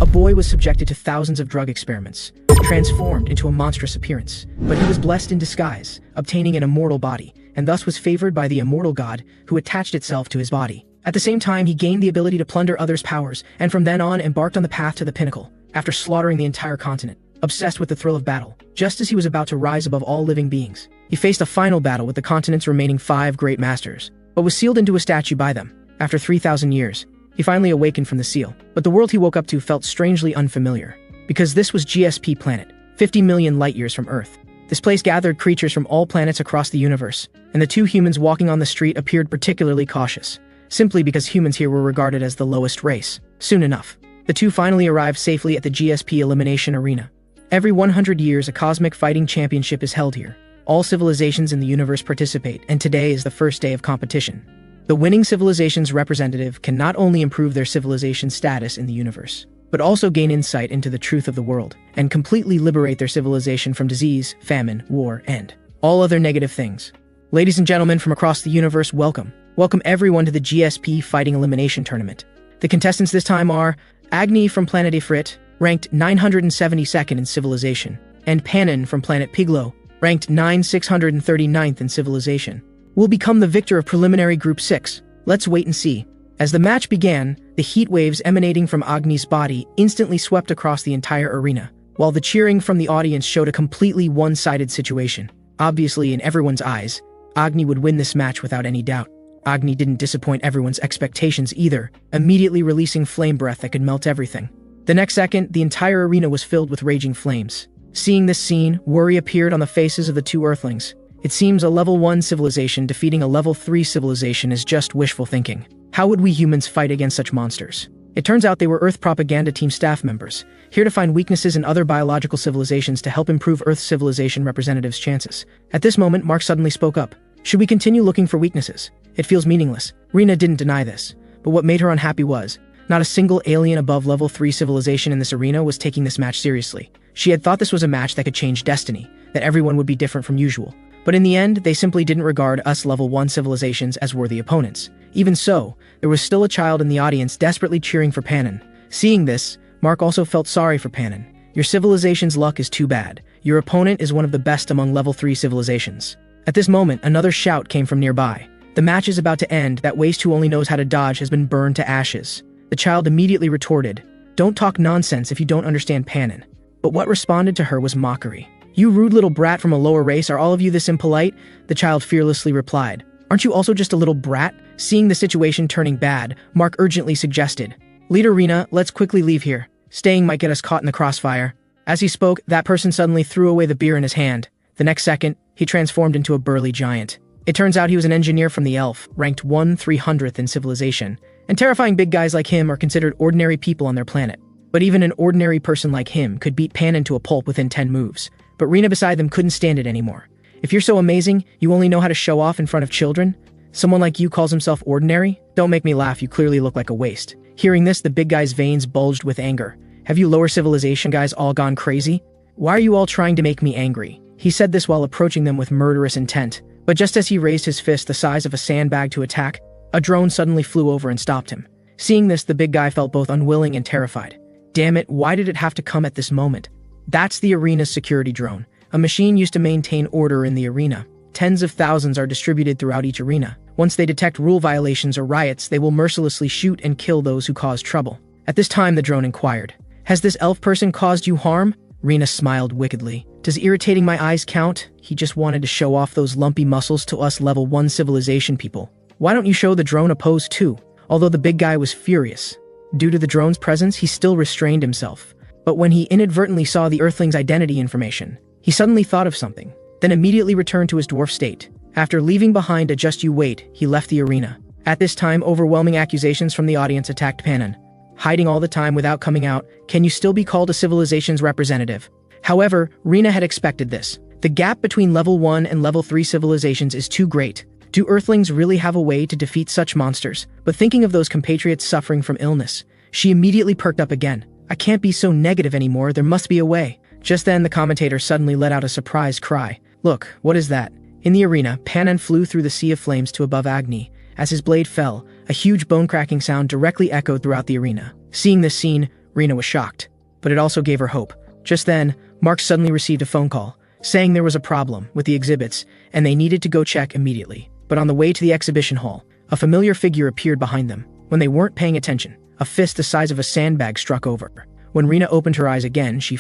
A boy was subjected to thousands of drug experiments, transformed into a monstrous appearance, but he was blessed in disguise, obtaining an immortal body, and thus was favored by the immortal god, who attached itself to his body. At the same time, he gained the ability to plunder others' powers, and from then on embarked on the path to the pinnacle, after slaughtering the entire continent. Obsessed with the thrill of battle, just as he was about to rise above all living beings, he faced a final battle with the continent's remaining 5 great masters, but was sealed into a statue by them. After 3,000 years, he finally awakened from the seal, but the world he woke up to felt strangely unfamiliar, because this was GSP planet, 50 million light-years from Earth. This place gathered creatures from all planets across the universe, and the 2 humans walking on the street appeared particularly cautious, simply because humans here were regarded as the lowest race. Soon enough, the 2 finally arrived safely at the GSP elimination arena. Every 100 years, a cosmic fighting championship is held here. All civilizations in the universe participate, and today is the first day of competition. The winning civilization's representative can not only improve their civilization's status in the universe, but also gain insight into the truth of the world, and completely liberate their civilization from disease, famine, war, and all other negative things. Ladies and gentlemen from across the universe, welcome. Welcome everyone to the GSP Fighting Elimination Tournament. The contestants this time are Agni from planet Ifrit, ranked 972nd in civilization, and Panin from planet Piglo, ranked 639th in civilization, will become the victor of preliminary Group 6. Let's wait and see. As the match began, the heat waves emanating from Agni's body instantly swept across the entire arena, while the cheering from the audience showed a completely one-sided situation. Obviously, in everyone's eyes, Agni would win this match without any doubt. Agni didn't disappoint everyone's expectations either, immediately releasing flame breath that could melt everything. The next second, the entire arena was filled with raging flames. Seeing this scene, worry appeared on the faces of the 2 Earthlings. It seems a level 1 civilization defeating a level 3 civilization is just wishful thinking. How would we humans fight against such monsters? It turns out they were Earth propaganda team staff members, here to find weaknesses in other biological civilizations to help improve Earth civilization representatives' chances. At this moment, Mark suddenly spoke up. Should we continue looking for weaknesses? It feels meaningless. Rena didn't deny this, but what made her unhappy was, not a single alien above level 3 civilization in this arena was taking this match seriously. She had thought this was a match that could change destiny, that everyone would be different from usual. But in the end, they simply didn't regard us level 1 civilizations as worthy opponents. Even so, there was still a child in the audience desperately cheering for Panin. Seeing this, Mark also felt sorry for Panin. Your civilization's luck is too bad. Your opponent is one of the best among level 3 civilizations. At this moment, another shout came from nearby. The match is about to end. That waste who only knows how to dodge has been burned to ashes. The child immediately retorted, "Don't talk nonsense if you don't understand Panin." But what responded to her was mockery. "You rude little brat from a lower race, are all of you this impolite?" The child fearlessly replied, "Aren't you also just a little brat?" Seeing the situation turning bad, Mark urgently suggested, "Leader Rena, let's quickly leave here. Staying might get us caught in the crossfire." As he spoke, that person suddenly threw away the beer in his hand. The next second, he transformed into a burly giant. It turns out he was an engineer from the Elf, ranked 1/300th in civilization, and terrifying big guys like him are considered ordinary people on their planet. But even an ordinary person like him could beat Panin to a pulp within 10 moves. But Rena beside them couldn't stand it anymore. "If you're so amazing, you only know how to show off in front of children? Someone like you calls himself ordinary? Don't make me laugh, you clearly look like a waste." Hearing this, the big guy's veins bulged with anger. "Have you lower civilization guys all gone crazy? Why are you all trying to make me angry?" He said this while approaching them with murderous intent. But just as he raised his fist the size of a sandbag to attack, a drone suddenly flew over and stopped him. Seeing this, the big guy felt both unwilling and terrified. Damn it, why did it have to come at this moment? That's the arena's security drone, a machine used to maintain order in the arena. Tens of thousands are distributed throughout each arena. Once they detect rule violations or riots, they will mercilessly shoot and kill those who cause trouble. At this time, the drone inquired, "Has this elf person caused you harm?" Rena smiled wickedly. "Does irritating my eyes count? He just wanted to show off those lumpy muscles to us level 1 civilization people. Why don't you show the drone a pose too?" Although the big guy was furious. Due to the drone's presence, he still restrained himself. But when he inadvertently saw the Earthling's identity information, he suddenly thought of something, then immediately returned to his dwarf state. After leaving behind a "just you wait," he left the arena. At this time, overwhelming accusations from the audience attacked Panin. Hiding all the time without coming out, can you still be called a civilization's representative? However, Rena had expected this. The gap between level 1 and level 3 civilizations is too great. Do Earthlings really have a way to defeat such monsters? But thinking of those compatriots suffering from illness, she immediately perked up again. "I can't be so negative anymore, there must be a way." Just then, the commentator suddenly let out a surprised cry. "Look, what is that?" In the arena, Panin flew through the sea of flames to above Agni. As his blade fell, a huge bone-cracking sound directly echoed throughout the arena. Seeing this scene, Rina was shocked, but it also gave her hope. Just then, Mark suddenly received a phone call, saying there was a problem with the exhibits and they needed to go check immediately. But on the way to the exhibition hall, a familiar figure appeared behind them. When they weren't paying attention, a fist the size of a sandbag struck over. When Rina opened her eyes again, she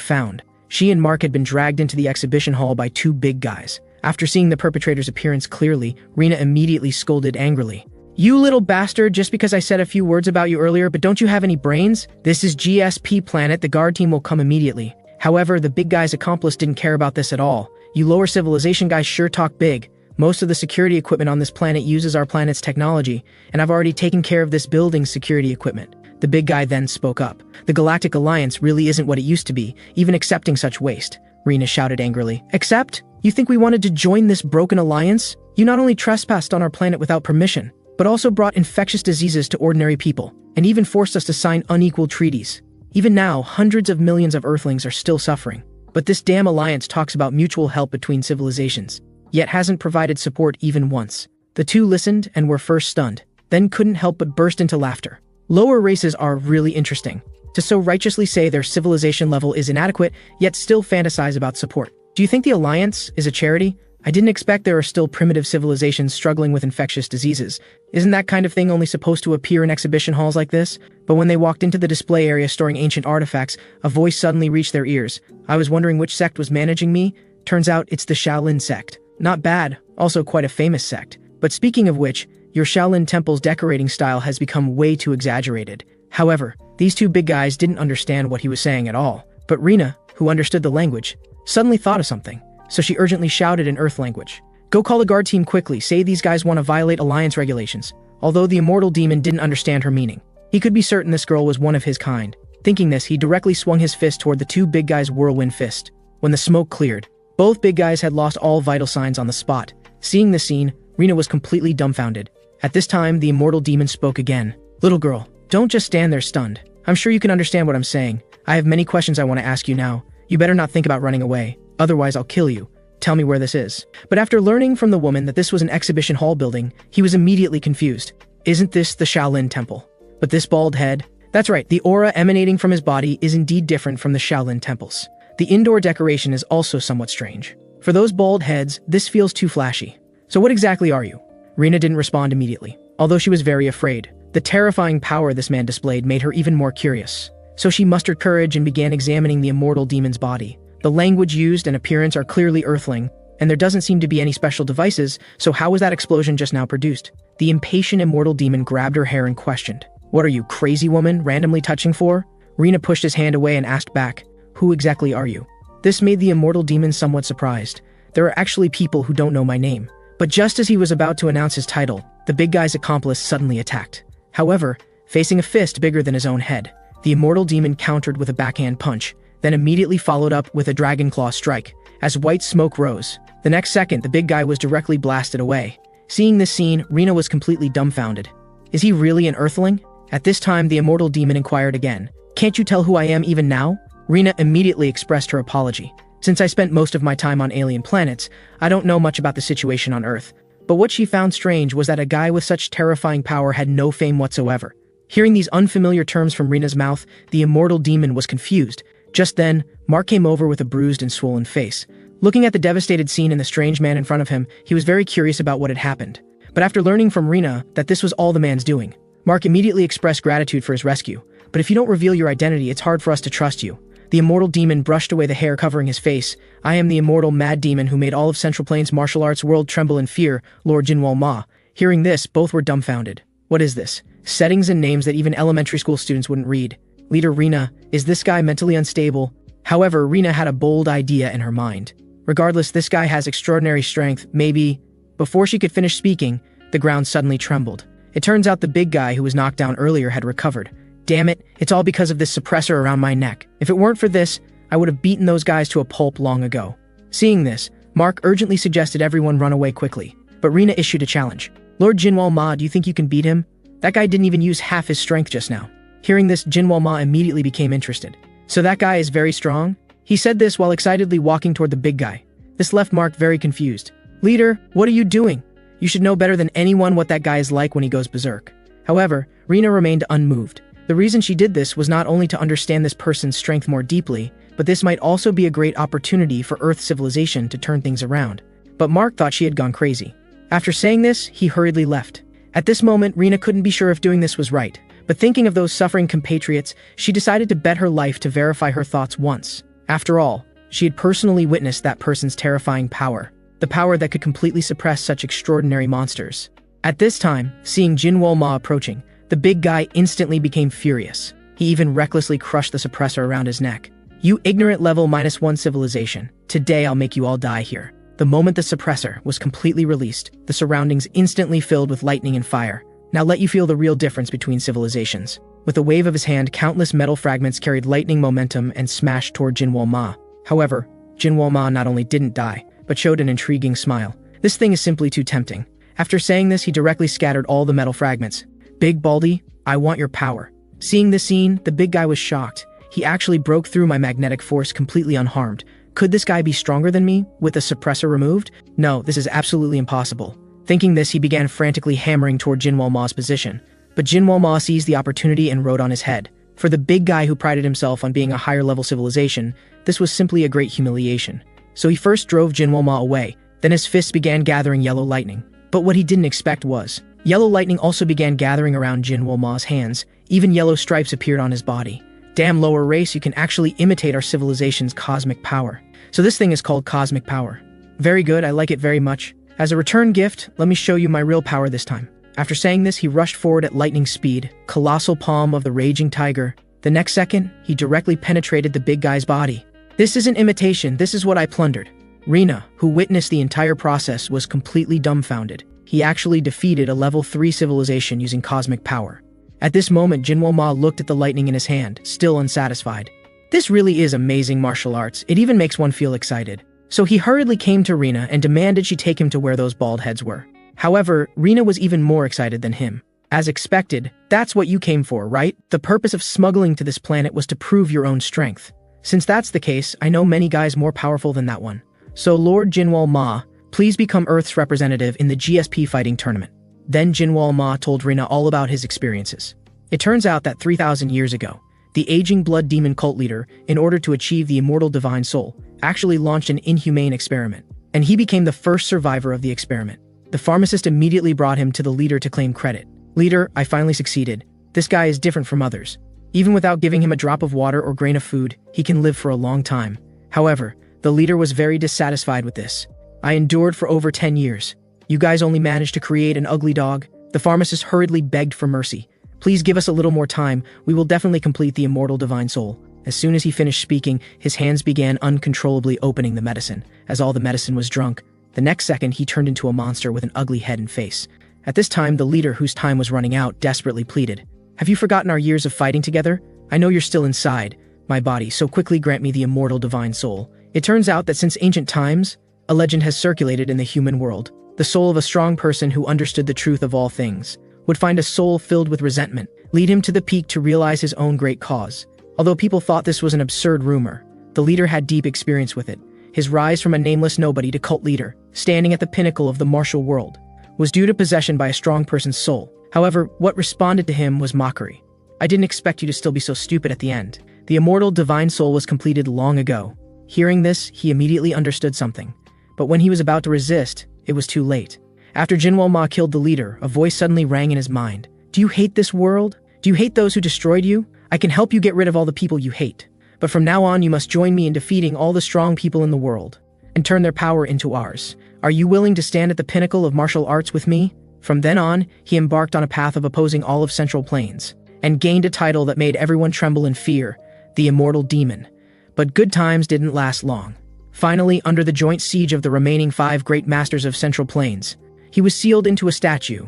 and Mark had been dragged into the exhibition hall by two big guys. After seeing the perpetrator's appearance clearly, Rina immediately scolded angrily. "You little bastard, just because I said a few words about you earlier, but don't you have any brains? This is GSP Planet, the guard team will come immediately." However, the big guy's accomplice didn't care about this at all. "You lower civilization guys sure talk big. Most of the security equipment on this planet uses our planet's technology, and I've already taken care of this building's security equipment." The big guy then spoke up. "The Galactic Alliance really isn't what it used to be, even accepting such waste," Rina shouted angrily. "Accept? You think we wanted to join this broken alliance? You not only trespassed on our planet without permission, but also brought infectious diseases to ordinary people, and even forced us to sign unequal treaties. Even now, hundreds of millions of Earthlings are still suffering. But this damn alliance talks about mutual help between civilizations, yet hasn't provided support even once." The two listened and were first stunned, then couldn't help but burst into laughter. Lower races are really interesting. To so righteously say their civilization level is inadequate, yet still fantasize about support. Do you think the Alliance is a charity? I didn't expect there are still primitive civilizations struggling with infectious diseases. Isn't that kind of thing only supposed to appear in exhibition halls like this? But when they walked into the display area storing ancient artifacts, a voice suddenly reached their ears. "I was wondering which sect was managing me. Turns out it's the Shaolin sect. Not bad, also quite a famous sect. But speaking of which, your Shaolin temple's decorating style has become way too exaggerated." However, these two big guys didn't understand what he was saying at all. But Rina, who understood the language, suddenly thought of something. So she urgently shouted in Earth language, "Go call the guard team quickly, say these guys want to violate Alliance regulations." Although the immortal demon didn't understand her meaning, he could be certain this girl was one of his kind. Thinking this, he directly swung his fist toward the two big guys' whirlwind fist. When the smoke cleared, both big guys had lost all vital signs on the spot. Seeing this scene, Rina was completely dumbfounded. At this time, the immortal demon spoke again. "Little girl, don't just stand there stunned. I'm sure you can understand what I'm saying. I have many questions I want to ask you now. You better not think about running away. Otherwise, I'll kill you. Tell me where this is." But after learning from the woman that this was an exhibition hall building, he was immediately confused. Isn't this the Shaolin temple? But this bald head? That's right, the aura emanating from his body is indeed different from the Shaolin temples. The indoor decoration is also somewhat strange. For those bald heads, this feels too flashy. "So what exactly are you?" Rina didn't respond immediately, although she was very afraid. The terrifying power this man displayed made her even more curious. So she mustered courage and began examining the immortal demon's body. The language used and appearance are clearly Earthling, and there doesn't seem to be any special devices, so how was that explosion just now produced? The impatient immortal demon grabbed her hair and questioned. "What are you, crazy woman, randomly touching for?" Rina pushed his hand away and asked back, "Who exactly are you?" This made the immortal demon somewhat surprised. There are actually people who don't know my name. But just as he was about to announce his title, the big guy's accomplice suddenly attacked. However, facing a fist bigger than his own head, the immortal demon countered with a backhand punch, then immediately followed up with a dragon claw strike. As white smoke rose, the next second the big guy was directly blasted away. Seeing this scene, Rina was completely dumbfounded. Is he really an Earthling? At this time, the immortal demon inquired again. "Can't you tell who I am even now?" Rina immediately expressed her apology. "Since I spent most of my time on alien planets, I don't know much about the situation on Earth." But what she found strange was that a guy with such terrifying power had no fame whatsoever. Hearing these unfamiliar terms from Rina's mouth, the immortal demon was confused. Just then, Mark came over with a bruised and swollen face. Looking at the devastated scene and the strange man in front of him, he was very curious about what had happened. But after learning from Rina that this was all the man's doing, Mark immediately expressed gratitude for his rescue. "But if you don't reveal your identity, it's hard for us to trust you." The immortal demon brushed away the hair covering his face. "I am the immortal mad demon who made all of Central Plains martial arts world tremble in fear, Lord Jinwal Ma." Hearing this, both were dumbfounded. What is this? Settings and names that even elementary school students wouldn't read. Leader Rina, is this guy mentally unstable? However, Rina had a bold idea in her mind. Regardless, this guy has extraordinary strength, maybe... Before she could finish speaking, the ground suddenly trembled. It turns out the big guy who was knocked down earlier had recovered. Damn it, it's all because of this suppressor around my neck. If it weren't for this, I would have beaten those guys to a pulp long ago. Seeing this, Mark urgently suggested everyone run away quickly. But Rina issued a challenge. "Lord Jinwal Ma, do you think you can beat him? That guy didn't even use half his strength just now." Hearing this, Jinwal Ma immediately became interested. "So that guy is very strong?" He said this while excitedly walking toward the big guy. This left Mark very confused. "Leader, what are you doing? You should know better than anyone what that guy is like when he goes berserk." However, Rina remained unmoved. The reason she did this was not only to understand this person's strength more deeply, but this might also be a great opportunity for Earth civilization to turn things around. But Mark thought she had gone crazy. After saying this, he hurriedly left. At this moment, Rena couldn't be sure if doing this was right, but thinking of those suffering compatriots, she decided to bet her life to verify her thoughts once. After all, she had personally witnessed that person's terrifying power, the power that could completely suppress such extraordinary monsters. At this time, seeing Jinwoo Ma approaching, the big guy instantly became furious. He even recklessly crushed the suppressor around his neck. "You ignorant level -1 civilization, today I'll make you all die here." The moment the suppressor was completely released, the surroundings instantly filled with lightning and fire. Now let you feel the real difference between civilizations. With a wave of his hand, countless metal fragments carried lightning momentum and smashed toward Jinwoo Ma. However, Jinwoo Ma not only didn't die, but showed an intriguing smile. "This thing is simply too tempting." After saying this, he directly scattered all the metal fragments. "Big Baldy, I want your power." Seeing this scene, the big guy was shocked. He actually broke through my magnetic force completely unharmed. Could this guy be stronger than me, with the suppressor removed? No, this is absolutely impossible. Thinking this, he began frantically hammering toward Jinwoo Ma's position. But Jinwoo Ma seized the opportunity and rode on his head. For the big guy who prided himself on being a higher-level civilization, this was simply a great humiliation. So he first drove Jinwoo Ma away, then his fists began gathering yellow lightning. But what he didn't expect was, yellow lightning also began gathering around Jinwoo Ma's hands. Even yellow stripes appeared on his body. Damn lower race, you can actually imitate our civilization's cosmic power. So this thing is called cosmic power. Very good, I like it very much. As a return gift, let me show you my real power this time. After saying this, he rushed forward at lightning speed, colossal palm of the raging tiger. The next second, he directly penetrated the big guy's body. This isn't imitation, this is what I plundered. Rena, who witnessed the entire process, was completely dumbfounded. He actually defeated a level 3 civilization using cosmic power. At this moment, Jinwoo Ma looked at the lightning in his hand, still unsatisfied. This really is amazing martial arts, it even makes one feel excited. So he hurriedly came to Rena and demanded she take him to where those bald heads were. However, Rena was even more excited than him. As expected, that's what you came for, right? The purpose of smuggling to this planet was to prove your own strength. Since that's the case, I know many guys more powerful than that one. So Lord Jinwoo Ma, please become Earth's representative in the GSP fighting tournament. Then Jinwoo Ma told Rena all about his experiences. It turns out that 3,000 years ago, the aging blood demon cult leader, in order to achieve the immortal divine soul, actually launched an inhumane experiment, and he became the first survivor of the experiment. The pharmacist immediately brought him to the leader to claim credit. "Leader, I finally succeeded. This guy is different from others. Even without giving him a drop of water or grain of food, he can live for a long time." However, the leader was very dissatisfied with this. "I endured for over 10 years. You guys only managed to create an ugly dog." The pharmacist hurriedly begged for mercy. "Please give us a little more time, we will definitely complete the immortal divine soul." As soon as he finished speaking, his hands began uncontrollably opening the medicine, as all the medicine was drunk. The next second, he turned into a monster with an ugly head and face. At this time, the leader, whose time was running out, desperately pleaded, "Have you forgotten our years of fighting together? I know you're still inside my body, so quickly grant me the immortal divine soul." It turns out that since ancient times, a legend has circulated in the human world. The soul of a strong person who understood the truth of all things would find a soul filled with resentment, lead him to the peak to realize his own great cause. Although people thought this was an absurd rumor, the leader had deep experience with it. His rise from a nameless nobody to cult leader, standing at the pinnacle of the martial world, was due to possession by a strong person's soul. However, what responded to him was mockery. "I didn't expect you to still be so stupid at the end. The immortal divine soul was completed long ago." Hearing this, he immediately understood something. But when he was about to resist, it was too late. After Jinwoo Ma killed the leader, a voice suddenly rang in his mind. "Do you hate this world? Do you hate those who destroyed you? I can help you get rid of all the people you hate. But from now on, you must join me in defeating all the strong people in the world and turn their power into ours. Are you willing to stand at the pinnacle of martial arts with me?" From then on, he embarked on a path of opposing all of Central Plains and gained a title that made everyone tremble in fear, the Immortal Demon. But good times didn't last long. Finally, under the joint siege of the remaining 5 great masters of Central Plains, he was sealed into a statue.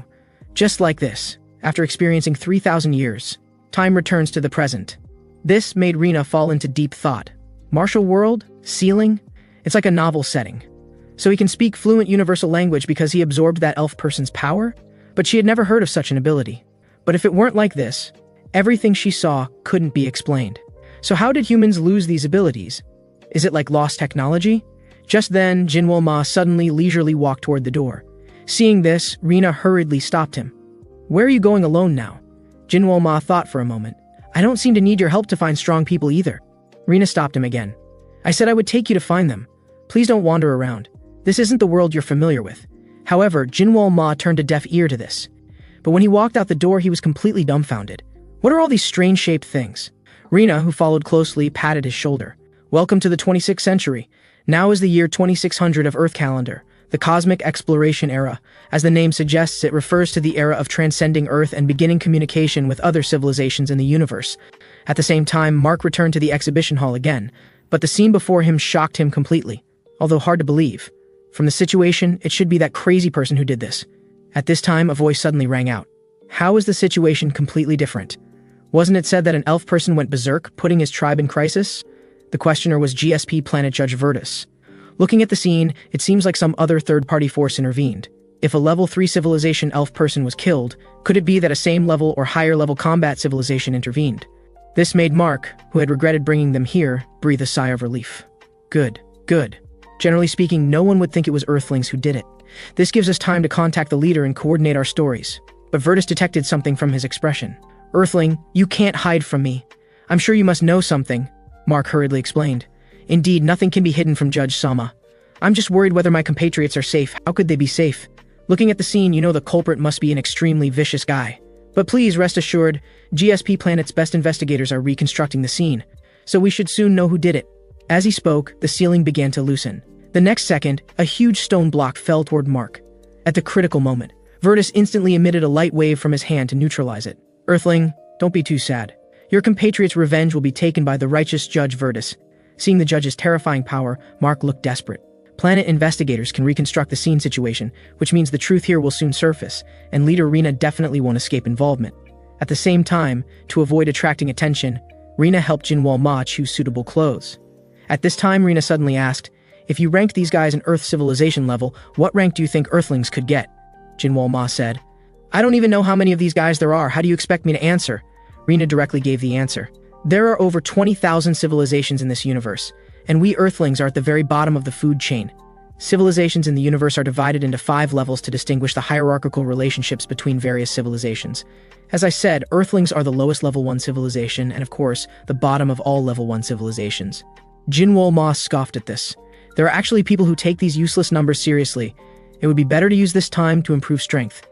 Just like this, after experiencing 3,000 years, time returns to the present. This made Rena fall into deep thought. Martial world? Sealing? It's like a novel setting. So he can speak fluent universal language because he absorbed that elf person's power? But she had never heard of such an ability. But if it weren't like this, everything she saw couldn't be explained. So how did humans lose these abilities? Is it like lost technology? Just then, Jinwoo Ma suddenly leisurely walked toward the door. Seeing this, Rena hurriedly stopped him. "Where are you going alone now?" Jinwoo Ma thought for a moment, I don't seem to need your help to find strong people either. Rina stopped him again. I said I would take you to find them. Please don't wander around. This isn't the world you're familiar with. However, Jinwoo Ma turned a deaf ear to this. But when he walked out the door, he was completely dumbfounded. What are all these strange-shaped things? Rina, who followed closely, patted his shoulder. Welcome to the 26th century. Now is the year 2600 of Earth calendar, the cosmic exploration era. As the name suggests, it refers to the era of transcending Earth and beginning communication with other civilizations in the universe. At the same time, Mark returned to the exhibition hall again, but the scene before him shocked him completely, although hard to believe. From the situation, it should be that crazy person who did this. At this time, a voice suddenly rang out. How is the situation completely different? Wasn't it said that an elf person went berserk, putting his tribe in crisis? The questioner was GSP Planet Judge Virtus. Looking at the scene, it seems like some other third-party force intervened. If a level 3 civilization elf person was killed, could it be that a same level or higher level combat civilization intervened? This made Mark, who had regretted bringing them here, breathe a sigh of relief. Good. Generally speaking, no one would think it was Earthlings who did it. This gives us time to contact the leader and coordinate our stories. But Virtus detected something from his expression. Earthling, you can't hide from me. I'm sure you must know something, Mark hurriedly explained. Indeed, nothing can be hidden from Judge Sama. I'm just worried whether my compatriots are safe. How could they be safe? Looking at the scene, you know the culprit must be an extremely vicious guy. But please rest assured, GSP Planet's best investigators are reconstructing the scene, so we should soon know who did it. As he spoke, the ceiling began to loosen. The next second, a huge stone block fell toward Mark. At the critical moment, Virtus instantly emitted a light wave from his hand to neutralize it. Earthling, don't be too sad. Your compatriot's revenge will be taken by the righteous Judge Virtus. Seeing the judge's terrifying power, Mark looked desperate. Planet investigators can reconstruct the scene situation, which means the truth here will soon surface, and leader Rina definitely won't escape involvement. At the same time, to avoid attracting attention, Rina helped Jinwoo Ma choose suitable clothes. At this time, Rina suddenly asked, if you ranked these guys in Earth civilization level, what rank do you think Earthlings could get? Jinwoo Ma said, I don't even know how many of these guys there are. How do you expect me to answer? Rina directly gave the answer. There are over 20,000 civilizations in this universe, and we Earthlings are at the very bottom of the food chain. Civilizations in the universe are divided into 5 levels to distinguish the hierarchical relationships between various civilizations. As I said, Earthlings are the lowest level 1 civilization, and of course, the bottom of all level 1 civilizations. Jinwoo Ma scoffed at this. There are actually people who take these useless numbers seriously. It would be better to use this time to improve strength.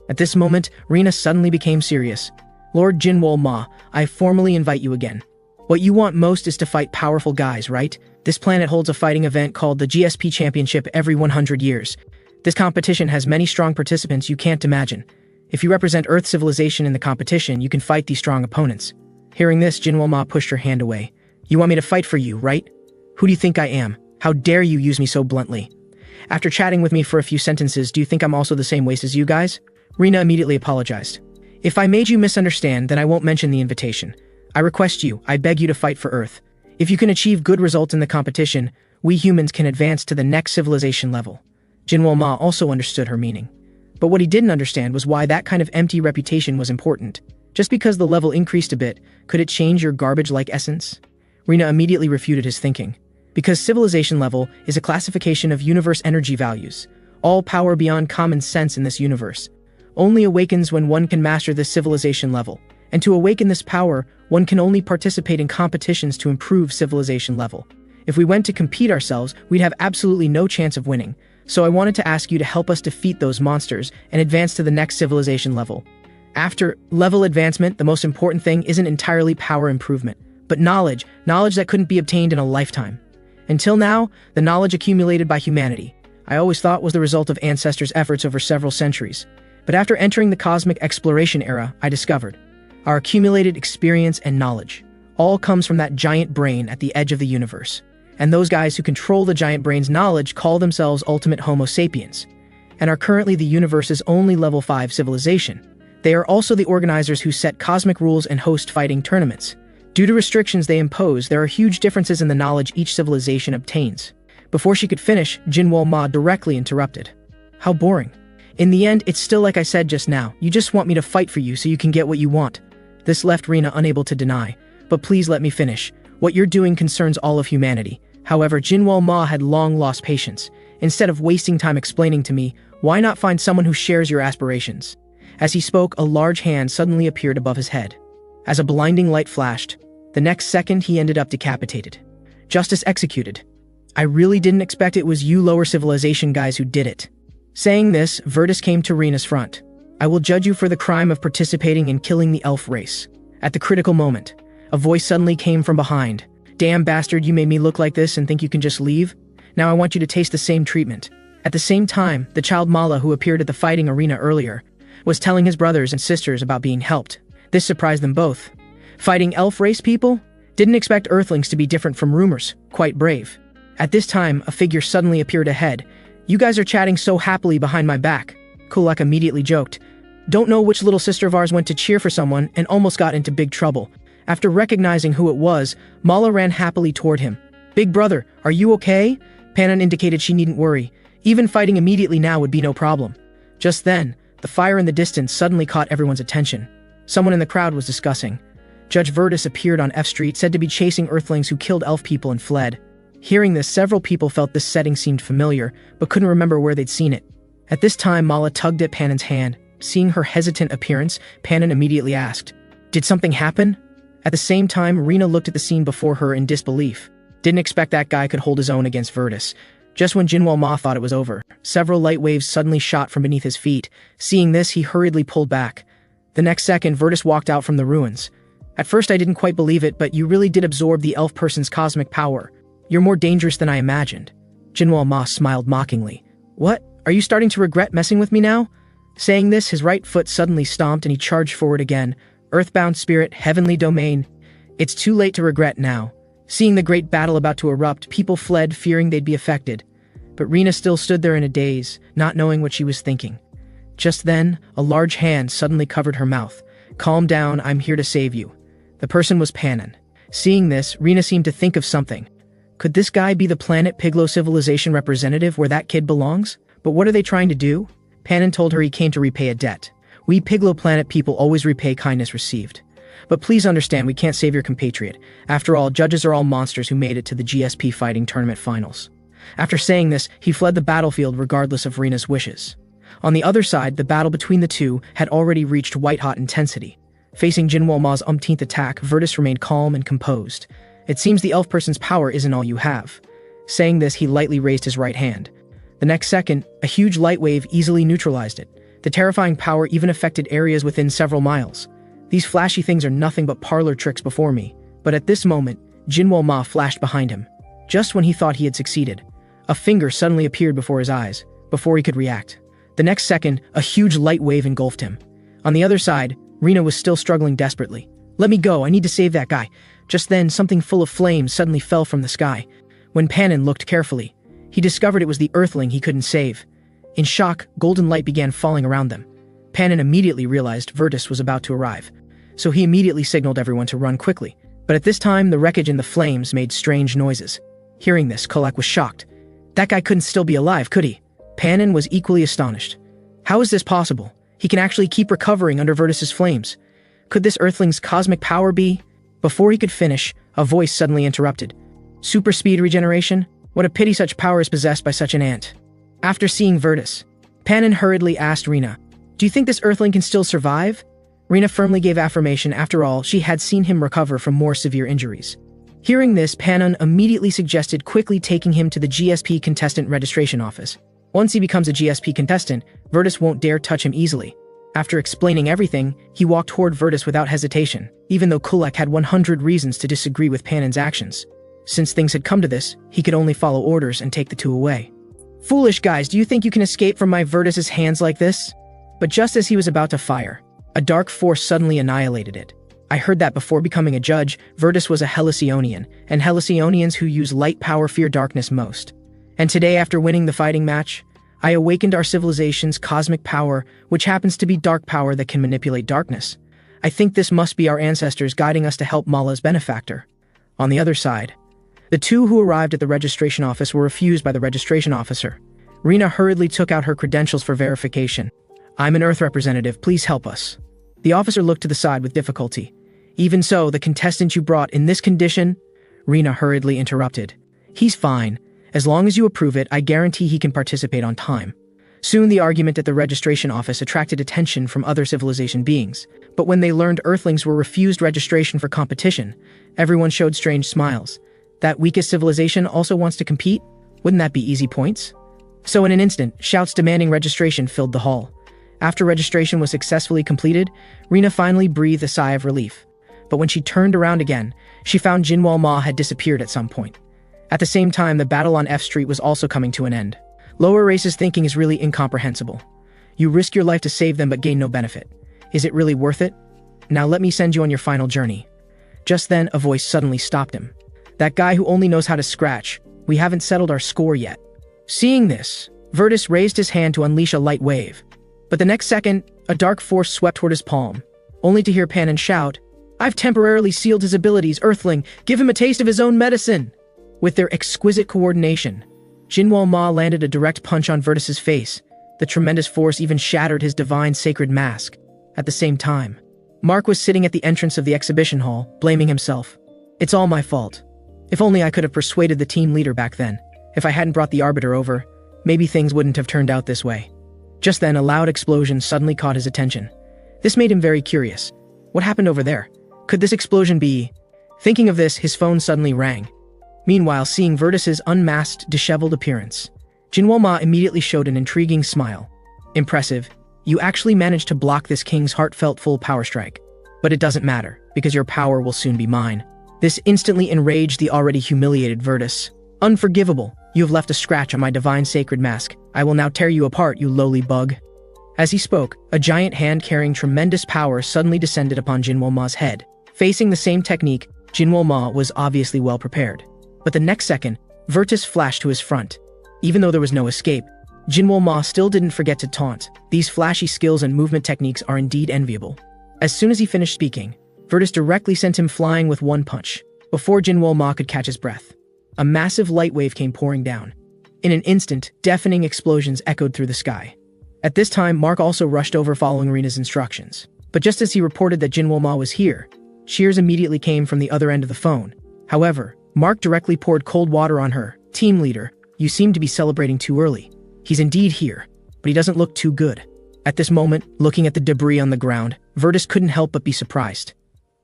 At this moment, Rina suddenly became serious. Lord Jinwoo Ma, I formally invite you again. What you want most is to fight powerful guys, right? This planet holds a fighting event called the GSP Championship every 100 years. This competition has many strong participants you can't imagine. If you represent Earth civilization in the competition, you can fight these strong opponents. Hearing this, Jinwoo Ma pushed her hand away. You want me to fight for you, right? Who do you think I am? How dare you use me so bluntly? After chatting with me for a few sentences, do you think I'm also the same waste as you guys? Rina immediately apologized. If I made you misunderstand, then I won't mention the invitation. I request you, I beg you to fight for Earth. If you can achieve good results in the competition, we humans can advance to the next civilization level. Jinwoo Ma also understood her meaning. But what he didn't understand was why that kind of empty reputation was important. Just because the level increased a bit, could it change your garbage-like essence? Rina immediately refuted his thinking. Because civilization level is a classification of universe energy values. All power beyond common sense in this universe only awakens when one can master this civilization level. And to awaken this power, one can only participate in competitions to improve civilization level. If we went to compete ourselves, we'd have absolutely no chance of winning. So I wanted to ask you to help us defeat those monsters and advance to the next civilization level. After level advancement, the most important thing isn't entirely power improvement, but knowledge that couldn't be obtained in a lifetime. Until now, the knowledge accumulated by humanity, I always thought was the result of ancestors' efforts over several centuries. But after entering the cosmic exploration era, I discovered our accumulated experience and knowledge all comes from that giant brain at the edge of the universe. And those guys who control the giant brain's knowledge call themselves ultimate Homo sapiens, and are currently the universe's only level 5 civilization. They are also the organizers who set cosmic rules and host fighting tournaments. Due to restrictions they impose, there are huge differences in the knowledge each civilization obtains. Before she could finish, Jinwoo Ma directly interrupted. How boring. In the end, it's still like I said just now. You just want me to fight for you so you can get what you want. This left Rina unable to deny. But please let me finish. What you're doing concerns all of humanity. However, Jinwoo Ma had long lost patience. Instead of wasting time explaining to me, why not find someone who shares your aspirations? As he spoke, a large hand suddenly appeared above his head. as a blinding light flashed. The next second, he ended up decapitated. Justice executed. I really didn't expect it was you lower civilization guys who did it. Saying this, Virtus came to Rina's front. I will judge you for the crime of participating in killing the elf race. At the critical moment, a voice suddenly came from behind. Damn bastard, you made me look like this and think you can just leave? Now I want you to taste the same treatment. At the same time, the child Mala who appeared at the fighting arena earlier was telling his brothers and sisters about being helped. This surprised them both. Fighting elf race people? Didn't expect earthlings to be different from rumors. Quite brave. At this time, a figure suddenly appeared ahead. You guys are chatting so happily behind my back. Kulak immediately joked. Don't know which little sister of ours went to cheer for someone and almost got into big trouble. After recognizing who it was, Mala ran happily toward him. Big brother, are you okay? Panan indicated she needn't worry. Even fighting immediately now would be no problem. Just then, the fire in the distance suddenly caught everyone's attention. Someone in the crowd was discussing. Judge Virtus appeared on F Street, said to be chasing earthlings who killed elf people and fled. Hearing this, several people felt this setting seemed familiar, but couldn't remember where they'd seen it. At this time, Mala tugged at Panan's hand. Seeing her hesitant appearance, Panan immediately asked, Did something happen? At the same time, Rina looked at the scene before her in disbelief. Didn't expect that guy could hold his own against Virtus. Just when Jinwoo Ma thought it was over, several light waves suddenly shot from beneath his feet. Seeing this, he hurriedly pulled back. The next second, Virtus walked out from the ruins. At first I didn't quite believe it, but you really did absorb the elf person's cosmic power. You're more dangerous than I imagined. Jinwoo Ma smiled mockingly. What? Are you starting to regret messing with me now? Saying this, his right foot suddenly stomped and he charged forward again. Earthbound spirit, heavenly domain. It's too late to regret now. Seeing the great battle about to erupt, people fled, fearing they'd be affected. But Rina still stood there in a daze, not knowing what she was thinking. Just then, a large hand suddenly covered her mouth. Calm down, I'm here to save you. The person was Panan. Seeing this, Rina seemed to think of something. Could this guy be the planet Piglo civilization representative where that kid belongs? But what are they trying to do? Panan told her he came to repay a debt. We Piglo planet people always repay kindness received. But please understand, we can't save your compatriot. After all, judges are all monsters who made it to the GSP fighting tournament finals. After saying this, he fled the battlefield regardless of Rina's wishes. On the other side, the battle between the two had already reached white-hot intensity. Facing Jinwoo Ma's umpteenth attack, Virtus remained calm and composed. It seems the elf person's power isn't all you have. Saying this, he lightly raised his right hand. The next second, a huge light wave easily neutralized it. The terrifying power even affected areas within several miles. These flashy things are nothing but parlor tricks before me. But at this moment, Jinwoo Ma flashed behind him. Just when he thought he had succeeded, a finger suddenly appeared before his eyes, before he could react. The next second, a huge light wave engulfed him. On the other side, Rina was still struggling desperately. Let me go, I need to save that guy. Just then, something full of flames suddenly fell from the sky. When Panan looked carefully, he discovered it was the earthling he couldn't save. In shock, golden light began falling around them. Panan immediately realized Virtus was about to arrive, so he immediately signaled everyone to run quickly. But at this time, the wreckage and the flames made strange noises. Hearing this, Kulak was shocked. That guy couldn't still be alive, could he? Panan was equally astonished. How is this possible? He can actually keep recovering under Virtus's flames. Could this earthling's cosmic power be? Before he could finish, a voice suddenly interrupted. Super speed regeneration? What a pity such power is possessed by such an ant. After seeing Virtus, Panan hurriedly asked Rina, Do you think this earthling can still survive? Rina firmly gave affirmation. After all, she had seen him recover from more severe injuries. Hearing this, Panan immediately suggested quickly taking him to the GSP contestant registration office. Once he becomes a GSP contestant, Virtus won't dare touch him easily. After explaining everything, he walked toward Virtus without hesitation, even though Kulak had 100 reasons to disagree with Panan's actions. Since things had come to this, he could only follow orders and take the two away. Foolish guys, do you think you can escape from my Virtus's hands like this? But just as he was about to fire, a dark force suddenly annihilated it. I heard that before becoming a judge, Virtus was a Helicionian, and Helicionians who use light power fear darkness most. And today, after winning the fighting match, I awakened our civilization's cosmic power, which happens to be dark power that can manipulate darkness. I think this must be our ancestors guiding us to help Mala's benefactor. On the other side, the two who arrived at the registration office were refused by the registration officer. Rina hurriedly took out her credentials for verification. I'm an Earth representative, please help us. The officer looked to the side with difficulty. Even so, the contestant you brought in this condition? Rina hurriedly interrupted. He's fine. As long as you approve it, I guarantee he can participate on time. Soon the argument at the registration office attracted attention from other civilization beings, but when they learned Earthlings were refused registration for competition, everyone showed strange smiles. That weakest civilization also wants to compete? Wouldn't that be easy points? So in an instant, shouts demanding registration filled the hall. After registration was successfully completed, Rina finally breathed a sigh of relief. But when she turned around again, she found Jinwoo Ma had disappeared at some point. At the same time, the battle on F Street was also coming to an end. Lower races' thinking is really incomprehensible. You risk your life to save them but gain no benefit. Is it really worth it? Now let me send you on your final journey. Just then, a voice suddenly stopped him. That guy who only knows how to scratch. We haven't settled our score yet. Seeing this, Virtus raised his hand to unleash a light wave. But the next second, a dark force swept toward his palm, only to hear Panon shout, "I've temporarily sealed his abilities, Earthling! Give him a taste of his own medicine!" With their exquisite coordination, Jinwoo Ma landed a direct punch on Virtus's face. The tremendous force even shattered his divine sacred mask. At the same time, Mark was sitting at the entrance of the exhibition hall, blaming himself. It's all my fault. If only I could have persuaded the team leader back then. If I hadn't brought the arbiter over, maybe things wouldn't have turned out this way. Just then, a loud explosion suddenly caught his attention. This made him very curious. What happened over there? Could this explosion be... Thinking of this, his phone suddenly rang. Meanwhile, seeing Virtus's unmasked, disheveled appearance, Jinwoo Ma immediately showed an intriguing smile. Impressive. You actually managed to block this king's heartfelt full power strike. But it doesn't matter, because your power will soon be mine. This instantly enraged the already humiliated Virtus. Unforgivable. You have left a scratch on my divine sacred mask. I will now tear you apart, you lowly bug. As he spoke, a giant hand carrying tremendous power suddenly descended upon Jinwoo Ma's head. Facing the same technique, Jinwoo Ma was obviously well prepared. But the next second, Virtus flashed to his front. Even though there was no escape, Jinwoo Ma still didn't forget to taunt. These flashy skills and movement techniques are indeed enviable. As soon as he finished speaking, Virtus directly sent him flying with one punch. Before Jinwoo Ma could catch his breath, a massive light wave came pouring down. In an instant, deafening explosions echoed through the sky. At this time, Mark also rushed over following Rina's instructions. But just as he reported that Jinwoo Ma was here, cheers immediately came from the other end of the phone. However, Mark directly poured cold water on her. Team leader, you seem to be celebrating too early. He's indeed here, but he doesn't look too good. At this moment, looking at the debris on the ground, Virtus couldn't help but be surprised.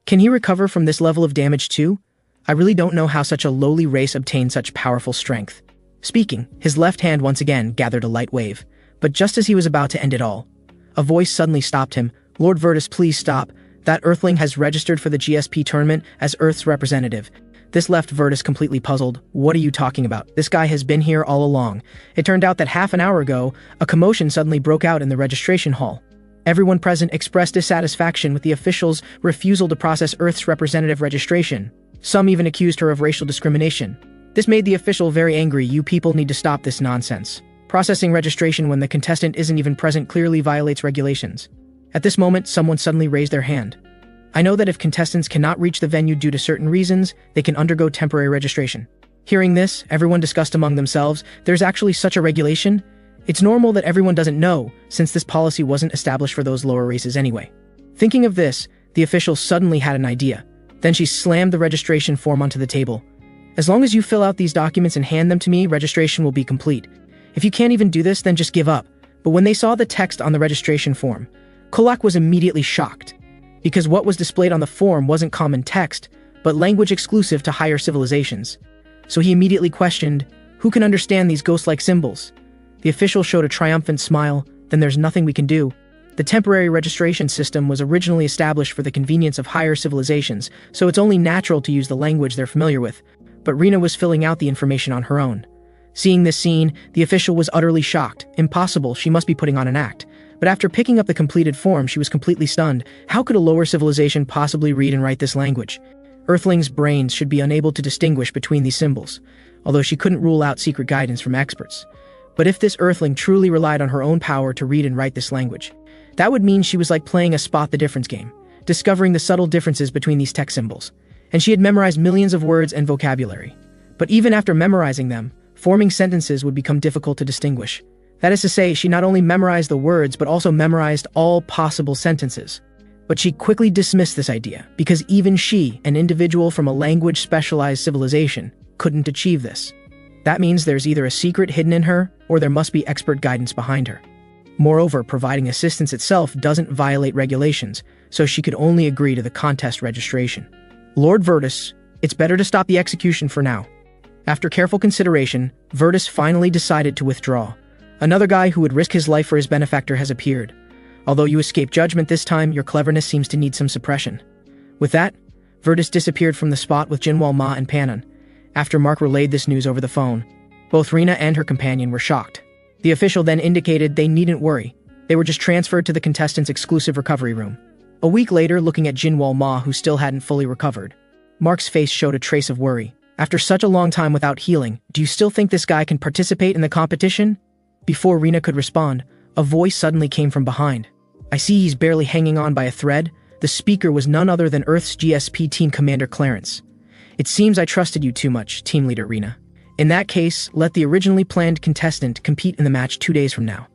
Can he recover from this level of damage too? I really don't know how such a lowly race obtained such powerful strength. Speaking, his left hand once again gathered a light wave. But just as he was about to end it all, a voice suddenly stopped him. Lord Virtus, please stop. That Earthling has registered for the GSP tournament as Earth's representative. This left Virtus completely puzzled. What are you talking about? This guy has been here all along. It turned out that half an hour ago, a commotion suddenly broke out in the registration hall. Everyone present expressed dissatisfaction with the official's refusal to process Earth's representative registration. Some even accused her of racial discrimination. This made the official very angry. You people need to stop this nonsense. Processing registration when the contestant isn't even present clearly violates regulations. At this moment, someone suddenly raised their hand. I know that if contestants cannot reach the venue due to certain reasons, they can undergo temporary registration. Hearing this, everyone discussed among themselves, there's actually such a regulation? It's normal that everyone doesn't know, since this policy wasn't established for those lower races anyway. Thinking of this, the official suddenly had an idea. Then she slammed the registration form onto the table. As long as you fill out these documents and hand them to me, registration will be complete. If you can't even do this, then just give up. But when they saw the text on the registration form, Kolak was immediately shocked. Because what was displayed on the form wasn't common text, but language exclusive to higher civilizations. So he immediately questioned, who can understand these ghost-like symbols? The official showed a triumphant smile. Then there's nothing we can do. The temporary registration system was originally established for the convenience of higher civilizations, so it's only natural to use the language they're familiar with. But Rina was filling out the information on her own. Seeing this scene, the official was utterly shocked. Impossible, she must be putting on an act. But after picking up the completed form, she was completely stunned. How could a lower civilization possibly read and write this language? Earthlings' brains should be unable to distinguish between these symbols, although she couldn't rule out secret guidance from experts. But if this Earthling truly relied on her own power to read and write this language, that would mean she was like playing a spot the difference game, discovering the subtle differences between these text symbols. And she had memorized millions of words and vocabulary. But even after memorizing them, forming sentences would become difficult to distinguish. That is to say, she not only memorized the words, but also memorized all possible sentences. But she quickly dismissed this idea, because even she, an individual from a language-specialized civilization, couldn't achieve this. That means there's either a secret hidden in her, or there must be expert guidance behind her. Moreover, providing assistance itself doesn't violate regulations, so she could only agree to the contest registration. Lord Virtus, it's better to stop the execution for now. After careful consideration, Virtus finally decided to withdraw. Another guy who would risk his life for his benefactor has appeared. Although you escaped judgment this time, your cleverness seems to need some suppression. With that, Virtus disappeared from the spot with Jinwoo Ma and Panon. After Mark relayed this news over the phone, both Rina and her companion were shocked. The official then indicated they needn't worry. They were just transferred to the contestants' exclusive recovery room. A week later, looking at Jinwoo Ma, who still hadn't fully recovered, Mark's face showed a trace of worry. After such a long time without healing, do you still think this guy can participate in the competition? Before Rina could respond, a voice suddenly came from behind. I see he's barely hanging on by a thread. The speaker was none other than Earth's GSP Team Commander Clarence. It seems I trusted you too much, Team Leader Rina. In that case, let the originally planned contestant compete in the match 2 days from now.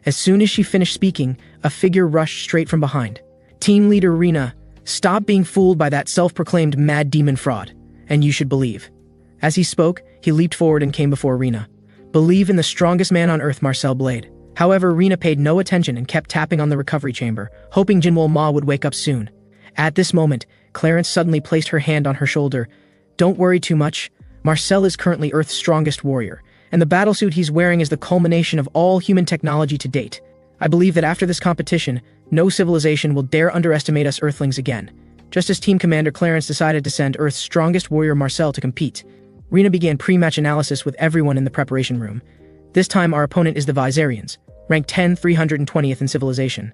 As soon as she finished speaking, a figure rushed straight from behind. Team Leader Rina, stop being fooled by that self-proclaimed mad demon fraud, and you should believe. As he spoke, he leaped forward and came before Rina. Believe in the strongest man on Earth, Marcel Blade. However, Rina paid no attention and kept tapping on the recovery chamber, hoping Jinwoo Ma would wake up soon. At this moment, Clarence suddenly placed her hand on her shoulder. Don't worry too much. Marcel is currently Earth's strongest warrior, and the battlesuit he's wearing is the culmination of all human technology to date. I believe that after this competition, no civilization will dare underestimate us Earthlings again. Just as Team Commander Clarence decided to send Earth's strongest warrior Marcel to compete, Rina began pre-match analysis with everyone in the preparation room. This time our opponent is the Viserians, ranked 320th in civilization.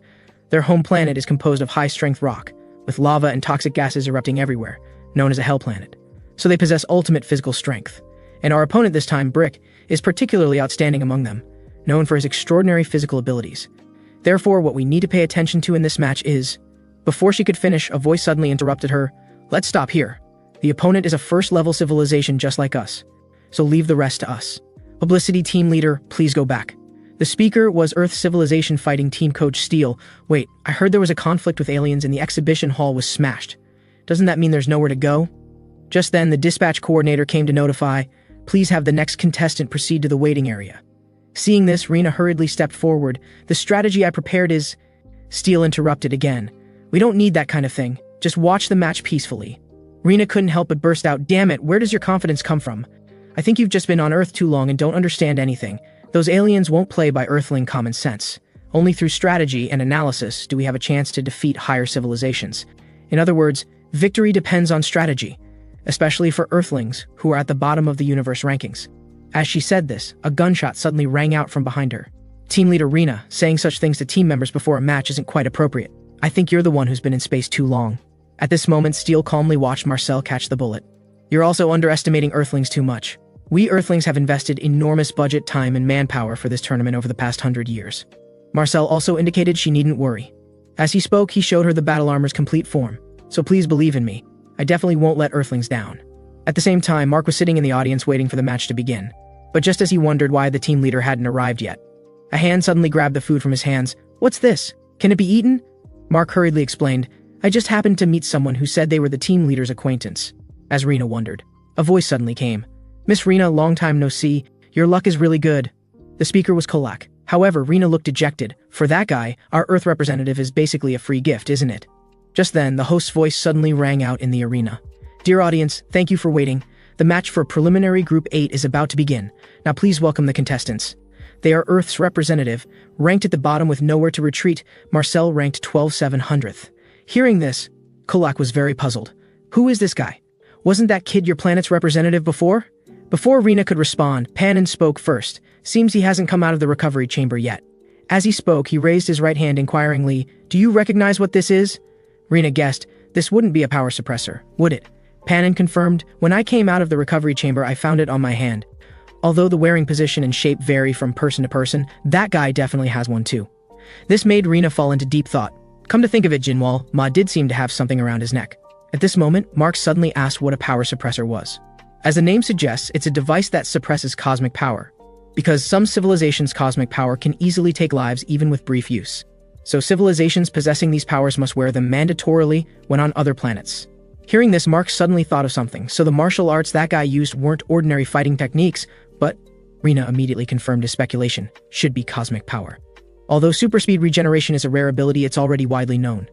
Their home planet is composed of high-strength rock, with lava and toxic gases erupting everywhere, known as a hell planet. So they possess ultimate physical strength. And our opponent this time, Brick, is particularly outstanding among them, known for his extraordinary physical abilities. Therefore, what we need to pay attention to in this match is... Before she could finish, a voice suddenly interrupted her. Let's stop here. The opponent is a first-level civilization just like us, so leave the rest to us. Publicity Team Leader, please go back. The speaker was Earth Civilization Fighting Team Coach Steele. Wait, I heard there was a conflict with aliens and the exhibition hall was smashed. Doesn't that mean there's nowhere to go? Just then, the dispatch coordinator came to notify, please have the next contestant proceed to the waiting area. Seeing this, Rina hurriedly stepped forward. The strategy I prepared is... Steele interrupted again. We don't need that kind of thing. Just watch the match peacefully. Rina couldn't help but burst out, damn it, where does your confidence come from? I think you've just been on Earth too long and don't understand anything. Those aliens won't play by Earthling common sense. Only through strategy and analysis do we have a chance to defeat higher civilizations. In other words, victory depends on strategy, especially for Earthlings who are at the bottom of the universe rankings. As she said this, a gunshot suddenly rang out from behind her. Team Leader Rina, saying such things to team members before a match isn't quite appropriate. I think you're the one who's been in space too long. At this moment, Steele calmly watched Marcel catch the bullet. You're also underestimating Earthlings too much. We Earthlings have invested enormous budget, time, and manpower for this tournament over the past 100 years. Marcel also indicated she needn't worry. As he spoke, he showed her the battle armor's complete form. So please believe in me. I definitely won't let Earthlings down. At the same time, Mark was sitting in the audience waiting for the match to begin. But just as he wondered why the team leader hadn't arrived yet, a hand suddenly grabbed the food from his hands. What's this? Can it be eaten? Mark hurriedly explained, I just happened to meet someone who said they were the team leader's acquaintance. As Rina wondered, a voice suddenly came. Miss Rina, long time no see. Your luck is really good. The speaker was Kolak. However, Rina looked dejected. For that guy, our Earth representative is basically a free gift, isn't it? Just then, the host's voice suddenly rang out in the arena. Dear audience, thank you for waiting. The match for preliminary Group 8 is about to begin. Now please welcome the contestants. They are Earth's representative, ranked at the bottom with nowhere to retreat. Marcel ranked 12/700th. Hearing this, Kolak was very puzzled. Who is this guy? Wasn't that kid your planet's representative before? Before Rina could respond, Panon spoke first. Seems he hasn't come out of the recovery chamber yet. As he spoke, he raised his right hand inquiringly. Do you recognize what this is? Rina guessed. This wouldn't be a power suppressor, would it? Panon confirmed. When I came out of the recovery chamber, I found it on my hand. Although the wearing position and shape vary from person to person, that guy definitely has one too. This made Rina fall into deep thought. Come to think of it, Jinwoo Ma did seem to have something around his neck. At this moment, Mark suddenly asked what a power suppressor was. As the name suggests, it's a device that suppresses cosmic power. Because some civilizations' cosmic power can easily take lives even with brief use. So civilizations possessing these powers must wear them mandatorily when on other planets. Hearing this, Mark suddenly thought of something. So the martial arts that guy used weren't ordinary fighting techniques, but Rina immediately confirmed his speculation. Should be cosmic power. Although super speed regeneration is a rare ability, it's already widely known.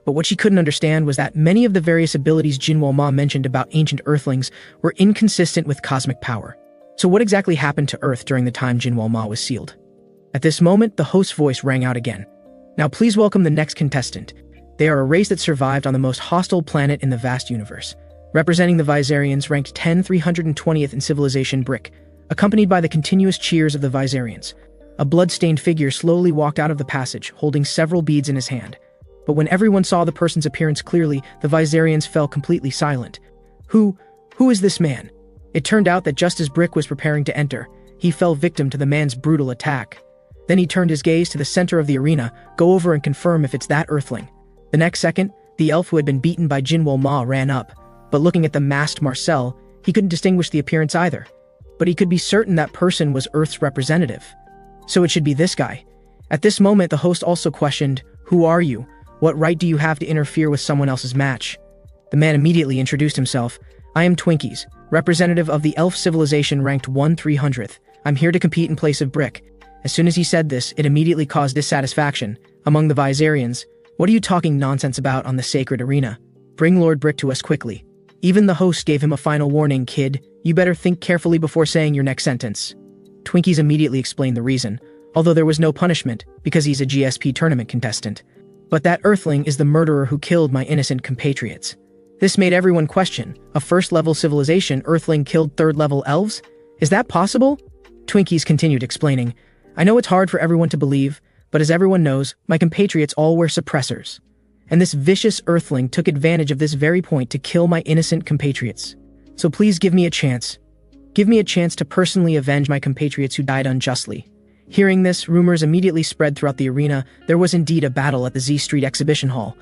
But what she couldn't understand was that many of the various abilities Jinwoo Ma mentioned about ancient Earthlings were inconsistent with cosmic power. So what exactly happened to Earth during the time Jinwoo Ma was sealed? At this moment, the host's voice rang out again. Now please welcome the next contestant. They are a race that survived on the most hostile planet in the vast universe. Representing the Viserians, ranked 320th in civilization Brick, accompanied by the continuous cheers of the Viserians. A blood-stained figure slowly walked out of the passage, holding several beads in his hand. But when everyone saw the person's appearance clearly, the Viserians fell completely silent. Who is this man? It turned out that just as Brick was preparing to enter, he fell victim to the man's brutal attack. Then he turned his gaze to the center of the arena, go over and confirm if it's that Earthling. The next second, the elf who had been beaten by Jinwoo Ma ran up, but looking at the masked Marcel, he couldn't distinguish the appearance either. But he could be certain that person was Earth's representative. So it should be this guy. At this moment, the host also questioned, "Who are you? What right do you have to interfere with someone else's match?" The man immediately introduced himself. "I am Twinkies, representative of the elf civilization ranked 1/300th. I'm here to compete in place of Brick." As soon as he said this, it immediately caused dissatisfaction among the Viserians. "What are you talking nonsense about on the sacred arena? Bring Lord Brick to us quickly." Even the host gave him a final warning. "Kid, you better think carefully before saying your next sentence." Twinkies immediately explained the reason, although there was no punishment, because he's a GSP tournament contestant. "But that Earthling is the murderer who killed my innocent compatriots." This made everyone question, a first-level civilization Earthling killed third-level elves? Is that possible? Twinkies continued explaining, "I know it's hard for everyone to believe, but as everyone knows, my compatriots all were suppressors. And this vicious Earthling took advantage of this very point to kill my innocent compatriots. So please give me a chance. Give me a chance to personally avenge my compatriots who died unjustly." Hearing this, rumors immediately spread throughout the arena. There was indeed a battle at the Z Street exhibition hall.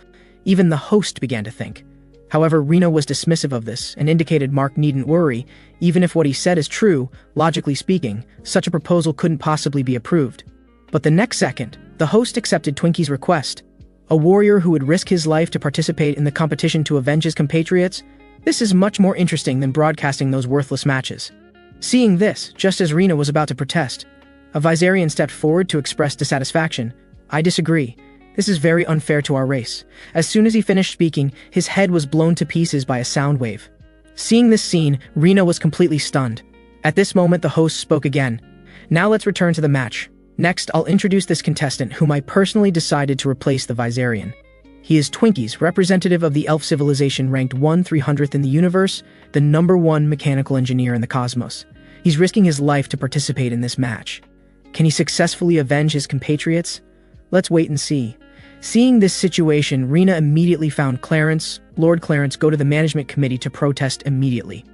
Even the host began to think. However, Reno was dismissive of this and indicated Mark needn't worry. Even if what he said is true, logically speaking, such a proposal couldn't possibly be approved. But the next second, the host accepted Twinkie's request. A warrior who would risk his life to participate in the competition to avenge his compatriots? This is much more interesting than broadcasting those worthless matches. Seeing this, just as Reno was about to protest, a Viserian stepped forward to express dissatisfaction. "I disagree. This is very unfair to our race." As soon as he finished speaking, his head was blown to pieces by a sound wave. Seeing this scene, Reno was completely stunned. At this moment, the host spoke again. "Now let's return to the match. Next, I'll introduce this contestant whom I personally decided to replace the Viserian. He is Twinkies, representative of the elf civilization ranked 1/300th in the universe, the #1 mechanical engineer in the cosmos. He's risking his life to participate in this match. Can he successfully avenge his compatriots? Let's wait and see." Seeing this situation, Rena immediately found Lord Clarence, go to the management committee to protest immediately.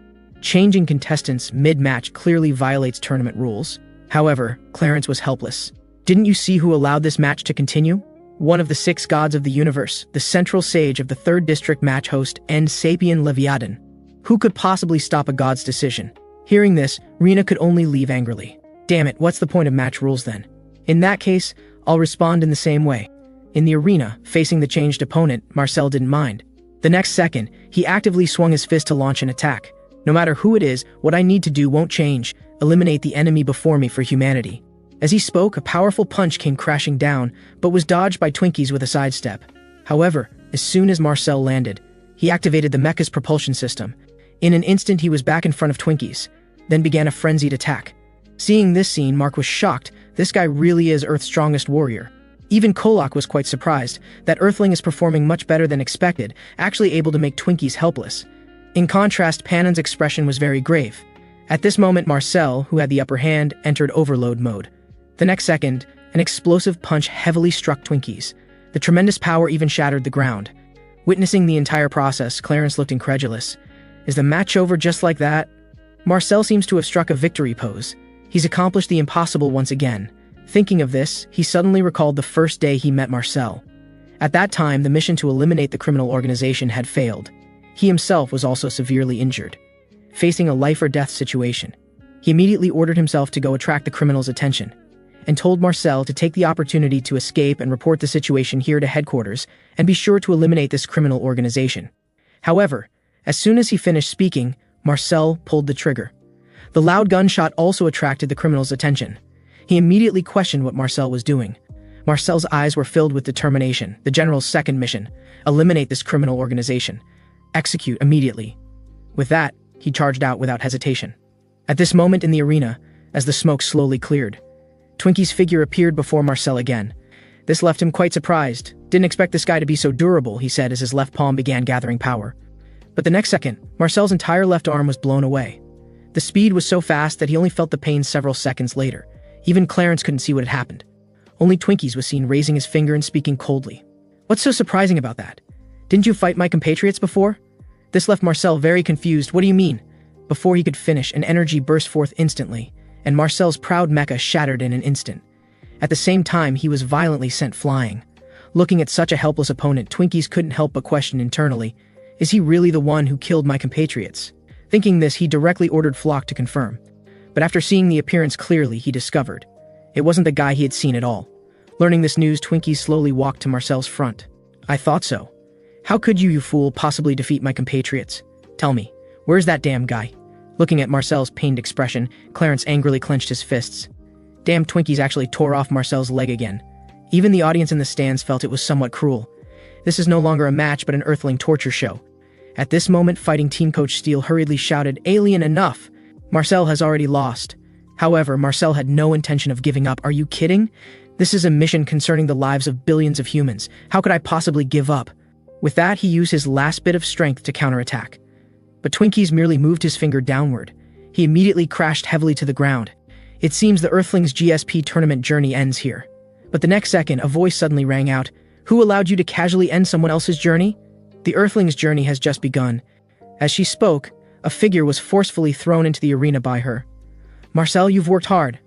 Changing contestants mid-match clearly violates tournament rules. However, Clarence was helpless. "Didn't you see who allowed this match to continue? One of the 6 gods of the universe, the central sage of the 3rd district match host, End Sapien Leviathan. Who could possibly stop a god's decision?" Hearing this, Rena could only leave angrily. "Damn it, what's the point of match rules then? In that case, I'll respond in the same way." In the arena, facing the changed opponent, Marcel didn't mind. The next second, he actively swung his fist to launch an attack. "No matter who it is, what I need to do won't change. Eliminate the enemy before me for humanity." As he spoke, a powerful punch came crashing down, but was dodged by Twinkies with a sidestep. However, as soon as Marcel landed, he activated the mecha's propulsion system. In an instant, he was back in front of Twinkies, then began a frenzied attack. Seeing this scene, Mark was shocked. This guy really is Earth's strongest warrior. Even Kolak was quite surprised. That Earthling is performing much better than expected, actually able to make Twinkies helpless. In contrast, Panon's expression was very grave. At this moment, Marcel, who had the upper hand, entered overload mode. The next second, an explosive punch heavily struck Twinkies. The tremendous power even shattered the ground. Witnessing the entire process, Clarence looked incredulous. Is the match over just like that? Marcel seems to have struck a victory pose. He's accomplished the impossible once again. Thinking of this, he suddenly recalled the first day he met Marcel. At that time, the mission to eliminate the criminal organization had failed. He himself was also severely injured. Facing a life-or-death situation, he immediately ordered himself to go attract the criminals' attention, and told Marcel to take the opportunity to escape and report the situation here to headquarters, and be sure to eliminate this criminal organization. However, as soon as he finished speaking, Marcel pulled the trigger. The loud gunshot also attracted the criminal's attention. He immediately questioned what Marcel was doing. Marcel's eyes were filled with determination. The general's second mission: eliminate this criminal organization. Execute immediately. With that, he charged out without hesitation. At this moment in the arena, as the smoke slowly cleared, Twinkie's figure appeared before Marcel again. This left him quite surprised. Didn't expect this guy to be so durable, he said as his left palm began gathering power. But the next second, Marcel's entire left arm was blown away. The speed was so fast that he only felt the pain several seconds later. Even Clarence couldn't see what had happened. Only Twinkies was seen raising his finger and speaking coldly. What's so surprising about that? Didn't you fight my compatriots before? This left Marcel very confused. What do you mean? Before he could finish, an energy burst forth instantly, and Marcel's proud mecha shattered in an instant. At the same time, he was violently sent flying. Looking at such a helpless opponent, Twinkies couldn't help but question internally, is he really the one who killed my compatriots? Thinking this, he directly ordered Flock to confirm. But after seeing the appearance clearly, he discovered it wasn't the guy he had seen at all. Learning this news, Twinkies slowly walked to Marcel's front. I thought so. How could you fool, possibly defeat my compatriots? Tell me, where's that damn guy? Looking at Marcel's pained expression, Clarence angrily clenched his fists. Damn, Twinkies actually tore off Marcel's leg again. Even the audience in the stands felt it was somewhat cruel. This is no longer a match but an Earthling torture show. At this moment, fighting team coach Steele hurriedly shouted, "Alien, enough! Marcel has already lost." However, Marcel had no intention of giving up. Are you kidding? This is a mission concerning the lives of billions of humans. How could I possibly give up? With that, he used his last bit of strength to counterattack. But Twinkies merely moved his finger downward. He immediately crashed heavily to the ground. It seems the Earthlings' GSP tournament journey ends here. But the next second, a voice suddenly rang out. Who allowed you to casually end someone else's journey? The Earthling's journey has just begun. As she spoke, a figure was forcefully thrown into the arena by her. Marcel, you've worked hard.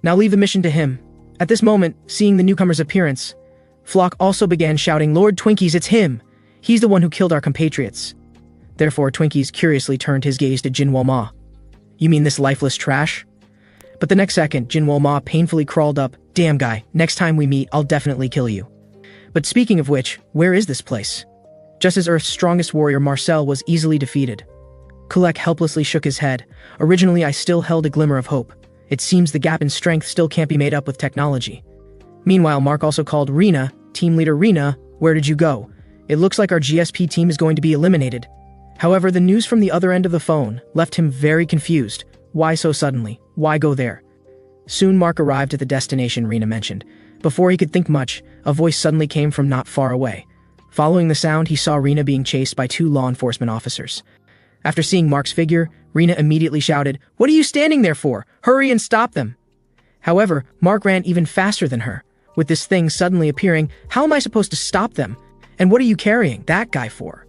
Now leave the mission to him. At this moment, seeing the newcomer's appearance, Flock also began shouting, Lord Twinkies, it's him! He's the one who killed our compatriots. Therefore, Twinkies curiously turned his gaze to Jinwoo Ma. You mean this lifeless trash? But the next second, Jinwoo Ma painfully crawled up. Damn guy, next time we meet, I'll definitely kill you. But speaking of which, where is this place? Just as Earth's strongest warrior, Marcel, was easily defeated. Kulek helplessly shook his head. Originally, I still held a glimmer of hope. It seems the gap in strength still can't be made up with technology. Meanwhile, Mark also called Rena. Team leader Rena, where did you go? It looks like our GSP team is going to be eliminated. However, the news from the other end of the phone left him very confused. Why so suddenly? Why go there? Soon Mark arrived at the destination Rena mentioned. Before he could think much, a voice suddenly came from not far away. Following the sound, he saw Rena being chased by 2 law enforcement officers. After seeing Mark's figure, Rena immediately shouted, What are you standing there for? Hurry and stop them! However, Mark ran even faster than her. With this thing suddenly appearing, how am I supposed to stop them? And what are you carrying that guy for?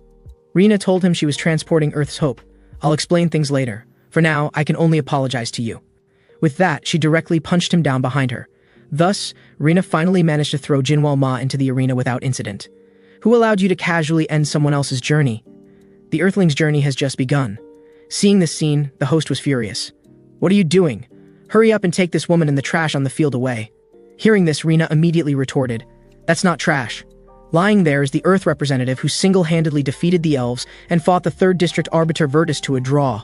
Rena told him she was transporting Earth's hope. I'll explain things later. For now, I can only apologize to you. With that, she directly punched him down behind her. Thus, Rena finally managed to throw Jinwoo Ma into the arena without incident. Who allowed you to casually end someone else's journey? The Earthling's journey has just begun. Seeing this scene, the host was furious. What are you doing? Hurry up and take this woman in the trash on the field away. Hearing this, Rena immediately retorted, That's not trash. Lying there is the Earth representative who single-handedly defeated the elves and fought the 3rd District Arbiter Virtus to a draw.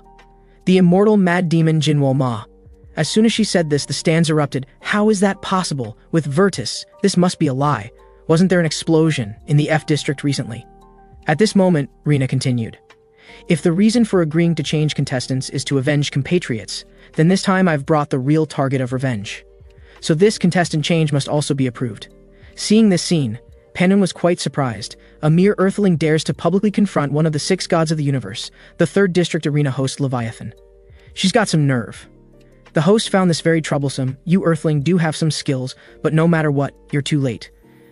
The immortal mad demon Jinwoo Ma. As soon as she said this, the stands erupted. How is that possible? With Virtus, this must be a lie. Wasn't there an explosion in the F District recently? At this moment, Rena continued. If the reason for agreeing to change contestants is to avenge compatriots, then this time I've brought the real target of revenge. So this contestant change must also be approved. Seeing this scene, Pennon was quite surprised. A mere Earthling dares to publicly confront one of the 6 gods of the universe, the 3rd District Arena host Leviathan. She's got some nerve. The host found this very troublesome. You Earthling do have some skills, but no matter what, you're too late.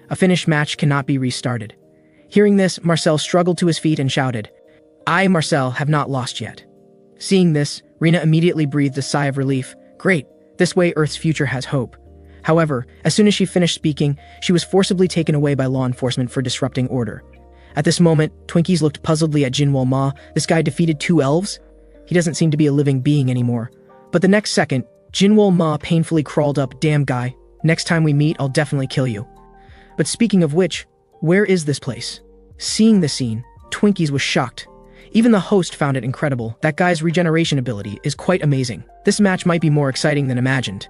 A finished match cannot be restarted. Hearing this, Marcel struggled to his feet and shouted, I, Marcel, have not lost yet. Seeing this, Rena immediately breathed a sigh of relief. Great, this way Earth's future has hope. However, as soon as she finished speaking, she was forcibly taken away by law enforcement for disrupting order. At this moment, Twinkies looked puzzledly at Jinwoo Ma. This guy defeated 2 elves? He doesn't seem to be a living being anymore. But the next second, Jinwoo Ma painfully crawled up. Damn guy, next time we meet, I'll definitely kill you. But speaking of which, where is this place? Seeing the scene, Twinkies was shocked. Even the host found it incredible. That guy's regeneration ability is quite amazing. This match might be more exciting than imagined.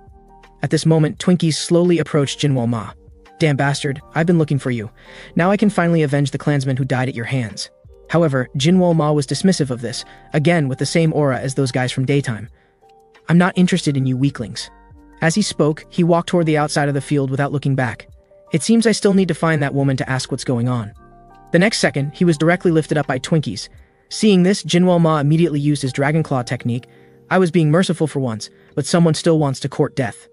At this moment, Twinkies slowly approached Jinwoo Ma. Damn bastard, I've been looking for you. Now I can finally avenge the clansmen who died at your hands. However, Jinwoo Ma was dismissive of this, again with the same aura as those guys from daytime. I'm not interested in you weaklings. As he spoke, he walked toward the outside of the field without looking back. It seems I still need to find that woman to ask what's going on. The next second, he was directly lifted up by Twinkies. Seeing this, Jinwoo Ma immediately used his Dragon Claw technique. I was being merciful for once, but someone still wants to court death.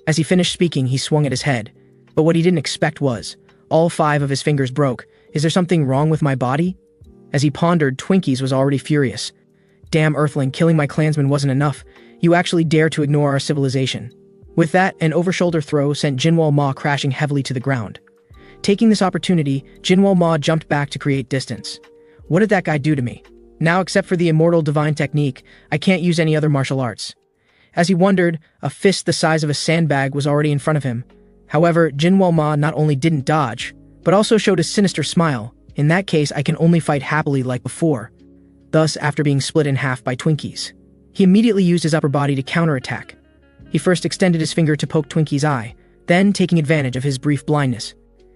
As he finished speaking, he swung at his head. But what he didn't expect was, all 5 of his fingers broke. Is there something wrong with my body? As he pondered, Twinkies was already furious. Damn Earthling, killing my clansmen wasn't enough. You actually dare to ignore our civilization. With that, an overshoulder throw sent Jinwoo Ma crashing heavily to the ground. Taking this opportunity, Jinwoo Ma jumped back to create distance. What did that guy do to me? Now, except for the immortal divine technique, I can't use any other martial arts. As he wondered, a fist the size of a sandbag was already in front of him. However, Jinwoo Ma not only didn't dodge, but also showed a sinister smile. In that case, I can only fight happily like before. Thus, after being split in half by Twinkies, he immediately used his upper body to counterattack. He first extended his finger to poke Twinkie's eye, then, taking advantage of his brief blindness,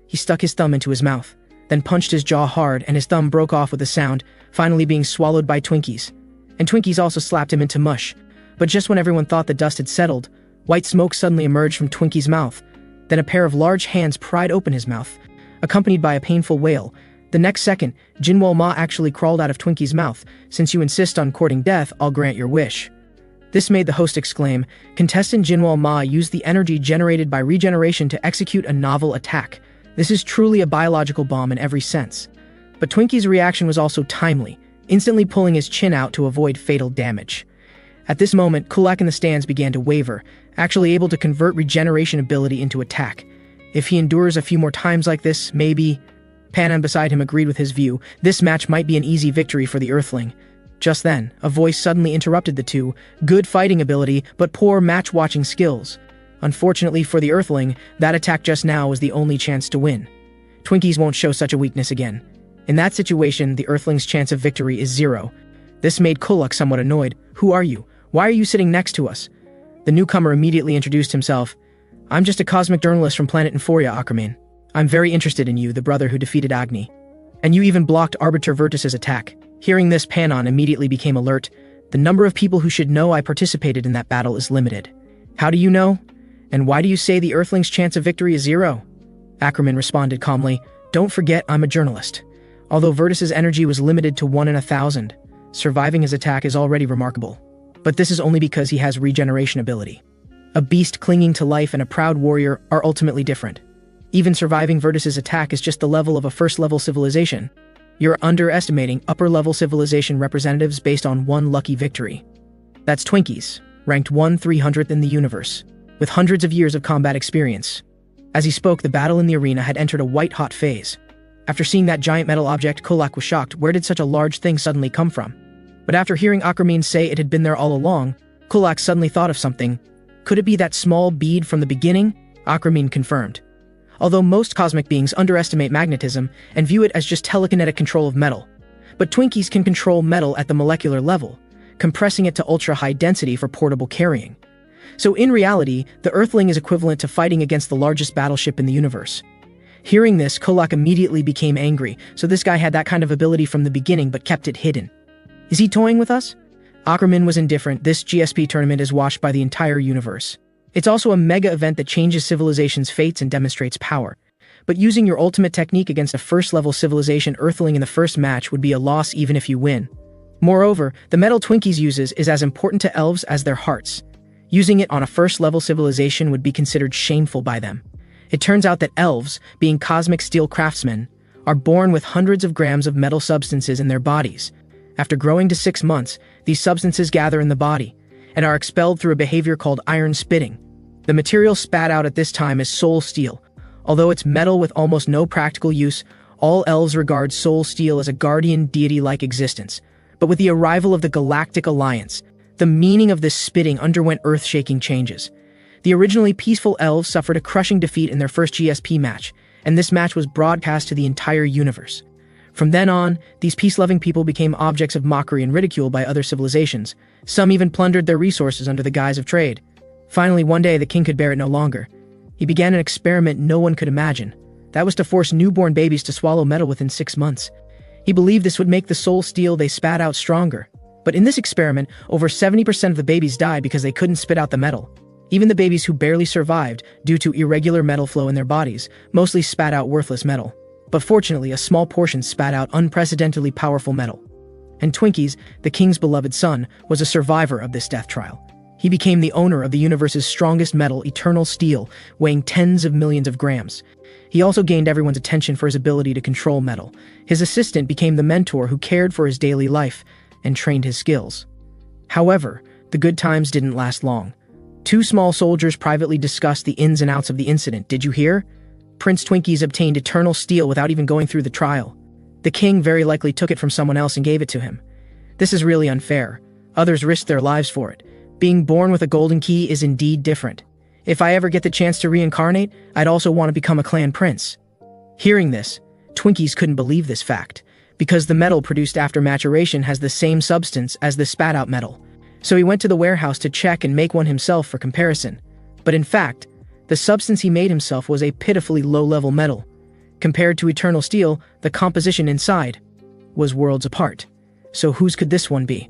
he stuck his thumb into his mouth, then punched his jaw hard and his thumb broke off with a sound, finally being swallowed by Twinkies. And Twinkies also slapped him into mush. But just when everyone thought the dust had settled, white smoke suddenly emerged from Twinkie's mouth. Then a pair of large hands pried open his mouth, accompanied by a painful wail. The next second, Jinwoo Ma actually crawled out of Twinkie's mouth. Since you insist on courting death, I'll grant your wish. This made the host exclaim. Contestant Jinwoo Ma used the energy generated by regeneration to execute a novel attack. This is truly a biological bomb in every sense. But Twinkie's reaction was also timely, instantly pulling his chin out to avoid fatal damage. At this moment, Kulak in the stands began to waver, actually able to convert regeneration ability into attack. If he endures a few more times like this, maybe... Panan beside him agreed with his view. This match might be an easy victory for the Earthling. Just then, a voice suddenly interrupted the two. Good fighting ability, but poor match-watching skills. Unfortunately for the Earthling, that attack just now was the only chance to win. Twinkies won't show such a weakness again. In that situation, the Earthling's chance of victory is 0. This made Kulak somewhat annoyed. Who are you? Why are you sitting next to us? The newcomer immediately introduced himself. I'm just a cosmic journalist from planet Euphoria, Ackerman. I'm very interested in you, the brother who defeated Agni. And you even blocked Arbiter Virtus's attack. Hearing this, Panan immediately became alert. The number of people who should know I participated in that battle is limited. How do you know? And why do you say the Earthling's chance of victory is 0? Ackerman responded calmly. Don't forget, I'm a journalist. Although Virtus's energy was limited to 1 in 1,000, surviving his attack is already remarkable. But this is only because he has regeneration ability. A beast clinging to life and a proud warrior are ultimately different. Even surviving Virtus's attack is just the level of a first-level civilization. You're underestimating upper-level civilization representatives based on one lucky victory. That's Twinkies, ranked 1/300th in the universe, with hundreds of years of combat experience. As he spoke, the battle in the arena had entered a white-hot phase. After seeing that giant metal object, Kulak was shocked. Where did such a large thing suddenly come from? But after hearing Ackerman say it had been there all along, Kulak suddenly thought of something. Could it be that small bead from the beginning? Ackerman confirmed. Although most cosmic beings underestimate magnetism and view it as just telekinetic control of metal. But Twinkies can control metal at the molecular level, compressing it to ultra-high density for portable carrying. So in reality, the Earthling is equivalent to fighting against the largest battleship in the universe. Hearing this, Kulak immediately became angry. So this guy had that kind of ability from the beginning but kept it hidden. Is he toying with us? Ackerman was indifferent. This GSP tournament is watched by the entire universe. It's also a mega event that changes civilization's fates and demonstrates power. But using your ultimate technique against a first-level civilization Earthling in the first match would be a loss even if you win. Moreover, the metal Twinkies uses is as important to elves as their hearts. Using it on a first-level civilization would be considered shameful by them. It turns out that elves, being cosmic steel craftsmen, are born with hundreds of grams of metal substances in their bodies. After growing to 6 months, these substances gather in the body and are expelled through a behavior called iron spitting. The material spat out at this time is soul steel. Although it's metal with almost no practical use, all elves regard soul steel as a guardian deity-like existence. But with the arrival of the Galactic Alliance, the meaning of this spitting underwent earth-shaking changes. The originally peaceful elves suffered a crushing defeat in their first GSP match, and this match was broadcast to the entire universe. From then on, these peace-loving people became objects of mockery and ridicule by other civilizations. Some even plundered their resources under the guise of trade. Finally, one day, the king could bear it no longer. He began an experiment no one could imagine. That was to force newborn babies to swallow metal within 6 months. He believed this would make the soul steel they spat out stronger. But in this experiment, over 70% of the babies died because they couldn't spit out the metal. Even the babies who barely survived due to irregular metal flow in their bodies mostly spat out worthless metal. But fortunately, a small portion spat out unprecedentedly powerful metal. And Twinkies, the king's beloved son, was a survivor of this death trial. He became the owner of the universe's strongest metal, eternal steel, weighing tens of millions of grams. He also gained everyone's attention for his ability to control metal. His assistant became the mentor who cared for his daily life and trained his skills. However, the good times didn't last long. 2 small soldiers privately discussed the ins and outs of the incident. Did you hear? Prince Twinkies obtained eternal steel without even going through the trial. The king very likely took it from someone else and gave it to him. This is really unfair. Others risked their lives for it. Being born with a golden key is indeed different. If I ever get the chance to reincarnate, I'd also want to become a clan prince. Hearing this, Twinkies couldn't believe this fact, because the metal produced after maturation has the same substance as the spat-out metal. So he went to the warehouse to check and make one himself for comparison. But in fact, the substance he made himself was a pitifully low-level metal. Compared to eternal steel, the composition inside was worlds apart. So whose could this one be?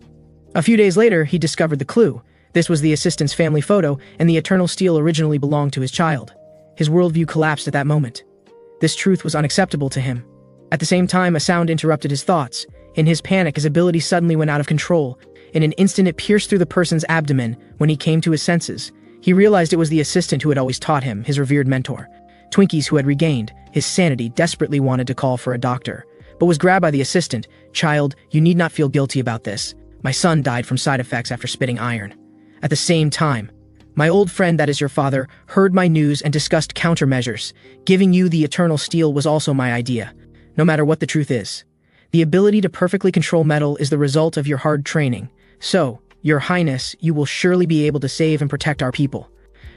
A few days later, he discovered the clue. This was the assistant's family photo, and the eternal steel originally belonged to his child. His worldview collapsed at that moment. This truth was unacceptable to him. At the same time, a sound interrupted his thoughts. In his panic, his ability suddenly went out of control. In an instant, it pierced through the person's abdomen. When he came to his senses, he realized it was the assistant who had always taught him, his revered mentor. Twinkies, who had regained his sanity, desperately wanted to call for a doctor, but was grabbed by the assistant. "Child, you need not feel guilty about this. My son died from side effects after spitting iron." At the same time, my old friend, that is your father, heard my news and discussed countermeasures. Giving you the eternal steel was also my idea. No matter what the truth is, the ability to perfectly control metal is the result of your hard training. So, Your Highness, you will surely be able to save and protect our people.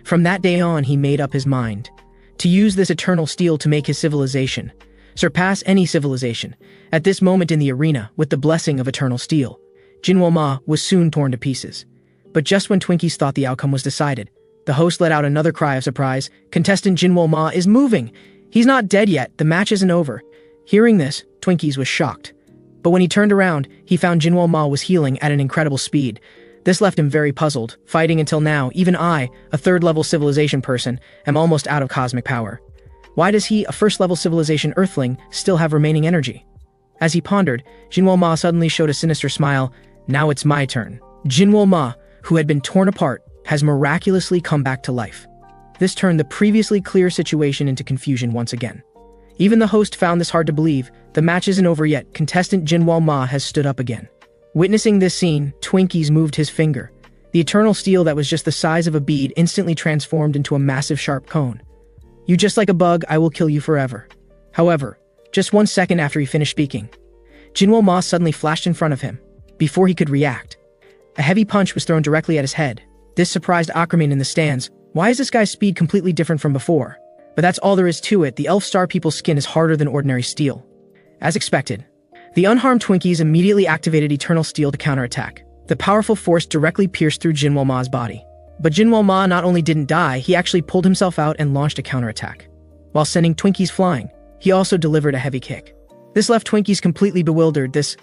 From that day on, he made up his mind to use this eternal steel to make his civilization surpass any civilization. At this moment in the arena, with the blessing of eternal steel, Jinwo was soon torn to pieces. But just when Twinkies thought the outcome was decided, the host let out another cry of surprise. "Contestant Jinwo is moving! He's not dead yet, the match isn't over." Hearing this, Twinkies was shocked. But when he turned around, he found Jinwo was healing at an incredible speed. This left him very puzzled. Fighting until now, even I, a third-level civilization person, am almost out of cosmic power. Why does he, a first-level civilization earthling, still have remaining energy? As he pondered, Jinwo suddenly showed a sinister smile. "Now it's my turn." Jinwo, who had been torn apart, has miraculously come back to life. This turned the previously clear situation into confusion once again. Even the host found this hard to believe. The match isn't over yet. Contestant Jinwo has stood up again. Witnessing this scene, Twinkies moved his finger. The eternal steel that was just the size of a bead instantly transformed into a massive sharp cone. "You just like a bug, I will kill you forever." However, just 1 second after he finished speaking, Jinwo suddenly flashed in front of him. Before he could react, a heavy punch was thrown directly at his head. This surprised Aquaman in the stands. Why is this guy's speed completely different from before? But that's all there is to it. The Elf Star people's skin is harder than ordinary steel. As expected, the unharmed Twinkies immediately activated Eternal Steel to counterattack. The powerful force directly pierced through Jinwo body. But Jinwo not only didn't die, he actually pulled himself out and launched a counterattack. While sending Twinkies flying, he also delivered a heavy kick. This left Twinkies completely bewildered. This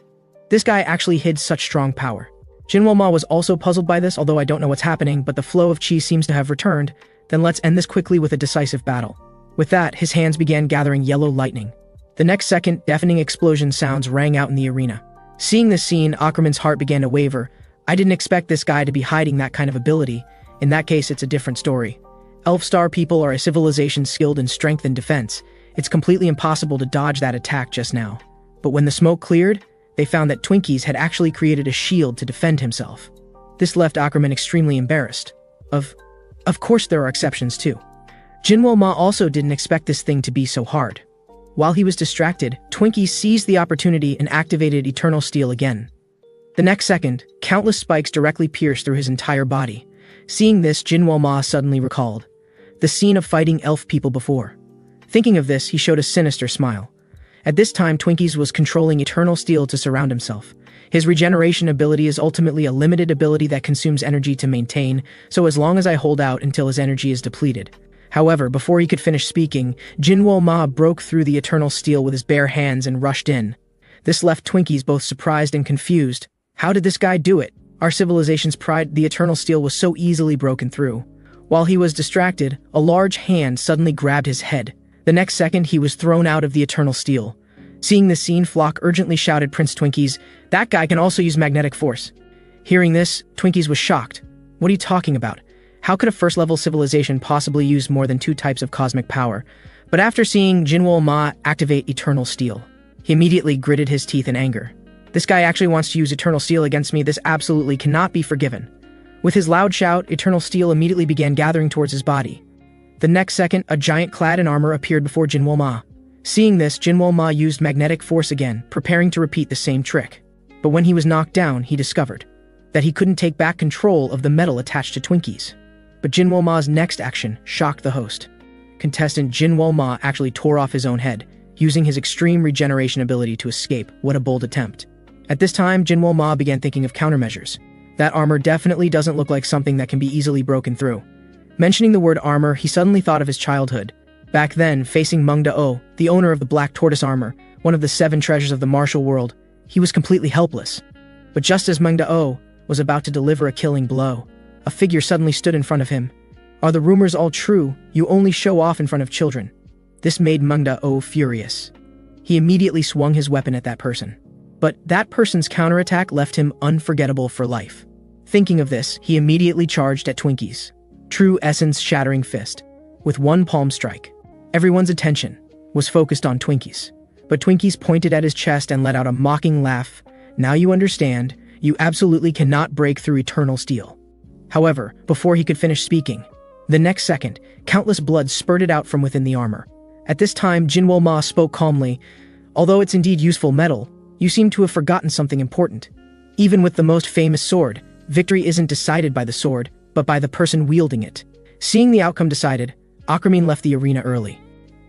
guy actually hid such strong power. Jinwo was also puzzled by this, although I don't know what's happening, but the flow of chi seems to have returned. Then let's end this quickly with a decisive battle. With that, his hands began gathering yellow lightning. The next second, deafening explosion sounds rang out in the arena. Seeing this scene, Aquaman's heart began to waver. I didn't expect this guy to be hiding that kind of ability. In that case, it's a different story. Elf Star people are a civilization skilled in strength and defense. It's completely impossible to dodge that attack just now. But when the smoke cleared, they found that Twinkies had actually created a shield to defend himself. This left Aquaman extremely embarrassed. Of course there are exceptions too. Jinwo also didn't expect this thing to be so hard. While he was distracted, Twinkies seized the opportunity and activated Eternal Steel again. The next second, countless spikes directly pierced through his entire body. Seeing this, Jinwo suddenly recalled the scene of fighting elf people before. Thinking of this, he showed a sinister smile. At this time, Twinkies was controlling Eternal Steel to surround himself. His regeneration ability is ultimately a limited ability that consumes energy to maintain, so as long as I hold out until his energy is depleted. However, before he could finish speaking, Jinwoo Ma broke through the eternal steel with his bare hands and rushed in. This left Twinkies both surprised and confused. How did this guy do it? Our civilization's pride, the eternal steel was so easily broken through. While he was distracted, a large hand suddenly grabbed his head. The next second, he was thrown out of the eternal steel. Seeing this scene, Flock urgently shouted, "Prince Twinkies, that guy can also use magnetic force." Hearing this, Twinkies was shocked. What are you talking about? How could a first-level civilization possibly use more than 2 types of cosmic power? But after seeing Jinwoo Ma activate Eternal Steel, he immediately gritted his teeth in anger. This guy actually wants to use Eternal Steel against me. This absolutely cannot be forgiven. With his loud shout, Eternal Steel immediately began gathering towards his body. The next second, a giant clad in armor appeared before Jinwoo Ma. Seeing this, Jinwoo Ma used magnetic force again, preparing to repeat the same trick. But when he was knocked down, he discovered that he couldn't take back control of the metal attached to Twinkies. But Jinwoo Ma's next action shocked the host. Contestant Jinwoo Ma actually tore off his own head, using his extreme regeneration ability to escape. What a bold attempt. At this time, Jinwoo Ma began thinking of countermeasures. That armor definitely doesn't look like something that can be easily broken through. Mentioning the word armor, he suddenly thought of his childhood. Back then, facing Manga, the owner of the Black Tortoise armor, one of the 7 treasures of the martial world, he was completely helpless. But just as Manga was about to deliver a killing blow, a figure suddenly stood in front of him. Are the rumors all true? You only show off in front of children. This made Manga furious. He immediately swung his weapon at that person. But that person's counterattack left him unforgettable for life. Thinking of this, he immediately charged at Twinkies. True essence shattering fist. With one palm strike, everyone's attention was focused on Twinkies. But Twinkies pointed at his chest and let out a mocking laugh. Now you understand, you absolutely cannot break through eternal steel. However, before he could finish speaking, the next second, countless blood spurted out from within the armor. At this time, Jinwoo Ma spoke calmly. Although it's indeed useful metal, you seem to have forgotten something important. Even with the most famous sword, victory isn't decided by the sword, but by the person wielding it. Seeing the outcome decided, Akramin left the arena early.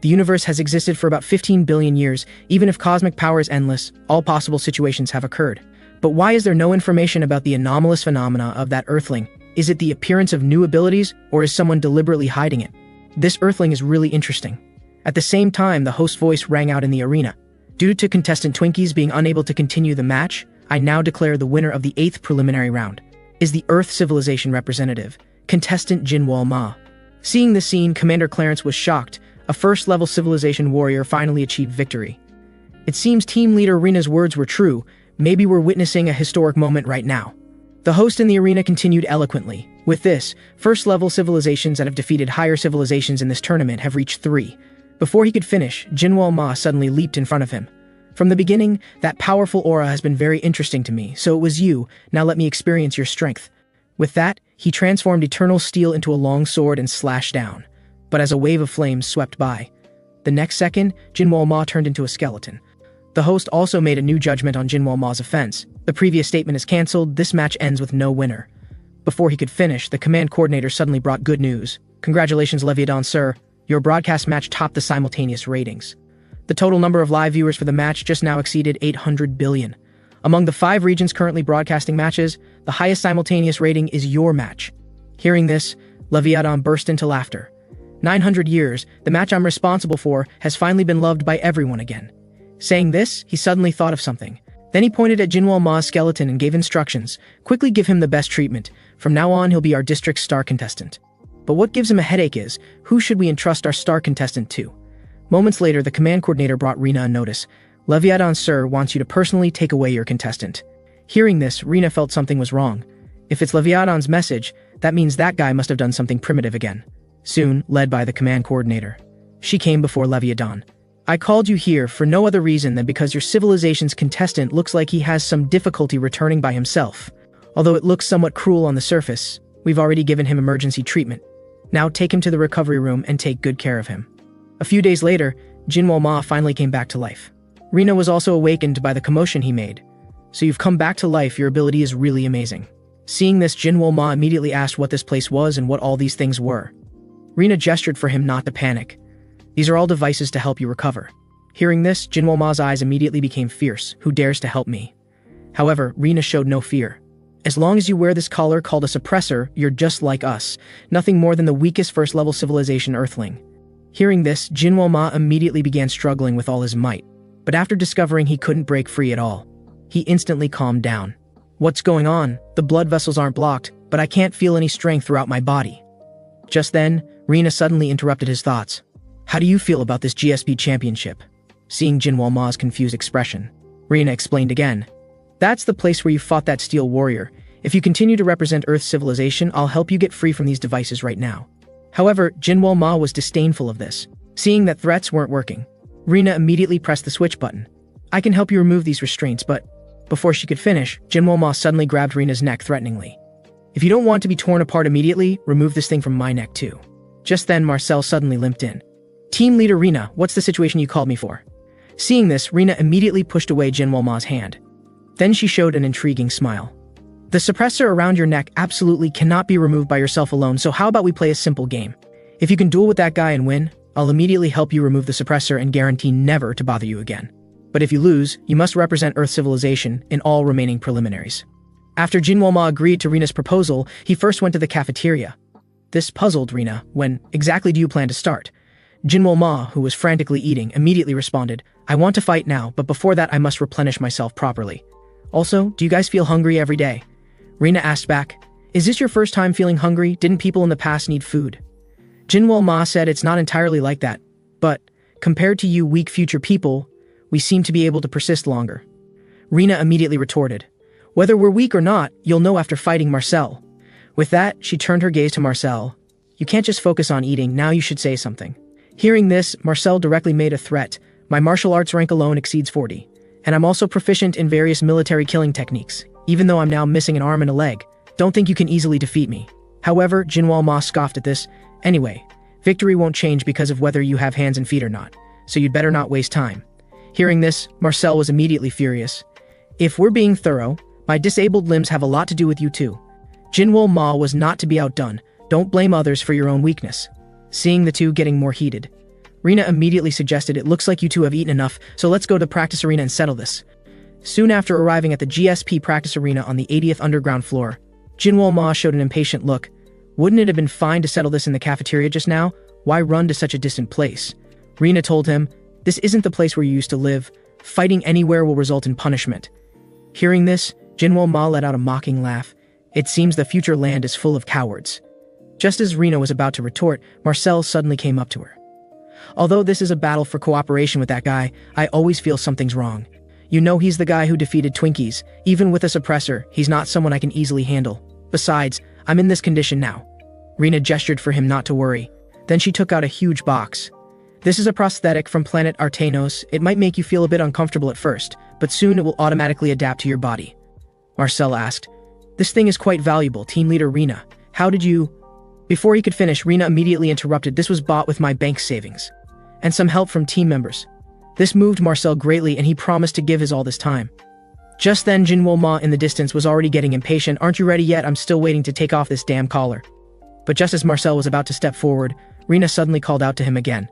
The universe has existed for about 15 billion years. Even if cosmic power is endless, all possible situations have occurred. But why is there no information about the anomalous phenomena of that Earthling? Is it the appearance of new abilities, or is someone deliberately hiding it? This Earthling is really interesting. At the same time, the host's voice rang out in the arena. Due to contestant Twinkies being unable to continue the match, I now declare the winner of the 8th preliminary round is the Earth Civilization representative, contestant Jinwoo Ma. Seeing this scene, Commander Clarence was shocked. A first-level civilization warrior finally achieved victory. It seems team leader Rena's words were true. Maybe we're witnessing a historic moment right now. The host in the arena continued eloquently. With this, first-level civilizations that have defeated higher civilizations in this tournament have reached 3. Before he could finish, Jinwoo Ma suddenly leaped in front of him. From the beginning, that powerful aura has been very interesting to me, so it was you. Now let me experience your strength. With that, he transformed eternal steel into a long sword and slashed down. But as a wave of flames swept by, the next second, Jinwoo Ma turned into a skeleton. The host also made a new judgment on Jinwoo Ma's offense. The previous statement is cancelled. This match ends with no winner. Before he could finish, the command coordinator suddenly brought good news. Congratulations, Leviathan, sir. Your broadcast match topped the simultaneous ratings. The total number of live viewers for the match just now exceeded 800 billion. Among the 5 regions currently broadcasting matches, the highest simultaneous rating is your match. Hearing this, Leviathan burst into laughter. 900 years, the match I'm responsible for has finally been loved by everyone again. Saying this, he suddenly thought of something. Then he pointed at Jinwoo Ma's skeleton and gave instructions. Quickly give him the best treatment. From now on, he'll be our district's star contestant. But what gives him a headache is, who should we entrust our star contestant to? Moments later, the command coordinator brought Rena a notice. Leviathan, sir, wants you to personally take away your contestant. Hearing this, Rena felt something was wrong. If it's Leviathan's message, that means that guy must have done something primitive again. Soon, led by the command coordinator, she came before Leviathan. I called you here for no other reason than because your civilization's contestant looks like he has some difficulty returning by himself. Although it looks somewhat cruel on the surface, we've already given him emergency treatment. Now take him to the recovery room and take good care of him. A few days later, Jinwoo Ma finally came back to life. Rena was also awakened by the commotion he made. So you've come back to life, your ability is really amazing. Seeing this, Jinwoo Ma immediately asked what this place was and what all these things were. Rena gestured for him not to panic. These are all devices to help you recover. Hearing this, Jinwoo Ma's eyes immediately became fierce. Who dares to help me? However, Rena showed no fear. As long as you wear this collar called a suppressor, you're just like us, nothing more than the weakest first-level civilization earthling. Hearing this, Jinwoo Ma immediately began struggling with all his might, but after discovering he couldn't break free at all, he instantly calmed down. What's going on? The blood vessels aren't blocked, but I can't feel any strength throughout my body. Just then, Rina suddenly interrupted his thoughts. How do you feel about this GSP championship? Seeing Jinwoo Ma's confused expression, Rina explained again. That's the place where you fought that steel warrior. If you continue to represent Earth's civilization, I'll help you get free from these devices right now. However, Jinwoo Ma was disdainful of this. Seeing that threats weren't working, Rina immediately pressed the switch button. I can help you remove these restraints, but before she could finish, Jinwoo Ma suddenly grabbed Rina's neck threateningly. If you don't want to be torn apart immediately, remove this thing from my neck too. Just then, Marcel suddenly limped in. Team leader Rina, what's the situation you called me for? Seeing this, Rina immediately pushed away Jinwoo Ma's hand. Then she showed an intriguing smile. The suppressor around your neck absolutely cannot be removed by yourself alone, so how about we play a simple game? If you can duel with that guy and win, I'll immediately help you remove the suppressor and guarantee never to bother you again. But if you lose, you must represent Earth civilization in all remaining preliminaries. After Jinwoo Ma agreed to Rina's proposal, he first went to the cafeteria. This puzzled Rina. When exactly do you plan to start? Jinwoo Ma, who was frantically eating, immediately responded, I want to fight now, but before that I must replenish myself properly. Also, do you guys feel hungry every day? Rina asked back, is this your first time feeling hungry? Didn't people in the past need food? Jinwoo Ma said it's not entirely like that, but compared to you weak future people, we seem to be able to persist longer. Rina immediately retorted, whether we're weak or not, you'll know after fighting Marcel. With that, she turned her gaze to Marcel. You can't just focus on eating, now you should say something. Hearing this, Marcel directly made a threat. My martial arts rank alone exceeds 40, and I'm also proficient in various military killing techniques, even though I'm now missing an arm and a leg. Don't think you can easily defeat me. However, Jinwoo Ma scoffed at this. Anyway, victory won't change because of whether you have hands and feet or not, so you'd better not waste time. Hearing this, Marcel was immediately furious. If we're being thorough, my disabled limbs have a lot to do with you too. Jinwoo Ma was not to be outdone. Don't blame others for your own weakness. Seeing the two getting more heated, Rina immediately suggested it looks like you two have eaten enough, so let's go to the practice arena and settle this. Soon after arriving at the GSP practice arena on the 80th underground floor, Jinwoo Ma showed an impatient look. Wouldn't it have been fine to settle this in the cafeteria just now? Why run to such a distant place? Rina told him, this isn't the place where you used to live. Fighting anywhere will result in punishment. Hearing this, Jinwoo Ma let out a mocking laugh. It seems the future land is full of cowards. Just as Rina was about to retort, Marcel suddenly came up to her. Although this is a battle for cooperation with that guy, I always feel something's wrong. You know he's the guy who defeated Twinkies. Even with a suppressor, he's not someone I can easily handle. Besides, I'm in this condition now. Rina gestured for him not to worry. Then she took out a huge box. This is a prosthetic from planet Artanos. It might make you feel a bit uncomfortable at first, but soon it will automatically adapt to your body. Marcel asked, this thing is quite valuable, team leader Rina. How did you... Before he could finish, Rina immediately interrupted. This was bought with my bank savings and some help from team members. This moved Marcel greatly and he promised to give his all this time. Just then, Jinwoo Ma in the distance was already getting impatient. Aren't you ready yet? I'm still waiting to take off this damn collar. But just as Marcel was about to step forward, Rina suddenly called out to him again.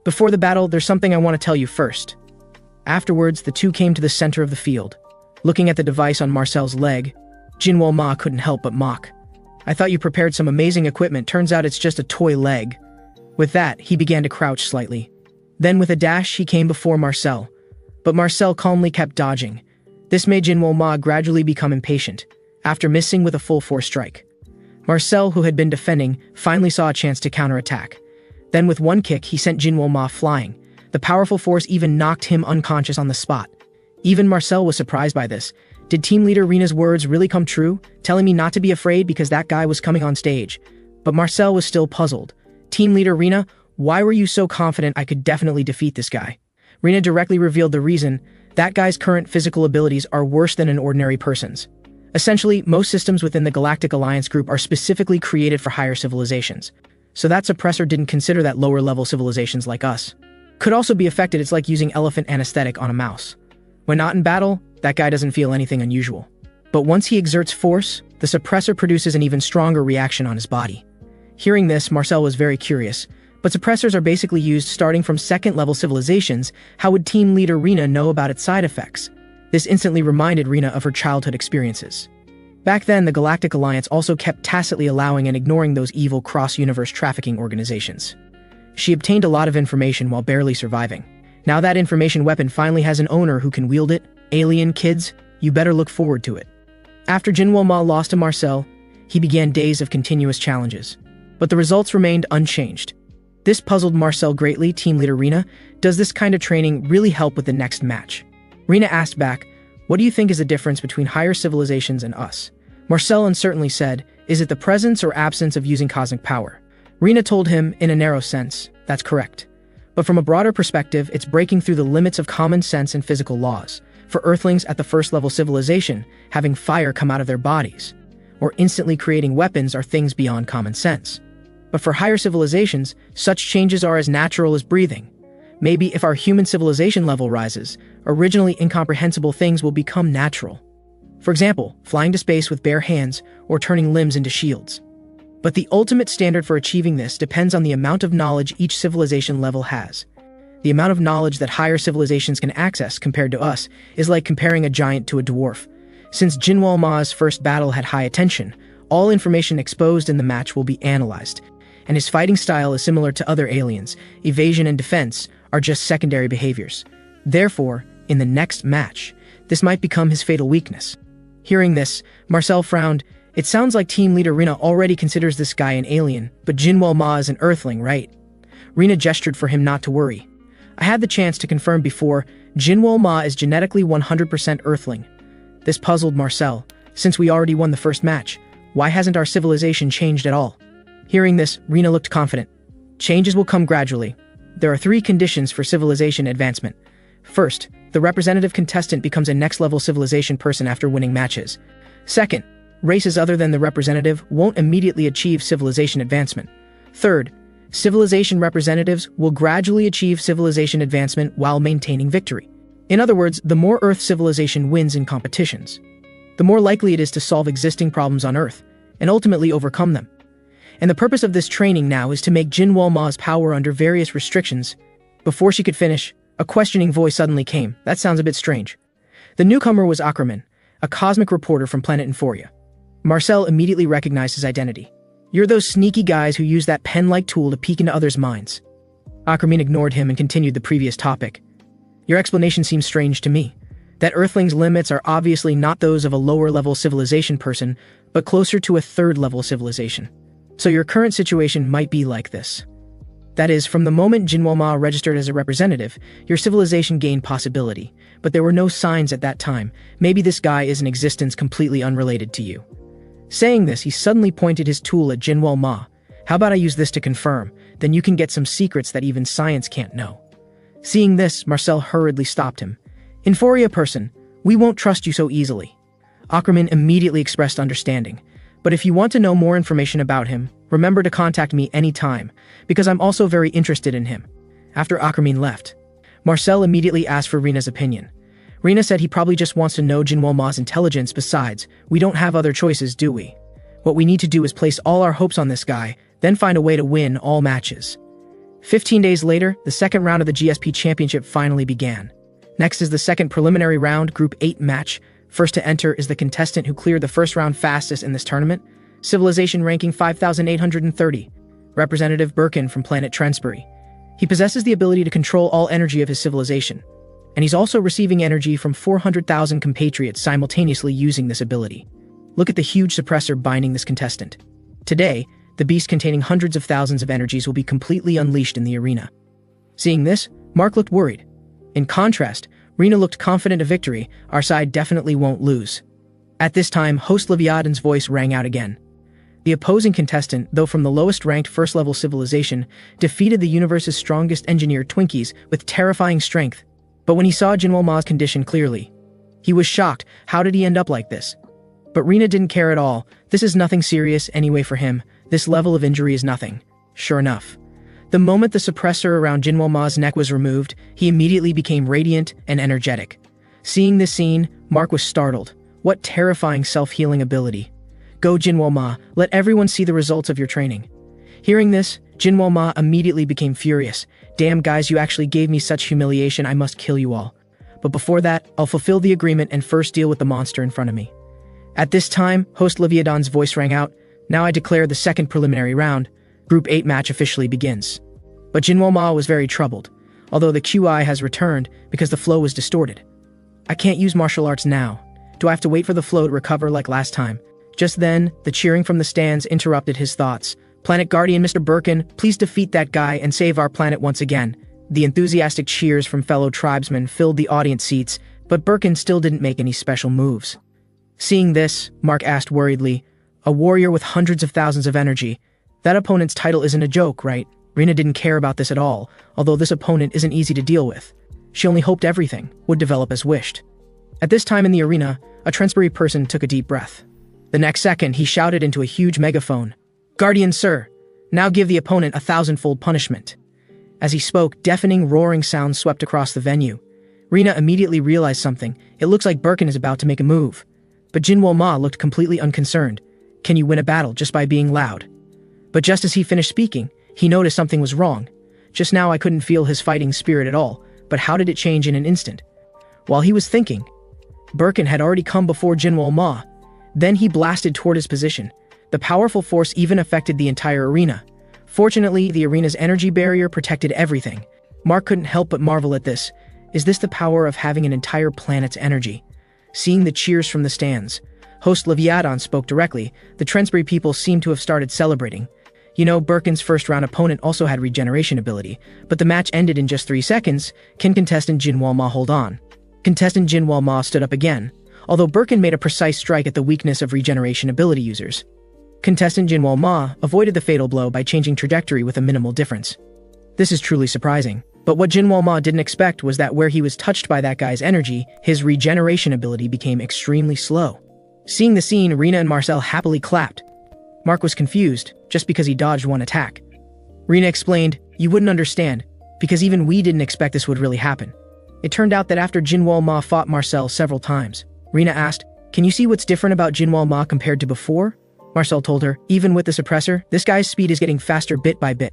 Before the battle, there's something I want to tell you first. Afterwards, the two came to the center of the field. Looking at the device on Marcel's leg, Jinwoo Ma couldn't help but mock. I thought you prepared some amazing equipment, turns out it's just a toy leg. With that, he began to crouch slightly. Then with a dash, he came before Marcel. But Marcel calmly kept dodging. This made Jinwoo Ma gradually become impatient, after missing with a full force strike. Marcel, who had been defending, finally saw a chance to counterattack. Then with one kick, he sent Jinwoo Ma flying. The powerful force even knocked him unconscious on the spot. Even Marcel was surprised by this. Did team leader Rina's words really come true, telling me not to be afraid because that guy was coming on stage? But Marcel was still puzzled. Team leader Rina, why were you so confident I could definitely defeat this guy? Rina directly revealed the reason. That guy's current physical abilities are worse than an ordinary person's. Essentially, most systems within the Galactic Alliance group are specifically created for higher civilizations. So that suppressor didn't consider that lower-level civilizations like us could also be affected. It's like using elephant anesthetic on a mouse. When not in battle, that guy doesn't feel anything unusual. But once he exerts force, the suppressor produces an even stronger reaction on his body. Hearing this, Marcel was very curious. But suppressors are basically used starting from second-level civilizations. How would team leader Rina know about its side effects? This instantly reminded Rina of her childhood experiences. Back then, the Galactic Alliance also kept tacitly allowing and ignoring those evil cross-universe trafficking organizations. She obtained a lot of information while barely surviving. Now that information weapon finally has an owner who can wield it. Alien kids, you better look forward to it. After Jinwoo Ma lost to Marcel, he began days of continuous challenges. But the results remained unchanged. This puzzled Marcel greatly. Team leader Rina, does this kind of training really help with the next match? Rina asked back, what do you think is the difference between higher civilizations and us? Marcel uncertainly said, is it the presence or absence of using cosmic power? Rina told him, in a narrow sense, that's correct. But from a broader perspective, it's breaking through the limits of common sense and physical laws. For Earthlings at the first-level civilization, having fire come out of their bodies, or instantly creating weapons are things beyond common sense. But for higher civilizations, such changes are as natural as breathing. Maybe if our human civilization level rises, originally incomprehensible things will become natural. For example, flying to space with bare hands or turning limbs into shields. But the ultimate standard for achieving this depends on the amount of knowledge each civilization level has. The amount of knowledge that higher civilizations can access compared to us is like comparing a giant to a dwarf. Since Jinwoo Ma's first battle had high attention, all information exposed in the match will be analyzed, and his fighting style is similar to other aliens. Evasion and defense are just secondary behaviors. Therefore, in the next match, this might become his fatal weakness. Hearing this, Marcel frowned. It sounds like team leader Rina already considers this guy an alien, but Jinwoo Ma is an Earthling, right? Rina gestured for him not to worry. I had the chance to confirm before, Jinwoo Ma is genetically 100% Earthling. This puzzled Marcel. Since we already won the first match, why hasn't our civilization changed at all? Hearing this, Rina looked confident. Changes will come gradually. There are 3 conditions for civilization advancement. First, the representative contestant becomes a next-level civilization person after winning matches. Second, races other than the representative won't immediately achieve civilization advancement. Third, civilization representatives will gradually achieve civilization advancement while maintaining victory. In other words, the more Earth civilization wins in competitions, the more likely it is to solve existing problems on Earth, and ultimately overcome them. And the purpose of this training now is to make Jinwoo Ma's power under various restrictions. Before she could finish, a questioning voice suddenly came. That sounds a bit strange. The newcomer was Ackerman, a cosmic reporter from planet Euphoria. Marcel immediately recognized his identity. You're those sneaky guys who use that pen-like tool to peek into others' minds. Ackerman ignored him and continued the previous topic. Your explanation seems strange to me. That Earthling's limits are obviously not those of a lower-level civilization person, but closer to a third-level civilization. So your current situation might be like this. That is, from the moment Jinwoo Ma registered as a representative, your civilization gained possibility, but there were no signs at that time. Maybe this guy is an existence completely unrelated to you. Saying this, he suddenly pointed his tool at Jinwoo Ma. How about I use this to confirm? Then you can get some secrets that even science can't know. Seeing this, Marcel hurriedly stopped him. Euphoria person, we won't trust you so easily. Ackerman immediately expressed understanding. But if you want to know more information about him, remember to contact me anytime, because I'm also very interested in him. After Ackerman left, Marcel immediately asked for Rina's opinion. Rina said he probably just wants to know Jinwoo Ma's intelligence. Besides, we don't have other choices, do we? What we need to do is place all our hopes on this guy, then find a way to win all matches. 15 days later, the second round of the GSP Championship finally began. Next is the second preliminary round, Group 8 match. First to enter is the contestant who cleared the first round fastest in this tournament, civilization ranking 5,830, Representative Birkin from planet Trensbury. He possesses the ability to control all energy of his civilization, and he's also receiving energy from 400,000 compatriots simultaneously using this ability. Look at the huge suppressor binding this contestant. Today, the beast containing hundreds of thousands of energies will be completely unleashed in the arena. Seeing this, Mark looked worried. In contrast, Rina looked confident of victory. Our side definitely won't lose. At this time, host Leviathan's voice rang out again. The opposing contestant, though from the lowest-ranked first-level civilization, defeated the universe's strongest engineer Twinkies with terrifying strength. But when he saw Jinwoo Ma's condition clearly, he was shocked. How did he end up like this? But Rina didn't care at all. This is nothing serious anyway for him. This level of injury is nothing. Sure enough, the moment the suppressor around Jinwoo Ma's neck was removed, he immediately became radiant and energetic. Seeing this scene, Mark was startled. What terrifying self-healing ability. Go Jinwoo Ma, let everyone see the results of your training. Hearing this, Jinwoo Ma immediately became furious. Damn guys, you actually gave me such humiliation, I must kill you all. But before that, I'll fulfill the agreement and first deal with the monster in front of me. At this time, host Leviathan's voice rang out. Now I declare the second preliminary round. Group 8 match officially begins. But Jinwoo Ma was very troubled, although the QI has returned because the flow was distorted. I can't use martial arts now. Do I have to wait for the flow to recover like last time? Just then, the cheering from the stands interrupted his thoughts. Planet Guardian Mr. Birkin, please defeat that guy and save our planet once again. The enthusiastic cheers from fellow tribesmen filled the audience seats, but Birkin still didn't make any special moves. Seeing this, Mark asked worriedly, a warrior with hundreds of thousands of energy. That opponent's title isn't a joke, right? Rina didn't care about this at all, although this opponent isn't easy to deal with. She only hoped everything would develop as wished. At this time in the arena, a Transbury person took a deep breath. The next second, he shouted into a huge megaphone, Guardian sir, now give the opponent a 1,000-fold punishment. As he spoke, deafening roaring sounds swept across the venue. Rina immediately realized something. It looks like Birkin is about to make a move. But Jinwoo Ma looked completely unconcerned. Can you win a battle just by being loud? But just as he finished speaking, he noticed something was wrong. Just now I couldn't feel his fighting spirit at all, but how did it change in an instant? While he was thinking, Birkin had already come before Jinwoo Ma. Then he blasted toward his position. The powerful force even affected the entire arena. Fortunately, the arena's energy barrier protected everything. Mark couldn't help but marvel at this. Is this the power of having an entire planet's energy? Seeing the cheers from the stands, host Leviathan spoke directly. The Transbury people seemed to have started celebrating. You know, Birkin's first-round opponent also had regeneration ability, but the match ended in just 3 seconds. Can contestant Jinwoo Ma hold on? Contestant Jinwoo Ma stood up again, although Birkin made a precise strike at the weakness of regeneration ability users. Contestant Jinwoo Ma avoided the fatal blow by changing trajectory with a minimal difference. This is truly surprising, but what Jinwoo Ma didn't expect was that where he was touched by that guy's energy, his regeneration ability became extremely slow. Seeing the scene, Rina and Marcel happily clapped. Mark was confused, just because he dodged one attack. Rina explained, you wouldn't understand, because even we didn't expect this would really happen. It turned out that after Jinwoo Ma fought Marcel several times, Rina asked, can you see what's different about Jinwoo Ma compared to before? Marcel told her, even with the suppressor, this guy's speed is getting faster bit by bit.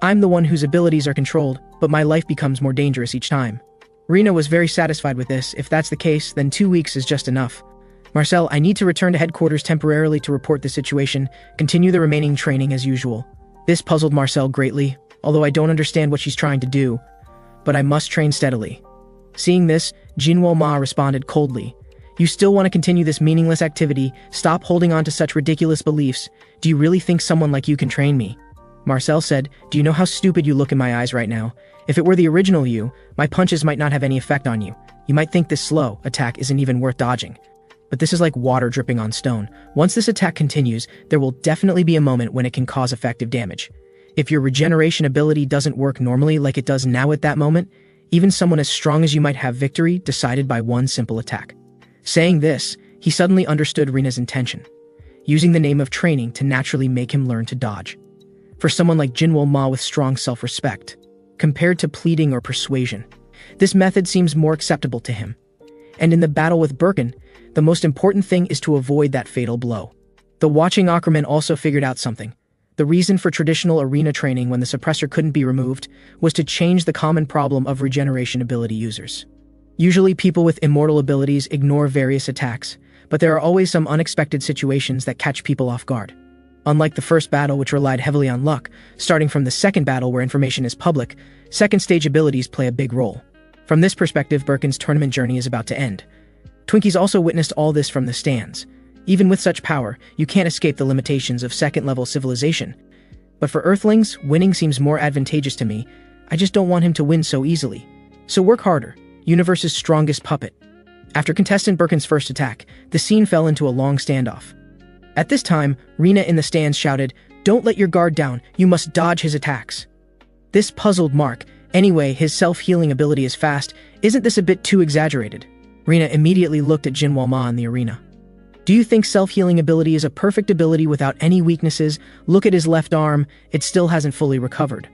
I'm the one whose abilities are controlled, but my life becomes more dangerous each time. Rina was very satisfied with this. If that's the case, then 2 weeks is just enough. Marcel, I need to return to headquarters temporarily to report the situation. Continue the remaining training as usual. This puzzled Marcel greatly, although I don't understand what she's trying to do. But I must train steadily. Seeing this, Jinwoo Ma responded coldly. You still want to continue this meaningless activity? Stop holding on to such ridiculous beliefs. Do you really think someone like you can train me? Marcel said, do you know how stupid you look in my eyes right now? If it were the original you, my punches might not have any effect on you. You might think this slow attack isn't even worth dodging. But this is like water dripping on stone. Once this attack continues, there will definitely be a moment when it can cause effective damage. If your regeneration ability doesn't work normally like it does now at that moment, even someone as strong as you might have victory decided by one simple attack. Saying this, he suddenly understood Rina's intention, using the name of training to naturally make him learn to dodge. For someone like Jinwoo Ma with strong self-respect, compared to pleading or persuasion, this method seems more acceptable to him. And in the battle with Birkin, the most important thing is to avoid that fatal blow. The watching Ackerman also figured out something. The reason for traditional arena training when the suppressor couldn't be removed was to change the common problem of regeneration ability users. Usually people with immortal abilities ignore various attacks, but there are always some unexpected situations that catch people off guard. Unlike the first battle, which relied heavily on luck, starting from the second battle where information is public, second-stage abilities play a big role. From this perspective, Birkin's tournament journey is about to end. Twinkies also witnessed all this from the stands. Even with such power, you can't escape the limitations of second-level civilization. But for Earthlings, winning seems more advantageous to me. I just don't want him to win so easily. So work harder. Universe's strongest puppet. After contestant Birkin's first attack, the scene fell into a long standoff. At this time, Rina in the stands shouted, don't let your guard down, you must dodge his attacks. This puzzled Mark. Anyway, his self-healing ability is fast. Isn't this a bit too exaggerated? Rina immediately looked at Jinwoo Ma in the arena. Do you think self-healing ability is a perfect ability without any weaknesses? Look at his left arm, it still hasn't fully recovered.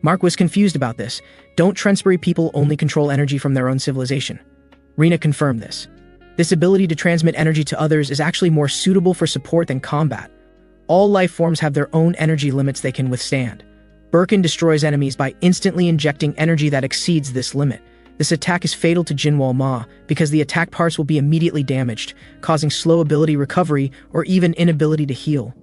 Mark was confused about this. Don't Transbury people only control energy from their own civilization? Rina confirmed this. This ability to transmit energy to others is actually more suitable for support than combat. All life forms have their own energy limits they can withstand. Birkin destroys enemies by instantly injecting energy that exceeds this limit. This attack is fatal to Jinwoo Ma because the attack parts will be immediately damaged, causing slow ability recovery or even inability to heal.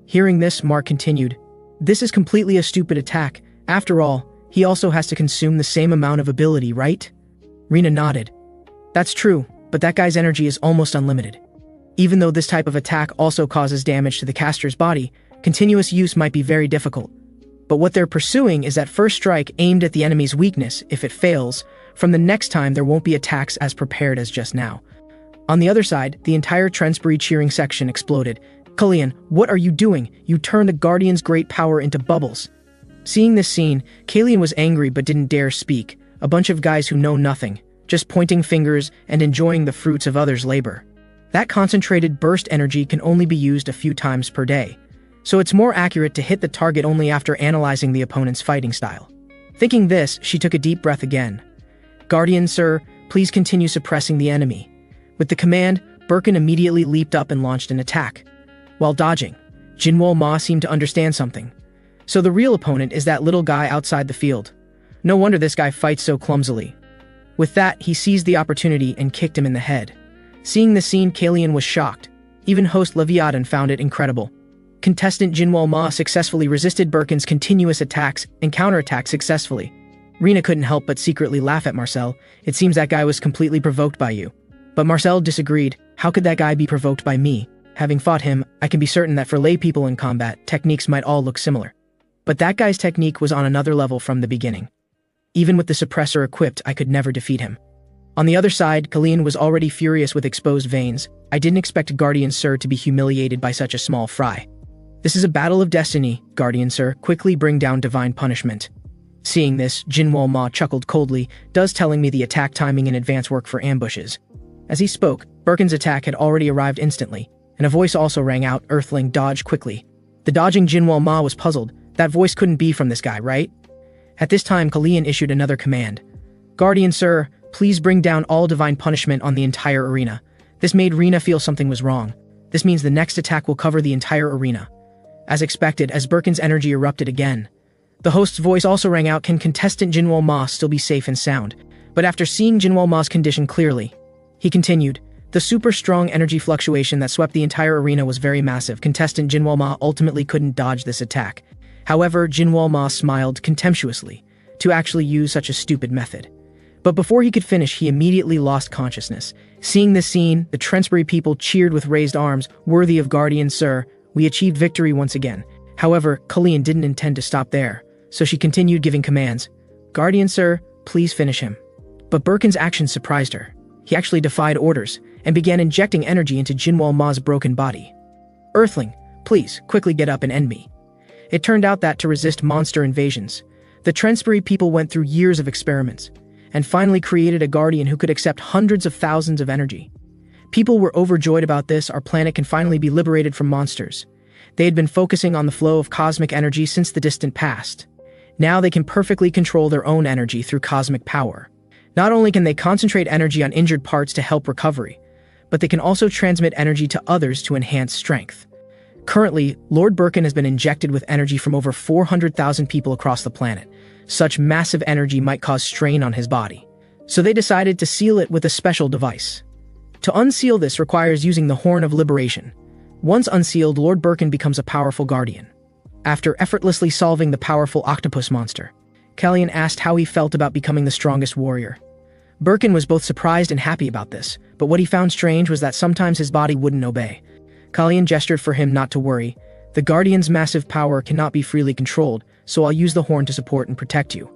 Hearing this, Mark continued, "This is completely a stupid attack. After all, he also has to consume the same amount of ability, right?" Rina nodded. "That's true, but that guy's energy is almost unlimited. Even though this type of attack also causes damage to the caster's body, continuous use might be very difficult. But what they're pursuing is that first strike aimed at the enemy's weakness. If it fails, from the next time there won't be attacks as prepared as just now." On the other side, the entire Trensbury cheering section exploded. "Kallian, what are you doing? You turned the Guardian's great power into bubbles." Seeing this scene, Kallian was angry but didn't dare speak. A bunch of guys who know nothing, just pointing fingers and enjoying the fruits of others' labor. That concentrated burst energy can only be used a few times per day, so it's more accurate to hit the target only after analyzing the opponent's fighting style. Thinking this, she took a deep breath again. "Guardian, sir, please continue suppressing the enemy." With the command, Birkin immediately leaped up and launched an attack. While dodging, Jinwoo Ma seemed to understand something. So the real opponent is that little guy outside the field. No wonder this guy fights so clumsily. With that, he seized the opportunity and kicked him in the head. Seeing the scene, Kallian was shocked. Even host Leviathan found it incredible. Contestant Jinwoo Ma successfully resisted Birkin's continuous attacks and counterattacked successfully. Rina couldn't help but secretly laugh at Marcel. "It seems that guy was completely provoked by you." But Marcel disagreed. "How could that guy be provoked by me? Having fought him, I can be certain that for lay people in combat, techniques might all look similar. But that guy's technique was on another level from the beginning. Even with the suppressor equipped, I could never defeat him." On the other side, Kallian was already furious with exposed veins. "I didn't expect Guardian Sir to be humiliated by such a small fry. This is a battle of destiny, Guardian Sir. Quickly bring down divine punishment." Seeing this, Jinwoo Ma chuckled coldly, "Does telling me the attack timing in advance work for ambushes?" As he spoke, Birkin's attack had already arrived instantly, and a voice also rang out, "Earthling, dodge quickly." The dodging Jinwoo Ma was puzzled. That voice couldn't be from this guy, right? At this time, Kallian issued another command. "Guardian Sir, please bring down all divine punishment on the entire arena." This made Rina feel something was wrong. This means the next attack will cover the entire arena. As expected, as Birkin's energy erupted again, the host's voice also rang out, "Can contestant Jinwoo Ma still be safe and sound?" But after seeing Jinwoo Ma's condition clearly, he continued, "The super strong energy fluctuation that swept the entire arena was very massive. Contestant Jinwoo Ma ultimately couldn't dodge this attack." However, Jinwoo Ma smiled contemptuously to actually use such a stupid method. But before he could finish, he immediately lost consciousness. Seeing this scene, the Trensbury people cheered with raised arms, "Worthy of Guardian Sir, we achieved victory once again." However, Kallian didn't intend to stop there, so she continued giving commands. "Guardian Sir, please finish him." But Birkin's actions surprised her. He actually defied orders and began injecting energy into Jinwoo Ma's broken body. "Earthling, please, quickly get up and end me." It turned out that to resist monster invasions, the Trensbury people went through years of experiments, and finally created a guardian who could accept hundreds of thousands of energy. People were overjoyed about this. Our planet can finally be liberated from monsters. They had been focusing on the flow of cosmic energy since the distant past. Now they can perfectly control their own energy through cosmic power. Not only can they concentrate energy on injured parts to help recovery, but they can also transmit energy to others to enhance strength. Currently, Lord Birkin has been injected with energy from over 400,000 people across the planet. Such massive energy might cause strain on his body. So they decided to seal it with a special device. To unseal this requires using the Horn of Liberation. Once unsealed, Lord Birkin becomes a powerful guardian. After effortlessly solving the powerful octopus monster, Kallian asked how he felt about becoming the strongest warrior. Birkin was both surprised and happy about this, but what he found strange was that sometimes his body wouldn't obey. Kallian gestured for him not to worry. "The Guardian's massive power cannot be freely controlled, so I'll use the horn to support and protect you.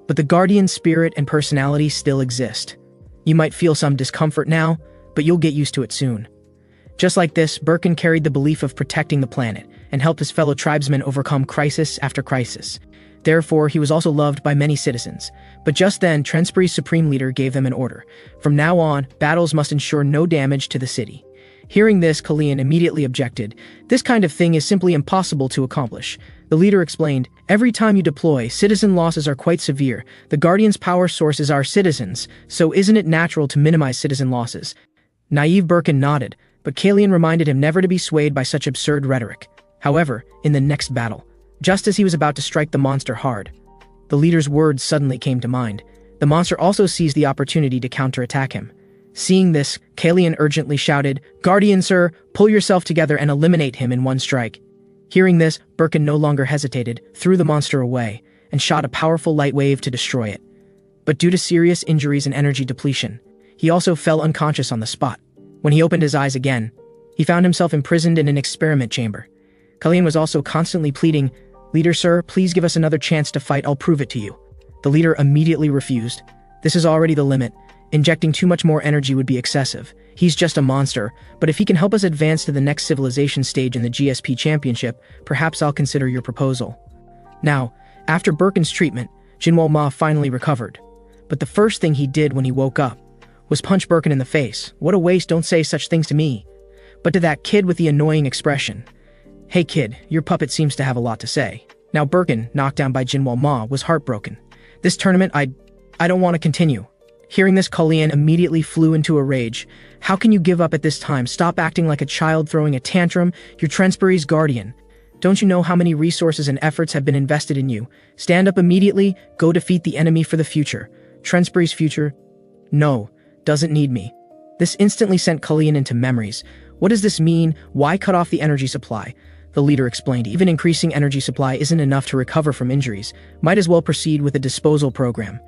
But the Guardian's spirit and personality still exist. You might feel some discomfort now, but you'll get used to it soon." Just like this, Birkin carried the belief of protecting the planet and helped his fellow tribesmen overcome crisis after crisis. Therefore, he was also loved by many citizens. But just then, Trensbury's supreme leader gave them an order. From now on, battles must ensure no damage to the city. Hearing this, Kallian immediately objected. "This kind of thing is simply impossible to accomplish." The leader explained, "Every time you deploy, citizen losses are quite severe. The Guardian's power source is our citizens, so isn't it natural to minimize citizen losses?" Naive Birkin nodded, but Kallian reminded him never to be swayed by such absurd rhetoric. However, in the next battle, just as he was about to strike the monster hard, the leader's words suddenly came to mind. The monster also seized the opportunity to counterattack him. Seeing this, Kalian urgently shouted, "Guardian, sir, pull yourself together and eliminate him in one strike." Hearing this, Birkin no longer hesitated, threw the monster away, and shot a powerful light wave to destroy it. But due to serious injuries and energy depletion, he also fell unconscious on the spot. When he opened his eyes again, he found himself imprisoned in an experiment chamber. Kalian was also constantly pleading, "Leader, sir, please give us another chance to fight, I'll prove it to you." The leader immediately refused. "This is already the limit. Injecting too much more energy would be excessive. He's just a monster, but if he can help us advance to the next civilization stage in the GSP championship, perhaps I'll consider your proposal." Now, after Birkin's treatment, Jinwoo Ma finally recovered. But the first thing he did when he woke up was punch Birkin in the face. "What a waste, don't say such things to me." But to that kid with the annoying expression, "Hey kid, your puppet seems to have a lot to say." Now Birkin, knocked down by Jinwoo Ma, was heartbroken. "This tournament, I don't want to continue." Hearing this, Kalian immediately flew into a rage. "How can you give up at this time? Stop acting like a child throwing a tantrum. You're Trensbury's guardian. Don't you know how many resources and efforts have been invested in you? Stand up immediately, go defeat the enemy for the future. Trensbury's future? No, doesn't need me." This instantly sent Kalian into memories. "What does this mean? Why cut off the energy supply?" The leader explained, "Even increasing energy supply isn't enough to recover from injuries. Might as well proceed with a disposal program."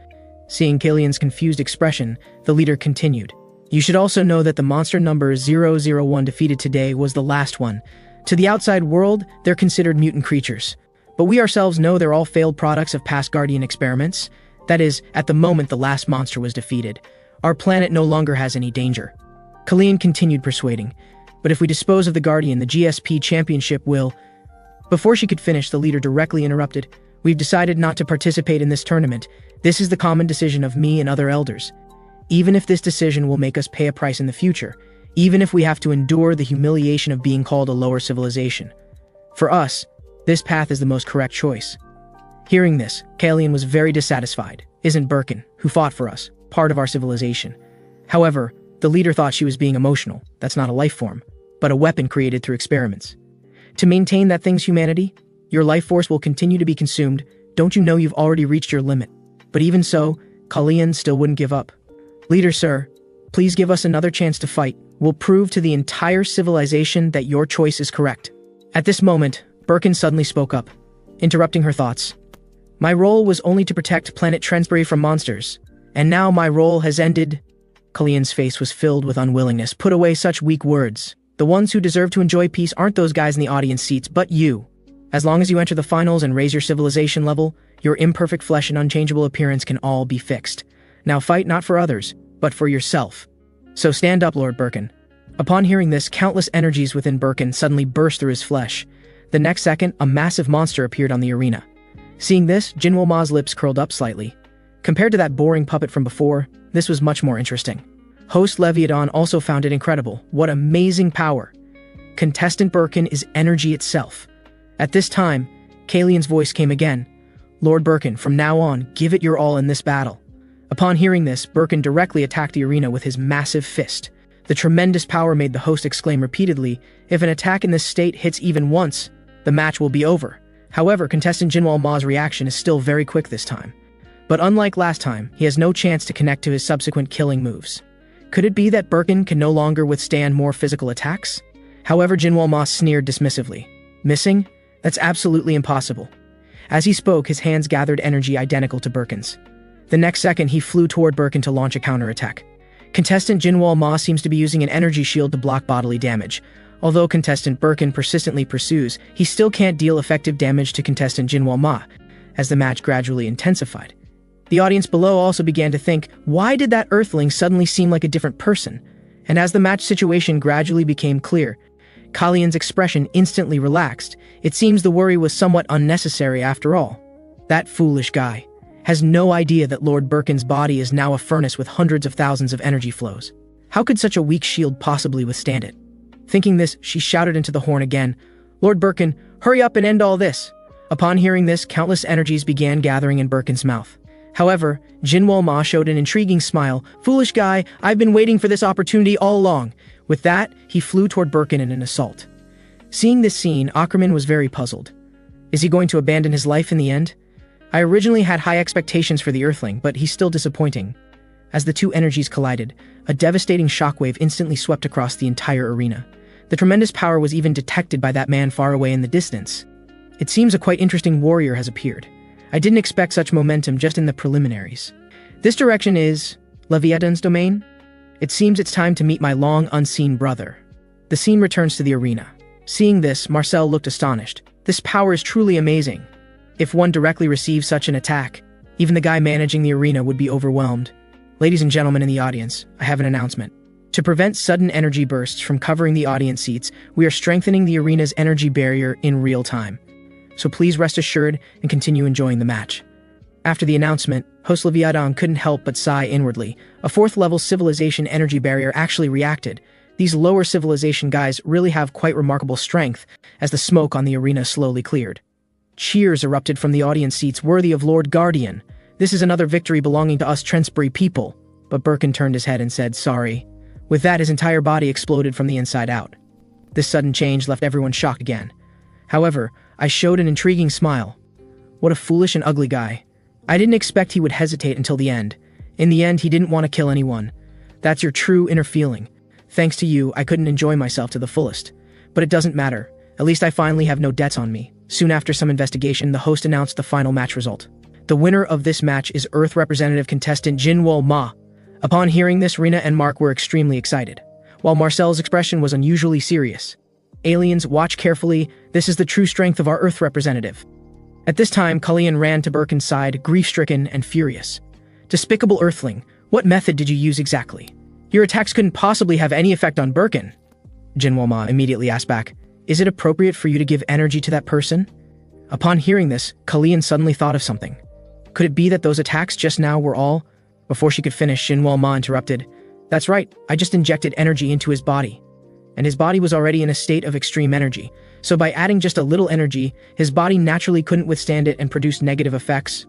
Seeing Kalian's confused expression, the leader continued, "You should also know that the monster number 001 defeated today was the last one. To the outside world, they're considered mutant creatures. But we ourselves know they're all failed products of past Guardian experiments. That is, at the moment the last monster was defeated, our planet no longer has any danger." Kalian continued persuading, "But if we dispose of the Guardian, the GSP championship will—" Before she could finish, the leader directly interrupted, "We've decided not to participate in this tournament. This is the common decision of me and other elders. Even if this decision will make us pay a price in the future, even if we have to endure the humiliation of being called a lower civilization. For us, this path is the most correct choice." Hearing this, Kalian was very dissatisfied. "Isn't Birkin, who fought for us, part of our civilization?" However, the leader thought she was being emotional. That's not a life form, but a weapon created through experiments. To maintain that thing's humanity, your life force will continue to be consumed. Don't you know you've already reached your limit? But even so, Kalian still wouldn't give up. "Leader, sir, please give us another chance to fight. We'll prove to the entire civilization that your choice is correct." At this moment, Birkin suddenly spoke up, interrupting her thoughts. "My role was only to protect planet Trensbury from monsters, and now my role has ended." Kalian's face was filled with unwillingness. "Put away such weak words. The ones who deserve to enjoy peace aren't those guys in the audience seats, but you. As long as you enter the finals and raise your civilization level, your imperfect flesh and unchangeable appearance can all be fixed. Now fight not for others, but for yourself. So stand up, Lord Birkin." Upon hearing this, countless energies within Birkin suddenly burst through his flesh. The next second, a massive monster appeared on the arena. Seeing this, Jinwoo Ma's lips curled up slightly. Compared to that boring puppet from before, this was much more interesting. Host Leviathan also found it incredible. "What amazing power. Contestant Birkin is energy itself." At this time, Kalian's voice came again. "Lord Birkin, from now on, give it your all in this battle." Upon hearing this, Birkin directly attacked the arena with his massive fist. The tremendous power made the host exclaim repeatedly, "If an attack in this state hits even once, the match will be over." However, contestant Jinwoo Ma's reaction is still very quick this time. But unlike last time, he has no chance to connect to his subsequent killing moves. Could it be that Birkin can no longer withstand more physical attacks? However, Jinwoo Ma sneered dismissively. "Missing? That's absolutely impossible." As he spoke, his hands gathered energy identical to Birkin's. The next second, he flew toward Birkin to launch a counterattack. Contestant Jinwoo Ma seems to be using an energy shield to block bodily damage. Although contestant Birkin persistently pursues, he still can't deal effective damage to contestant Jinwoo Ma, as the match gradually intensified. The audience below also began to think, why did that earthling suddenly seem like a different person? And as the match situation gradually became clear, Kalian's expression instantly relaxed. It seems the worry was somewhat unnecessary after all. That foolish guy has no idea that Lord Birkin's body is now a furnace with hundreds of thousands of energy flows. How could such a weak shield possibly withstand it? Thinking this, she shouted into the horn again, "Lord Birkin, hurry up and end all this." Upon hearing this, countless energies began gathering in Birkin's mouth. However, Jinwoo Ma showed an intriguing smile. "Foolish guy, I've been waiting for this opportunity all along." With that, he flew toward Birkin in an assault. Seeing this scene, Ackerman was very puzzled. Is he going to abandon his life in the end? I originally had high expectations for the Earthling, but he's still disappointing. As the two energies collided, a devastating shockwave instantly swept across the entire arena. The tremendous power was even detected by that man far away in the distance. It seems a quite interesting warrior has appeared. I didn't expect such momentum just in the preliminaries. This direction is Leviathan's domain? It seems it's time to meet my long unseen brother. The scene returns to the arena. Seeing this, Marcel looked astonished. This power is truly amazing. If one directly receives such an attack, even the guy managing the arena would be overwhelmed. Ladies and gentlemen in the audience, I have an announcement. To prevent sudden energy bursts from covering the audience seats, we are strengthening the arena's energy barrier in real time. So please rest assured and continue enjoying the match. After the announcement, host Leviathan couldn't help but sigh inwardly. A 4th-level civilization energy barrier actually reacted. These lower civilization guys really have quite remarkable strength, as the smoke on the arena slowly cleared. Cheers erupted from the audience seats worthy of Lord Guardian. This is another victory belonging to us Trentsbury people. But Birkin turned his head and said, sorry. With that, his entire body exploded from the inside out. This sudden change left everyone shocked again. However, I showed an intriguing smile. What a foolish and ugly guy. I didn't expect he would hesitate until the end. In the end, he didn't want to kill anyone. That's your true inner feeling. Thanks to you, I couldn't enjoy myself to the fullest. But it doesn't matter. At least I finally have no debts on me. Soon after some investigation, the host announced the final match result. The winner of this match is Earth representative contestant Jinwoo Ma. Upon hearing this, Rina and Mark were extremely excited, while Marcel's expression was unusually serious. Aliens, watch carefully. This is the true strength of our Earth representative. At this time, Cullion ran to Birkin's side, grief-stricken and furious. Despicable Earthling, what method did you use exactly? Your attacks couldn't possibly have any effect on Birkin. Jinwoo Ma immediately asked back, is it appropriate for you to give energy to that person? Upon hearing this, Cullion suddenly thought of something. Could it be that those attacks just now were all? Before she could finish, Jinwoo Ma interrupted. That's right, I just injected energy into his body. And his body was already in a state of extreme energy, so by adding just a little energy, his body naturally couldn't withstand it and produced negative effects.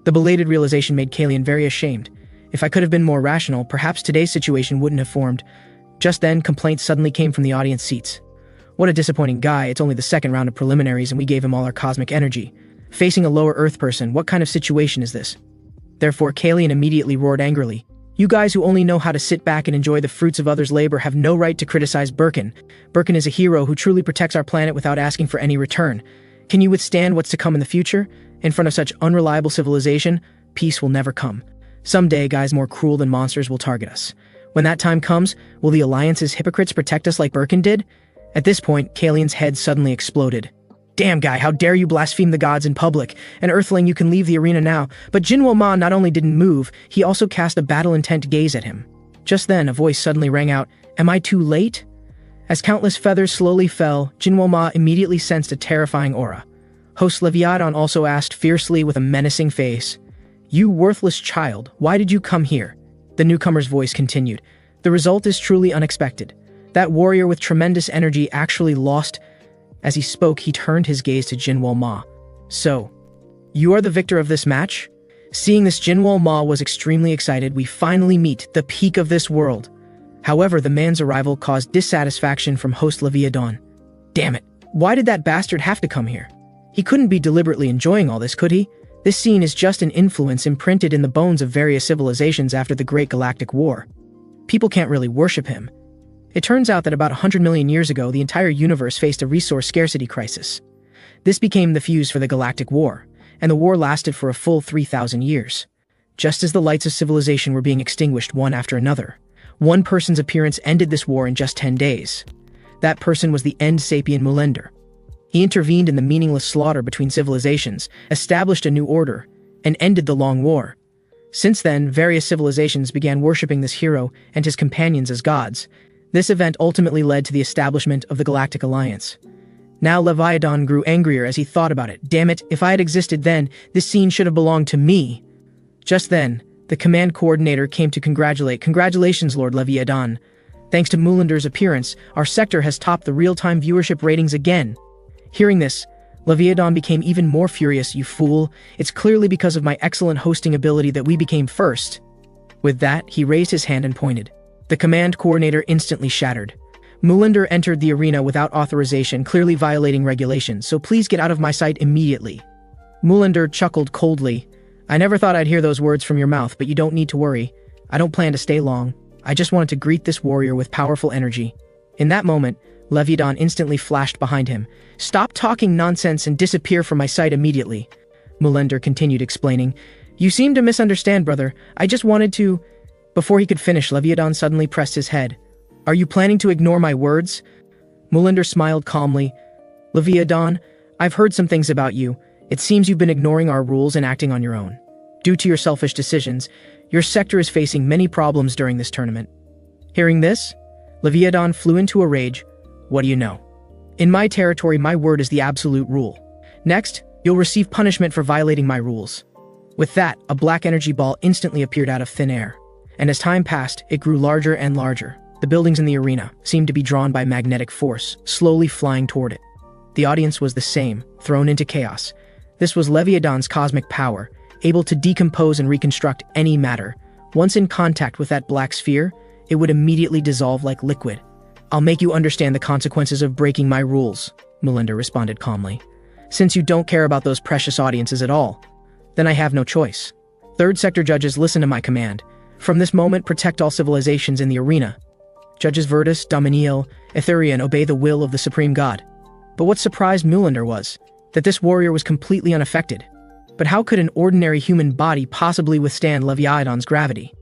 The belated realization made Cullion very ashamed. If I could have been more rational, perhaps today's situation wouldn't have formed. Just then, complaints suddenly came from the audience seats. What a disappointing guy, it's only the second round of preliminaries and we gave him all our cosmic energy. Facing a lower Earth person, what kind of situation is this? Therefore, Cullion immediately roared angrily. You guys who only know how to sit back and enjoy the fruits of others' labor have no right to criticize Birkin. Birkin is a hero who truly protects our planet without asking for any return. Can you withstand what's to come in the future? In front of such unreliable civilization, peace will never come. Someday, guys more cruel than monsters will target us. When that time comes, will the Alliance's hypocrites protect us like Birkin did? At this point, Cullion's head suddenly exploded. Damn guy, how dare you blaspheme the gods in public? An Earthling, you can leave the arena now. But Jinwoo Ma not only didn't move, he also cast a battle-intent gaze at him. Just then, a voice suddenly rang out, Am I too late? As countless feathers slowly fell, Jinwoo Ma immediately sensed a terrifying aura. Host Leviathan also asked fiercely with a menacing face, You worthless child, why did you come here? The newcomer's voice continued, The result is truly unexpected. That warrior with tremendous energy actually lost. As he spoke, he turned his gaze to Jinwoo Ma. So, you are the victor of this match? Seeing this, Jinwoo Ma was extremely excited. We finally meet the peak of this world. However, the man's arrival caused dissatisfaction from host Leviathan. Damn it, why did that bastard have to come here? He couldn't be deliberately enjoying all this, could he? This scene is just an influence imprinted in the bones of various civilizations after the Great Galactic War. People can't really worship him. It turns out that about 100 million years ago, the entire universe faced a resource scarcity crisis. This became the fuse for the Galactic War, and the war lasted for a full 3,000 years. Just as the lights of civilization were being extinguished one after another, one person's appearance ended this war in just 10 days. That person was the End Sapien Mulender. He intervened in the meaningless slaughter between civilizations, established a new order, and ended the long war. Since then, various civilizations began worshipping this hero and his companions as gods. This event ultimately led to the establishment of the Galactic Alliance. Now Leviathan grew angrier as he thought about it. Damn it, if I had existed then, this scene should have belonged to me. Just then, the command coordinator came to congratulate. Congratulations, Lord Leviathan. Thanks to Mulender's appearance, our sector has topped the real-time viewership ratings again. Hearing this, Leviathan became even more furious. You fool, it's clearly because of my excellent hosting ability that we became first. With that, he raised his hand and pointed. The command coordinator instantly shattered. Mulender entered the arena without authorization, clearly violating regulations, so please get out of my sight immediately. Mulander chuckled coldly. I never thought I'd hear those words from your mouth, but you don't need to worry. I don't plan to stay long. I just wanted to greet this warrior with powerful energy. In that moment, Leviathan instantly flashed behind him. Stop talking nonsense and disappear from my sight immediately. Mulander continued explaining. You seem to misunderstand, brother. I just wanted to... Before he could finish, Leviathan suddenly pressed his head. Are you planning to ignore my words? Mulander smiled calmly. Leviathan, I've heard some things about you. It seems you've been ignoring our rules and acting on your own. Due to your selfish decisions, your sector is facing many problems during this tournament. Hearing this, Leviathan flew into a rage. What do you know? In my territory, my word is the absolute rule. Next, you'll receive punishment for violating my rules. With that, a black energy ball instantly appeared out of thin air. And as time passed, it grew larger and larger. The buildings in the arena seemed to be drawn by magnetic force, slowly flying toward it. The audience was the same, thrown into chaos. This was Leviathan's cosmic power, able to decompose and reconstruct any matter. Once in contact with that black sphere, it would immediately dissolve like liquid. I'll make you understand the consequences of breaking my rules, Melinda responded calmly. Since you don't care about those precious audiences at all, then I have no choice. Third sector judges, listen to my command. From this moment, protect all civilizations in the arena. Judges Virtus, Dominiel, Etherian obey the will of the Supreme God. But what surprised Mulander was that this warrior was completely unaffected. But how could an ordinary human body possibly withstand Leviathan's gravity?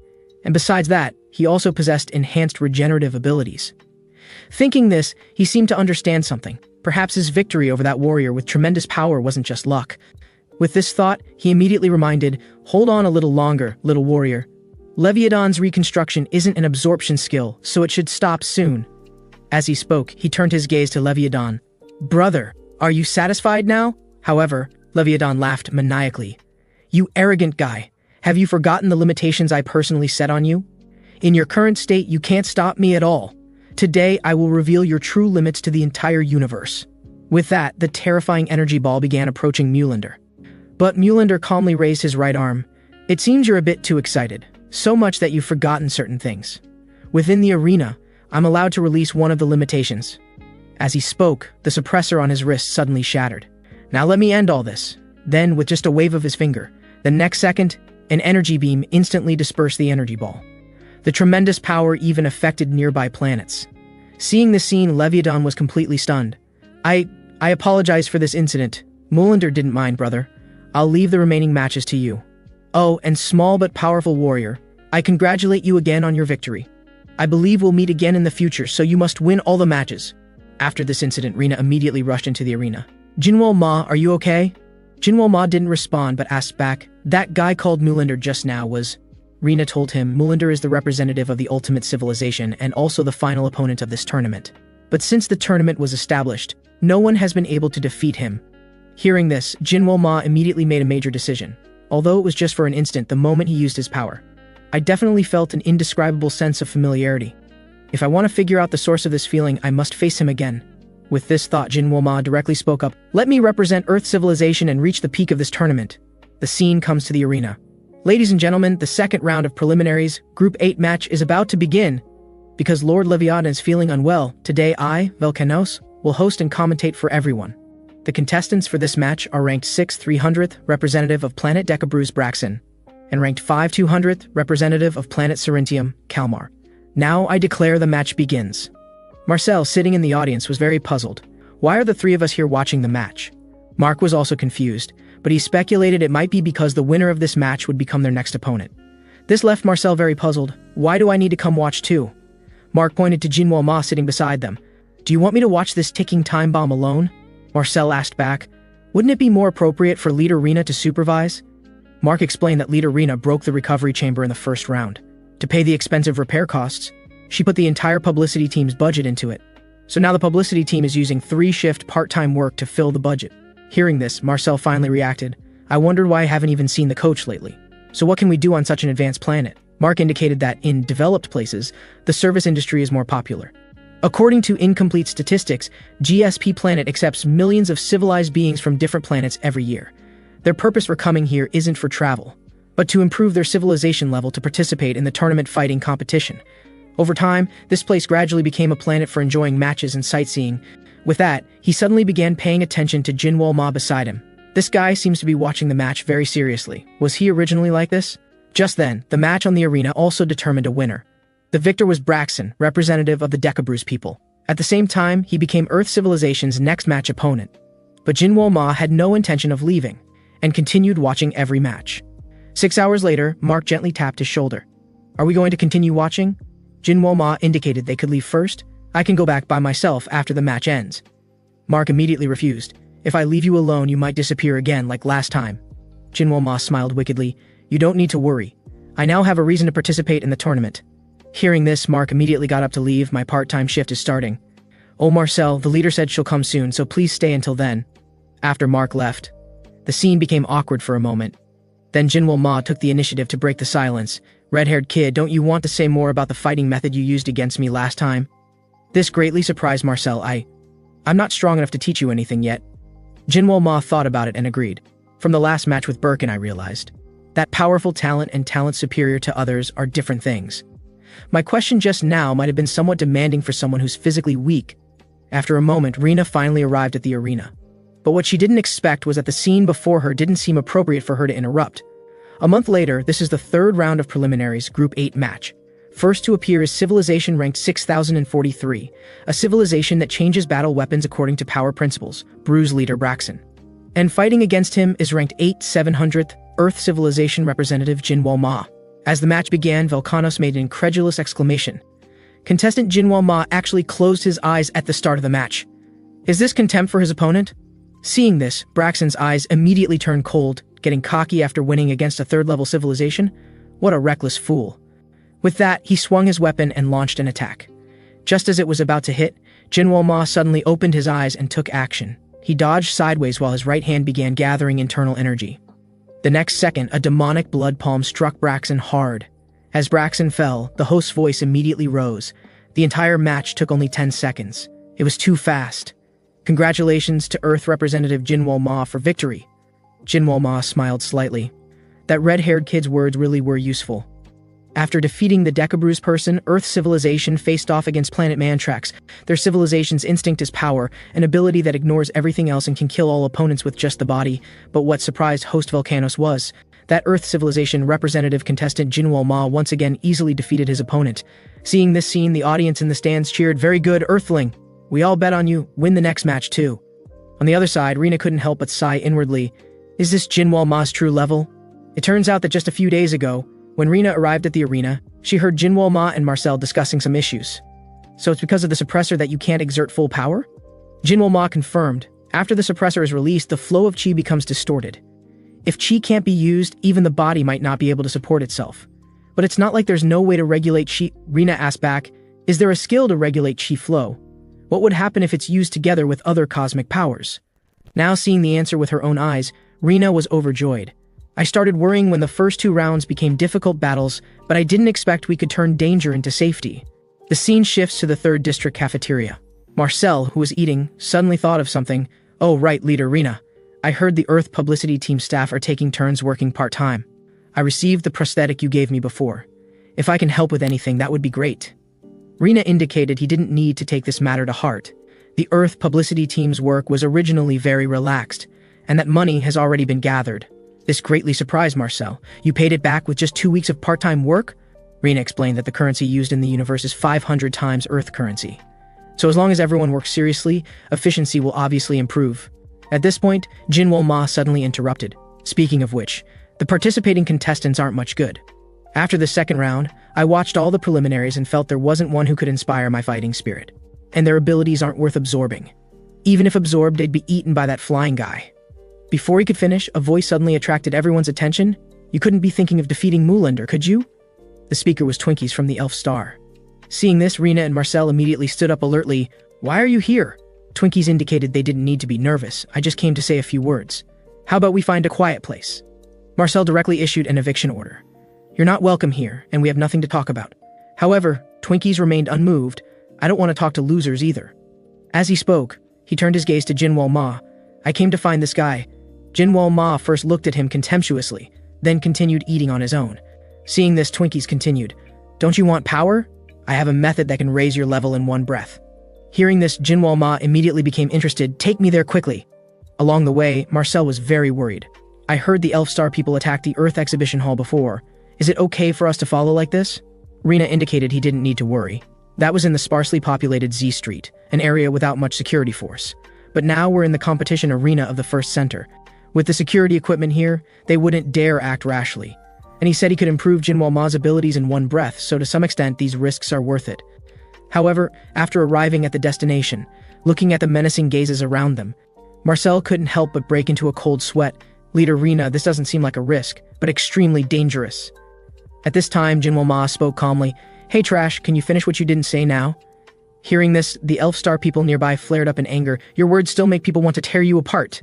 And besides that, he also possessed enhanced regenerative abilities. Thinking this, he seemed to understand something. Perhaps his victory over that warrior with tremendous power wasn't just luck. With this thought, he immediately reminded, hold on a little longer, little warrior. Leviathan's reconstruction isn't an absorption skill, so it should stop soon. As he spoke, he turned his gaze to Leviathan. Brother, are you satisfied now? However, Leviathan laughed maniacally. You arrogant guy, have you forgotten the limitations I personally set on you? In your current state, you can't stop me at all. Today, I will reveal your true limits to the entire universe. With that, the terrifying energy ball began approaching Mulander. But Mulander calmly raised his right arm. It seems you're a bit too excited, so much that you've forgotten certain things. Within the arena, I'm allowed to release one of the limitations. As he spoke, the suppressor on his wrist suddenly shattered. Now let me end all this. Then, with just a wave of his finger, the next second, an energy beam instantly dispersed the energy ball. The tremendous power even affected nearby planets. Seeing this scene, Leviathan was completely stunned. I apologize for this incident. Mulander didn't mind, brother. I'll leave the remaining matches to you. Oh, and small but powerful warrior, I congratulate you again on your victory. I believe we'll meet again in the future, so you must win all the matches. After this incident, Rina immediately rushed into the arena. Jinwo Ma, are you okay? Jinwo Ma didn't respond but asked back, that guy called Mulander just now was... Rina told him Mulander is the representative of the ultimate civilization and also the final opponent of this tournament. But since the tournament was established, no one has been able to defeat him. Hearing this, Jinwo Ma immediately made a major decision. Although it was just for an instant the moment he used his power. I definitely felt an indescribable sense of familiarity. If I want to figure out the source of this feeling, I must face him again. With this thought, Jinwo Ma directly spoke up. Let me represent Earth civilization and reach the peak of this tournament. The scene comes to the arena. Ladies and gentlemen, the second round of preliminaries, Group 8 match is about to begin. Because Lord Leviathan is feeling unwell, today I, Velkanos, will host and commentate for everyone. The contestants for this match are ranked 6th 300th, representative of planet Decabrews Braxon, and ranked 5 200th, representative of planet Serentium, Kalmar. Now I declare the match begins. Marcel, sitting in the audience, was very puzzled. Why are the three of us here watching the match? Mark was also confused, but he speculated it might be because the winner of this match would become their next opponent. This left Marcel very puzzled. Why do I need to come watch too? Mark pointed to Jinwo Ma sitting beside them. Do you want me to watch this ticking time bomb alone? Marcel asked back. Wouldn't it be more appropriate for Leader Rina to supervise? Mark explained that Leader Rina broke the recovery chamber in the first round. To pay the expensive repair costs, she put the entire publicity team's budget into it. So now the publicity team is using 3-shift part-time work to fill the budget. Hearing this, Marcel finally reacted. I wondered why I haven't even seen the coach lately. So what can we do on such an advanced planet? Mark indicated that in developed places, the service industry is more popular. According to incomplete statistics, GSP Planet accepts millions of civilized beings from different planets every year. Their purpose for coming here isn't for travel, but to improve their civilization level to participate in the tournament fighting competition. Over time, this place gradually became a planet for enjoying matches and sightseeing. With that, he suddenly began paying attention to Jinwo Ma beside him. This guy seems to be watching the match very seriously. Was he originally like this? Just then, the match on the arena also determined a winner. The victor was Braxton, representative of the Decabrews people. At the same time, he became Earth Civilization's next match opponent. But Jinwoo Ma had no intention of leaving, and continued watching every match. 6 hours later, Mark gently tapped his shoulder. Are we going to continue watching? Jinwoo Ma indicated they could leave first. I can go back by myself after the match ends. Mark immediately refused. If I leave you alone, you might disappear again like last time. Jinwoo Ma smiled wickedly. You don't need to worry. I now have a reason to participate in the tournament. Hearing this, Mark immediately got up to leave. My part-time shift is starting. Oh, Marcel, the leader said she'll come soon, so please stay until then. After Mark left, the scene became awkward for a moment. Then Jinwoo Ma took the initiative to break the silence. Red-haired kid, don't you want to say more about the fighting method you used against me last time? This greatly surprised Marcel. I'm not strong enough to teach you anything yet. Jinwoo Ma thought about it and agreed. From the last match with Birkin, I realized that powerful talent and talent superior to others are different things. My question just now might have been somewhat demanding for someone who's physically weak. After a moment, Rena finally arrived at the arena. But what she didn't expect was that the scene before her didn't seem appropriate for her to interrupt. A month later, this is the third round of preliminaries, Group 8 match. First to appear is Civilization ranked 6043, a civilization that changes battle weapons according to power principles, Brew's leader Braxton. And fighting against him is ranked 8700th, Earth Civilization representative Jinwoo Ma. As the match began, Volcanos made an incredulous exclamation. Contestant Jinwoo Ma actually closed his eyes at the start of the match. Is this contempt for his opponent? Seeing this, Braxton's eyes immediately turned cold, getting cocky after winning against a third-level civilization. What a reckless fool. With that, he swung his weapon and launched an attack. Just as it was about to hit, Jinwoo Ma suddenly opened his eyes and took action. He dodged sideways while his right hand began gathering internal energy. The next second, a demonic blood palm struck Braxton hard. As Braxton fell, the host's voice immediately rose. The entire match took only 10 seconds. It was too fast. Congratulations to Earth Representative Jinwoo Ma for victory. Jinwoo Ma smiled slightly. That red-haired kid's words really were useful. After defeating the Decabrews person, Earth Civilization faced off against Planet Mantrax. Their civilization's instinct is power, an ability that ignores everything else and can kill all opponents with just the body. But what surprised host Volcanos was that Earth Civilization representative contestant Jinwoo Ma once again easily defeated his opponent. Seeing this scene, the audience in the stands cheered, "Very good, Earthling. We all bet on you. Win the next match too." On the other side, Rena couldn't help but sigh inwardly. Is this Jinwoo Ma's true level? It turns out that just a few days ago, when Rena arrived at the arena, she heard Jinwoo Ma and Marcel discussing some issues. So it's because of the suppressor that you can't exert full power? Jinwoo Ma confirmed. After the suppressor is released, the flow of chi becomes distorted. If chi can't be used, even the body might not be able to support itself. But it's not like there's no way to regulate chi. Rena asked back, is there a skill to regulate chi flow? What would happen if it's used together with other cosmic powers? Now seeing the answer with her own eyes, Rena was overjoyed. I started worrying when the first 2 rounds became difficult battles, but I didn't expect we could turn danger into safety. The scene shifts to the 3rd District cafeteria. Marcel, who was eating, suddenly thought of something. Oh right, Leader Rena. I heard the Earth publicity team staff are taking turns working part-time. I received the prosthetic you gave me before. If I can help with anything, that would be great. Rena indicated he didn't need to take this matter to heart. The Earth publicity team's work was originally very relaxed, and that money has already been gathered. This greatly surprised Marcel. You paid it back with just 2 weeks of part-time work? Rena explained that the currency used in the universe is 500 times Earth currency. So as long as everyone works seriously, efficiency will obviously improve. At this point, Jinwoo Ma suddenly interrupted. Speaking of which, the participating contestants aren't much good. After the 2nd round, I watched all the preliminaries and felt there wasn't one who could inspire my fighting spirit. And their abilities aren't worth absorbing. Even if absorbed, they'd be eaten by that flying guy. Before he could finish, a voice suddenly attracted everyone's attention. You couldn't be thinking of defeating Moolander, could you? The speaker was Twinkies from the Elf Star. Seeing this, Rena and Marcel immediately stood up alertly. Why are you here? Twinkies indicated they didn't need to be nervous. I just came to say a few words. How about we find a quiet place? Marcel directly issued an eviction order. You're not welcome here, and we have nothing to talk about. However, Twinkies remained unmoved. I don't want to talk to losers either. As he spoke, he turned his gaze to Jinwoo Ma. I came to find this guy. Jinwoo Ma first looked at him contemptuously, then continued eating on his own. Seeing this, Twinkies continued. Don't you want power? I have a method that can raise your level in one breath. Hearing this, Jinwoo Ma immediately became interested. Take me there quickly. Along the way, Marcel was very worried. I heard the Elf Star people attack the Earth exhibition hall before. Is it okay for us to follow like this? Rena indicated he didn't need to worry. That was in the sparsely populated Z Street, an area without much security force. But now we're in the competition arena of the first center. With the security equipment here, they wouldn't dare act rashly. And he said he could improve Jinwoo Ma's abilities in one breath, so to some extent these risks are worth it. However, after arriving at the destination, looking at the menacing gazes around them, Marcel couldn't help but break into a cold sweat. Leader Rena, this doesn't seem like a risk, but extremely dangerous. At this time, Jinwoo Ma spoke calmly. Hey Trash, can you finish what you didn't say now? Hearing this, the Elf Star people nearby flared up in anger. Your words still make people want to tear you apart.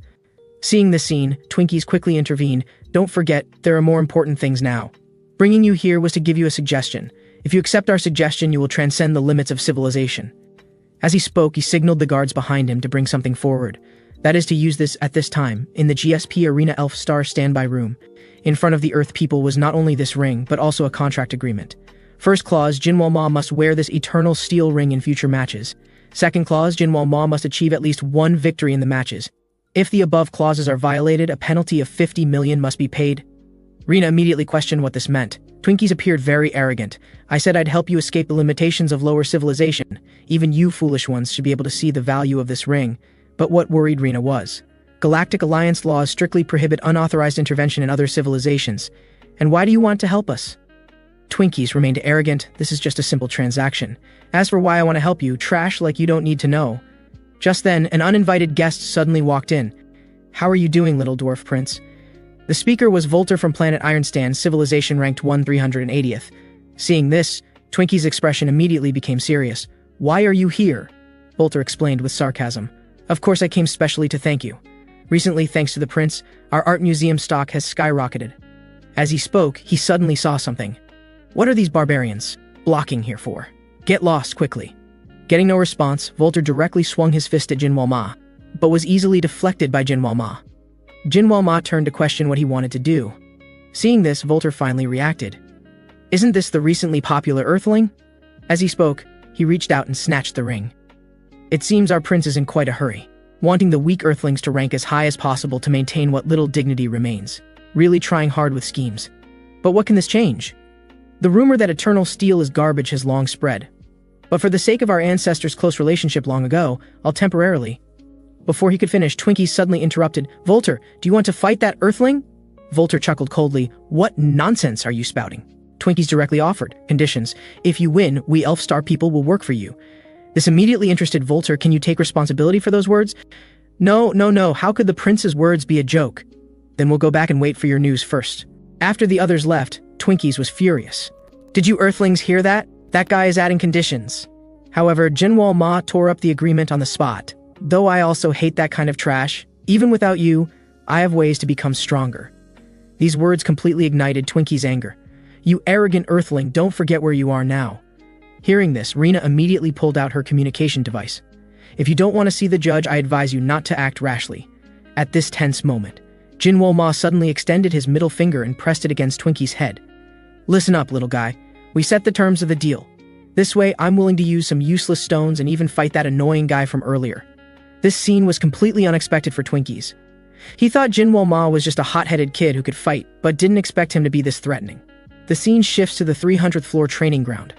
Seeing this scene, Twinkies quickly intervened. Don't forget, there are more important things now. Bringing you here was to give you a suggestion. If you accept our suggestion, you will transcend the limits of civilization. As he spoke, he signaled the guards behind him to bring something forward. That is to use this at this time, in the GSP Arena Elf Star standby room. In front of the Earth people was not only this ring, but also a contract agreement. First clause, Jinwoo Ma must wear this eternal steel ring in future matches. Second clause, Jinwoo Ma must achieve at least one victory in the matches. If the above clauses are violated, a penalty of 50 million must be paid. Rena immediately questioned what this meant. Twinkies appeared very arrogant. I said I'd help you escape the limitations of lower civilization. Even you foolish ones should be able to see the value of this ring. But what worried Rena was, Galactic Alliance laws strictly prohibit unauthorized intervention in other civilizations. And why do you want to help us? Twinkies remained arrogant. This is just a simple transaction. As for why I want to help you, trash like you don't need to know. Just then, an uninvited guest suddenly walked in. How are you doing, little dwarf prince? The speaker was Volter from planet Ironstand, civilization ranked 380th. Seeing this, Twinkie's expression immediately became serious. Why are you here? Volter explained with sarcasm. Of course I came specially to thank you. Recently, thanks to the prince, our art museum stock has skyrocketed. As he spoke, he suddenly saw something. What are these barbarians blocking here for? Get lost quickly. Getting no response, Volter directly swung his fist at Jinwoo Ma, but was easily deflected by Jinwoo Ma. Jinwoo Ma turned to question what he wanted to do. Seeing this, Volter finally reacted. Isn't this the recently popular Earthling? As he spoke, he reached out and snatched the ring. It seems our prince is in quite a hurry, wanting the weak Earthlings to rank as high as possible to maintain what little dignity remains, really trying hard with schemes. But what can this change? The rumor that eternal steel is garbage has long spread. But for the sake of our ancestors' close relationship long ago, I'll temporarily... Before he could finish, Twinkie suddenly interrupted. Volter, do you want to fight that Earthling? Volter chuckled coldly. What nonsense are you spouting? Twinkies directly offered conditions. If you win, we Elf Star people will work for you. This immediately interested Volter. Can you take responsibility for those words? No. How could the prince's words be a joke? Then we'll go back and wait for your news first. After the others left, Twinkies was furious. Did you Earthlings hear that? That guy is adding conditions. However, Jinwoo Ma tore up the agreement on the spot. Though I also hate that kind of trash, even without you, I have ways to become stronger. These words completely ignited Twinkie's anger. You arrogant Earthling, don't forget where you are now. Hearing this, Rena immediately pulled out her communication device. If you don't want to see the judge, I advise you not to act rashly. At this tense moment, Jinwoo Ma suddenly extended his middle finger and pressed it against Twinkie's head. Listen up, little guy. We set the terms of the deal. This way, I'm willing to use some useless stones and even fight that annoying guy from earlier. This scene was completely unexpected for Twinkies. He thought Jinwoo Ma was just a hot-headed kid who could fight, but didn't expect him to be this threatening. The scene shifts to the 300th floor training ground.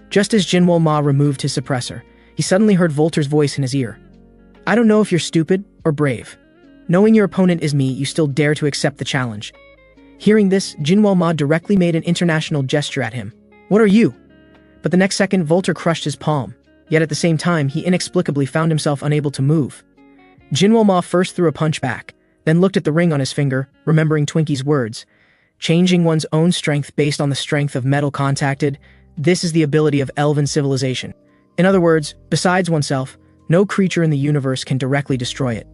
Just as Jinwoo Ma removed his suppressor, he suddenly heard Volter's voice in his ear. I don't know if you're stupid or brave. Knowing your opponent is me, you still dare to accept the challenge. Hearing this, Jinwoo Ma directly made an international gesture at him. What are you? But the next second, Volter crushed his palm. Yet at the same time, he inexplicably found himself unable to move. Jinwoo Ma first threw a punch back, then looked at the ring on his finger, remembering Twinkie's words. Changing one's own strength based on the strength of metal contacted, this is the ability of elven civilization. In other words, besides oneself, no creature in the universe can directly destroy it.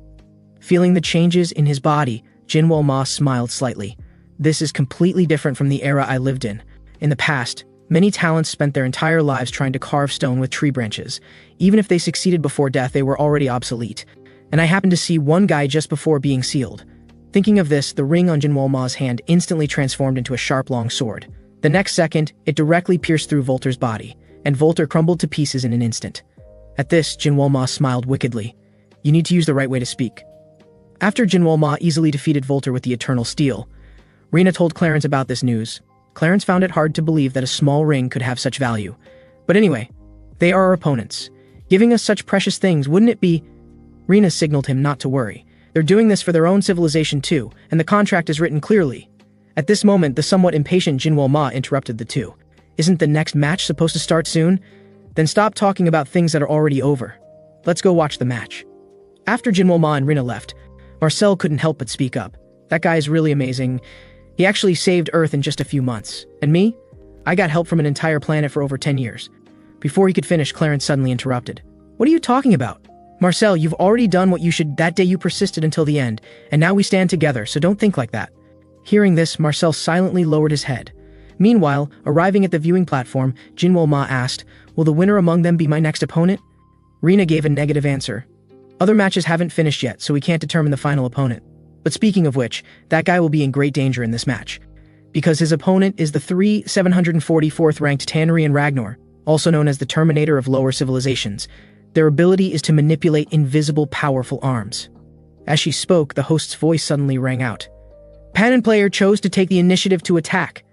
Feeling the changes in his body, Jinwoo Ma smiled slightly. This is completely different from the era I lived in. In the past, many talents spent their entire lives trying to carve stone with tree branches. Even if they succeeded before death, they were already obsolete. And I happened to see one guy just before being sealed. Thinking of this, the ring on Jinwoo Ma's hand instantly transformed into a sharp long sword. The next second, it directly pierced through Volter's body, and Volter crumbled to pieces in an instant. At this, Jinwoo Ma smiled wickedly. You need to use the right way to speak. After Jinwoo Ma easily defeated Volter with the Eternal Steel, Rina told Clarence about this news. Clarence found it hard to believe that a small ring could have such value. But anyway, they are our opponents. Giving us such precious things, wouldn't it be? Rina signaled him not to worry. They're doing this for their own civilization too, and the contract is written clearly. At this moment, the somewhat impatient Jinwoo Ma interrupted the two. Isn't the next match supposed to start soon? Then stop talking about things that are already over. Let's go watch the match. After Jinwoo Ma and Rina left, Marcel couldn't help but speak up. That guy is really amazing. He actually saved Earth in just a few months. And me? I got help from an entire planet for over 10 years. Before he could finish, Clarence suddenly interrupted. What are you talking about? Marcel, you've already done what you should. That day you persisted until the end, and now we stand together, so don't think like that. Hearing this, Marcel silently lowered his head. Meanwhile, arriving at the viewing platform, Jinwoo Ma asked, will the winner among them be my next opponent? Rina gave a negative answer. Other matches haven't finished yet, so we can't determine the final opponent. But speaking of which, that guy will be in great danger in this match, because his opponent is the 744th ranked Tanrian Ragnar, also known as the Terminator of lower civilizations. Their ability is to manipulate invisible, powerful arms. As she spoke, the host's voice suddenly rang out. Panin player chose to take the initiative to attack,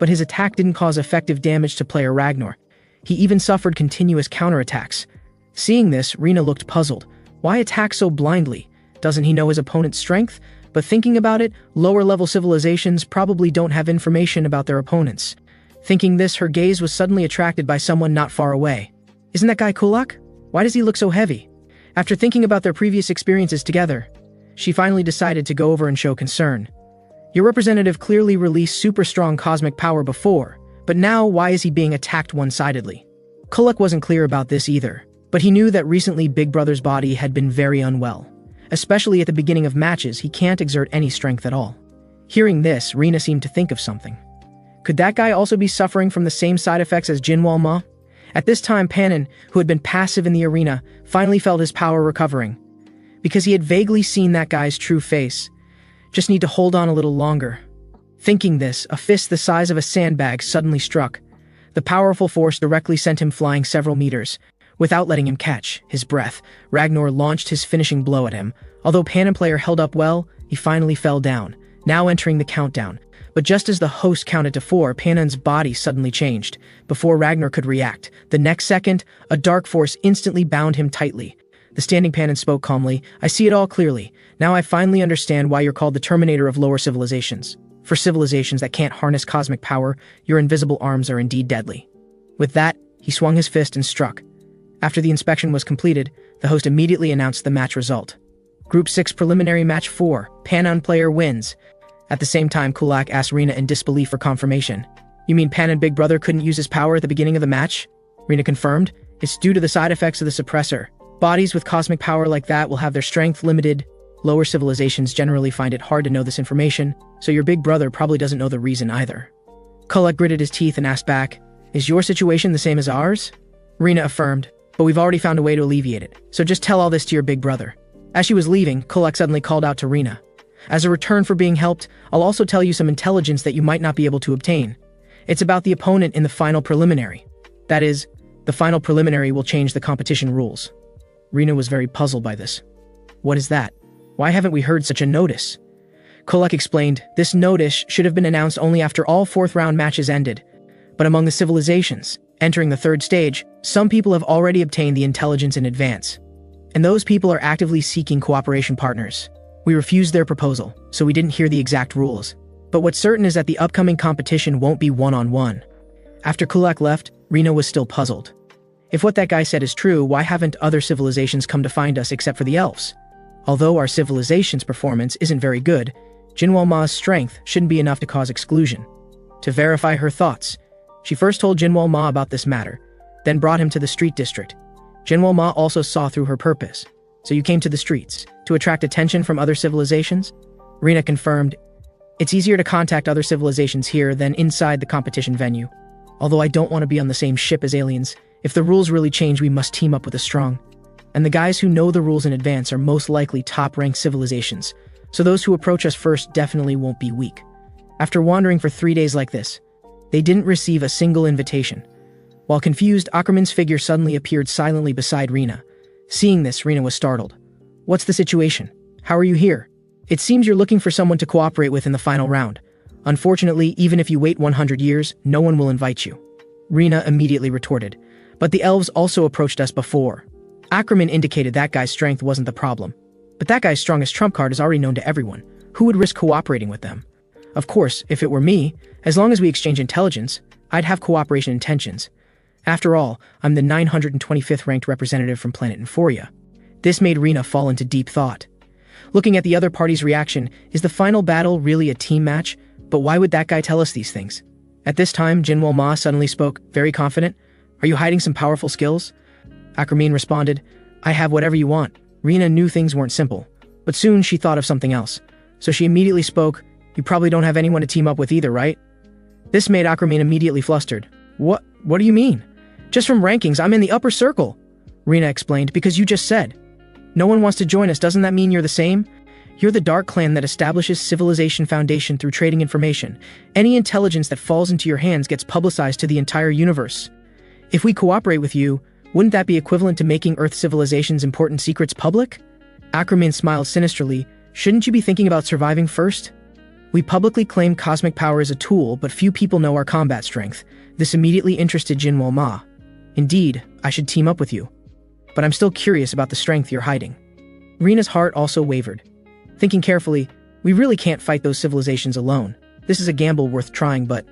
but his attack didn't cause effective damage to player Ragnar. He even suffered continuous counterattacks. Seeing this, Rina looked puzzled. Why attack so blindly? Doesn't he know his opponent's strength? But thinking about it, lower-level civilizations probably don't have information about their opponents. Thinking this, her gaze was suddenly attracted by someone not far away. Isn't that guy Kulak? Why does he look so heavy? After thinking about their previous experiences together, she finally decided to go over and show concern. Your representative clearly released super strong cosmic power before, but now why is he being attacked one-sidedly? Kulak wasn't clear about this either, but he knew that recently Big Brother's body had been very unwell. Especially at the beginning of matches, he can't exert any strength at all. Hearing this, Rina seemed to think of something. Could that guy also be suffering from the same side effects as Jinwoo Ma? At this time, Panin, who had been passive in the arena, finally felt his power recovering. Because he had vaguely seen that guy's true face. Just need to hold on a little longer. Thinking this, a fist the size of a sandbag suddenly struck. The powerful force directly sent him flying several meters. Without letting him catch his breath, Ragnar launched his finishing blow at him. Although Panin player held up well, he finally fell down, now entering the countdown. But just as the host counted to 4, Panin's body suddenly changed. Before Ragnar could react, the next second, a dark force instantly bound him tightly. The standing Panin spoke calmly. I see it all clearly. Now I finally understand why you're called the Terminator of lower civilizations. For civilizations that can't harness cosmic power, your invisible arms are indeed deadly. With that, he swung his fist and struck. After the inspection was completed, the host immediately announced the match result. Group 6 Preliminary Match 4, Panin player wins. At the same time, Kulak asked Rina in disbelief for confirmation. You mean Panin Big Brother couldn't use his power at the beginning of the match? Rina confirmed. It's due to the side effects of the suppressor. Bodies with cosmic power like that will have their strength limited. Lower civilizations generally find it hard to know this information, so your big brother probably doesn't know the reason either. Kulak gritted his teeth and asked back, is your situation the same as ours? Rina affirmed, but we've already found a way to alleviate it, so just tell all this to your big brother. As she was leaving, Kulak suddenly called out to Rina. As a return for being helped, I'll also tell you some intelligence that you might not be able to obtain. It's about the opponent in the final preliminary. That is, the final preliminary will change the competition rules. Rina was very puzzled by this. What is that? Why haven't we heard such a notice? Kulak explained, this notice should have been announced only after all 4th round matches ended. But among the civilizations, entering the 3rd stage, some people have already obtained the intelligence in advance. And those people are actively seeking cooperation partners. We refused their proposal, so we didn't hear the exact rules. But what's certain is that the upcoming competition won't be one-on-one. After Kulak left, Rina was still puzzled. If what that guy said is true, why haven't other civilizations come to find us except for the elves? Although our civilization's performance isn't very good, Jinwoo Ma's strength shouldn't be enough to cause exclusion. To verify her thoughts, she first told Jinwoo Ma about this matter, then brought him to the street district. Jinwoo Ma also saw through her purpose. So you came to the streets, to attract attention from other civilizations? Rina confirmed, it's easier to contact other civilizations here than inside the competition venue. Although I don't want to be on the same ship as aliens, if the rules really change, we must team up with the strong. And the guys who know the rules in advance are most likely top-ranked civilizations, so those who approach us first definitely won't be weak. After wandering for 3 days like this, they didn't receive a single invitation. While confused, Ackerman's figure suddenly appeared silently beside Rina. Seeing this, Rina was startled. What's the situation? How are you here? It seems you're looking for someone to cooperate with in the final round. Unfortunately, even if you wait 100 years, no one will invite you. Rina immediately retorted. But the elves also approached us before. Ackerman indicated that guy's strength wasn't the problem. But that guy's strongest trump card is already known to everyone. Who would risk cooperating with them? Of course, if it were me, as long as we exchange intelligence, I'd have cooperation intentions. After all, I'm the 925th ranked representative from planet Euphoria. This made Rina fall into deep thought. Looking at the other party's reaction, is the final battle really a team match? But why would that guy tell us these things? At this time, Jinwoo Ma suddenly spoke, very confident. Are you hiding some powerful skills? Ackerman responded, I have whatever you want. Rina knew things weren't simple, but soon she thought of something else. So she immediately spoke, you probably don't have anyone to team up with either, right? This made Ackerman immediately flustered. What do you mean? Just from rankings, I'm in the upper circle. Rina explained, because you just said. No one wants to join us, doesn't that mean you're the same? You're the dark clan that establishes civilization foundation through trading information. Any intelligence that falls into your hands gets publicized to the entire universe. If we cooperate with you, wouldn't that be equivalent to making Earth civilization's important secrets public? Ackerman smiled sinisterly. Shouldn't you be thinking about surviving first? We publicly claim cosmic power as a tool, but few people know our combat strength. This immediately interested Jinwoo Ma. Indeed, I should team up with you. But I'm still curious about the strength you're hiding. Rina's heart also wavered. Thinking carefully, we really can't fight those civilizations alone. This is a gamble worth trying, but...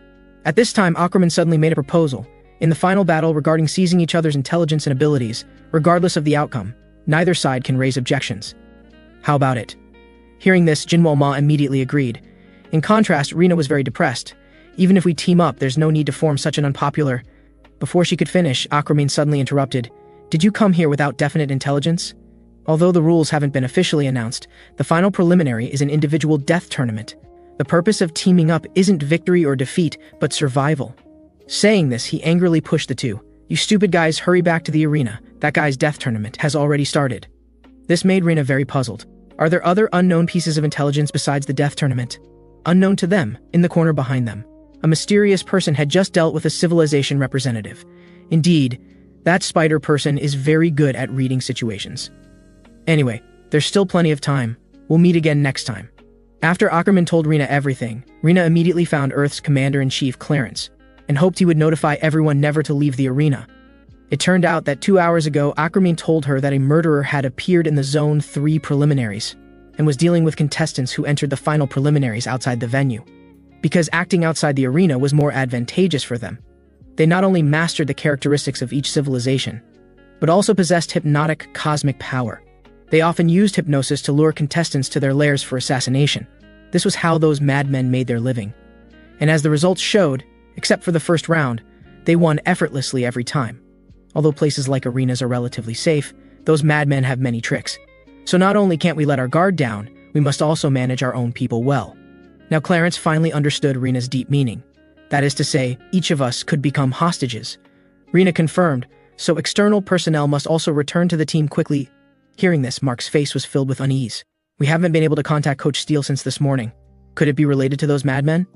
At this time, Ackerman suddenly made a proposal. In the final battle regarding seizing each other's intelligence and abilities, regardless of the outcome, neither side can raise objections. How about it? Hearing this, Jinwoo Ma immediately agreed. In contrast, Rina was very depressed. Even if we team up, there's no need to form such an unpopular... Before she could finish, Ackerman suddenly interrupted. Did you come here without definite intelligence? Although the rules haven't been officially announced, the final preliminary is an individual death tournament. The purpose of teaming up isn't victory or defeat, but survival. Saying this, he angrily pushed the two. You stupid guys, hurry back to the arena. That guy's death tournament has already started. This made Rina very puzzled. Are there other unknown pieces of intelligence besides the death tournament? Unknown to them, in the corner behind them, a mysterious person had just dealt with a civilization representative. Indeed, that spider person is very good at reading situations. Anyway, there's still plenty of time. We'll meet again next time. After Ackerman told Rina everything, Rina immediately found Earth's Commander-in-Chief Clarence, and hoped he would notify everyone never to leave the arena. It turned out that 2 hours ago, Ackerman told her that a murderer had appeared in the Zone 3 preliminaries, and was dealing with contestants who entered the final preliminaries outside the venue. Because acting outside the arena was more advantageous for them. They not only mastered the characteristics of each civilization, but also possessed hypnotic cosmic power. They often used hypnosis to lure contestants to their lairs for assassination. This was how those madmen made their living. And as the results showed, except for the first round, they won effortlessly every time. Although places like arenas are relatively safe, those madmen have many tricks. So not only can't we let our guard down, we must also manage our own people well. Now Clarence finally understood Rina's deep meaning. That is to say, each of us could become hostages. Rina confirmed, so external personnel must also return to the team quickly. Hearing this, Mark's face was filled with unease. We haven't been able to contact Coach Steele since this morning. Could it be related to those madmen?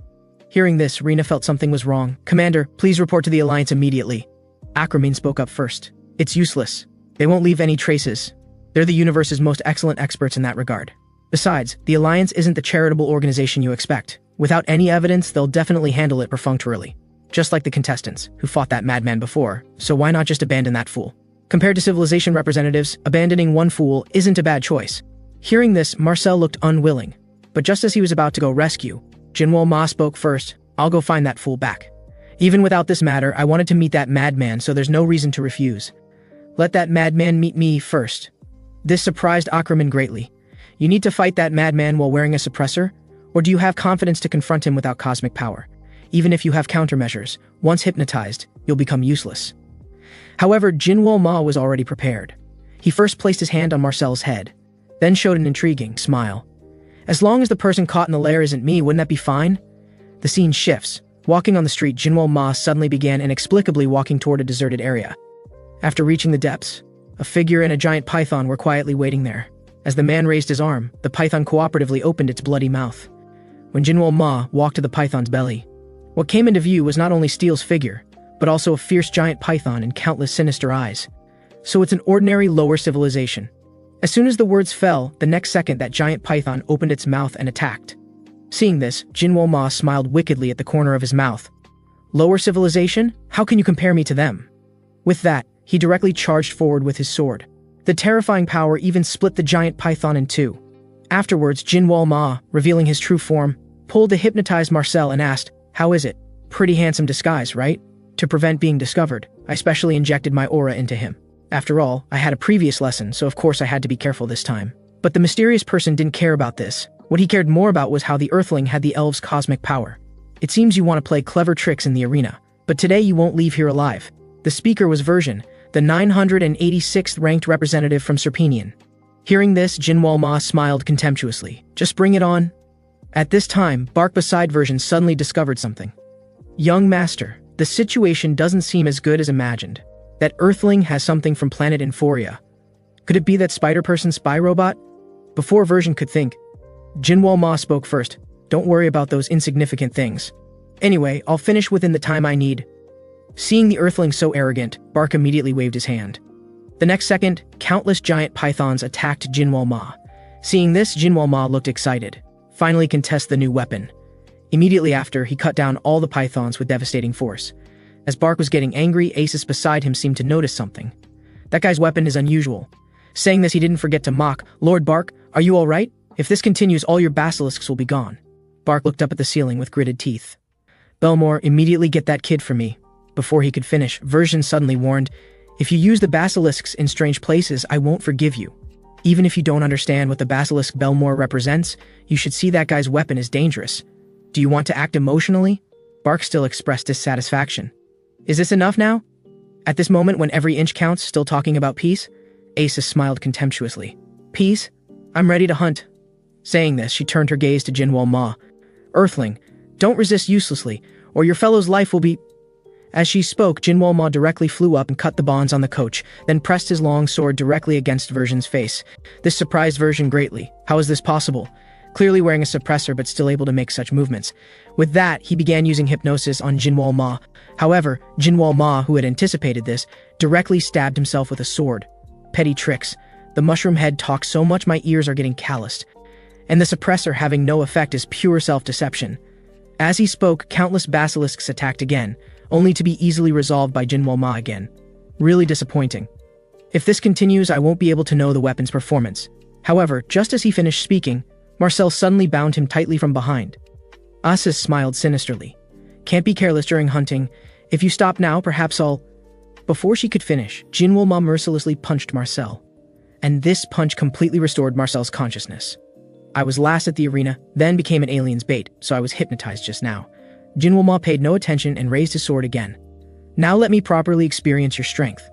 Hearing this, Rina felt something was wrong. Commander, please report to the Alliance immediately. Ackerman spoke up first. It's useless. They won't leave any traces. They're the universe's most excellent experts in that regard. Besides, the Alliance isn't the charitable organization you expect. Without any evidence, they'll definitely handle it perfunctorily. Just like the contestants, who fought that madman before, so why not just abandon that fool? Compared to civilization representatives, abandoning one fool isn't a bad choice. Hearing this, Marcel looked unwilling. But just as he was about to go rescue, Jinwoo Ma spoke first. I'll go find that fool back. Even without this matter, I wanted to meet that madman, so there's no reason to refuse. Let that madman meet me first. This surprised Ackerman greatly. You need to fight that madman while wearing a suppressor? Or do you have confidence to confront him without cosmic power? Even if you have countermeasures, once hypnotized, you'll become useless. However, Jinwoo Ma was already prepared. He first placed his hand on Marcel's head, then showed an intriguing smile. As long as the person caught in the lair isn't me, wouldn't that be fine? The scene shifts. Walking on the street, Jinwoo Ma suddenly began inexplicably walking toward a deserted area. After reaching the depths, a figure and a giant python were quietly waiting there. As the man raised his arm, the python cooperatively opened its bloody mouth. When Jinwoo Ma walked to the python's belly, what came into view was not only Steele's figure, but also a fierce giant python and countless sinister eyes. So it's an ordinary lower civilization. As soon as the words fell, the next second that giant python opened its mouth and attacked. Seeing this, Jinwoo Ma smiled wickedly at the corner of his mouth. Lower civilization? How can you compare me to them? With that, he directly charged forward with his sword. The terrifying power even split the giant python in two. Afterwards, Jinwoo Ma, revealing his true form, pulled the hypnotized Marcel and asked, "How is it? Pretty handsome disguise, right?" To prevent being discovered, I specially injected my aura into him. After all, I had a previous lesson, so of course I had to be careful this time. But the mysterious person didn't care about this. What he cared more about was how the Earthling had the elves' cosmic power. It seems you want to play clever tricks in the arena, but today you won't leave here alive. The speaker was Version, the 986th ranked representative from Serpenian. Hearing this, Jinwoo Ma smiled contemptuously. Just bring it on. At this time, Bark beside Version suddenly discovered something. Young master, the situation doesn't seem as good as imagined. That Earthling has something from planet Euphoria. Could it be that Spider-Person spy robot? Before Version could think, Jinwoo Ma spoke first. Don't worry about those insignificant things. Anyway, I'll finish within the time I need. Seeing the Earthling so arrogant, Bark immediately waved his hand. The next second, countless giant pythons attacked Jinwoo Ma. Seeing this, Jinwoo Ma looked excited. Finally can test the new weapon. Immediately after, he cut down all the pythons with devastating force. As Bark was getting angry, Asus beside him seemed to notice something. That guy's weapon is unusual. Saying this, he didn't forget to mock, "Lord Bark, are you alright? If this continues, all your basilisks will be gone." Bark looked up at the ceiling with gritted teeth. "Belmore, immediately get that kid for me." Before he could finish, Version suddenly warned, "If you use the basilisks in strange places, I won't forgive you. Even if you don't understand what the basilisk Belmore represents, you should see that guy's weapon is dangerous. Do you want to act emotionally?" Bark still expressed dissatisfaction. "Is this enough now?" At this moment when every inch counts, still talking about peace, Asus smiled contemptuously. "Peace? I'm ready to hunt." Saying this, she turned her gaze to Jinwoo Ma. "Earthling, don't resist uselessly, or your fellow's life will be—" As she spoke, Jinwoo Ma directly flew up and cut the bonds on the coach, then pressed his long sword directly against Version's face. This surprised Version greatly. How is this possible? Clearly wearing a suppressor but still able to make such movements. With that, he began using hypnosis on Jinwoo Ma. However, Jinwoo Ma, who had anticipated this, directly stabbed himself with a sword. Petty tricks. The mushroom head talks so much my ears are getting calloused. And the suppressor having no effect is pure self-deception. As he spoke, countless basilisks attacked again, only to be easily resolved by Jinwoo Ma again. Really disappointing. If this continues, I won't be able to know the weapon's performance. However, just as he finished speaking, Marcel suddenly bound him tightly from behind. Asus smiled sinisterly. "Can't be careless during hunting. If you stop now, perhaps I'll—" Before she could finish, Jinwoo Ma mercilessly punched Marcel. And this punch completely restored Marcel's consciousness. "I was last at the arena, then became an alien's bait, so I was hypnotized just now." Jinwoo Ma paid no attention and raised his sword again. "Now let me properly experience your strength."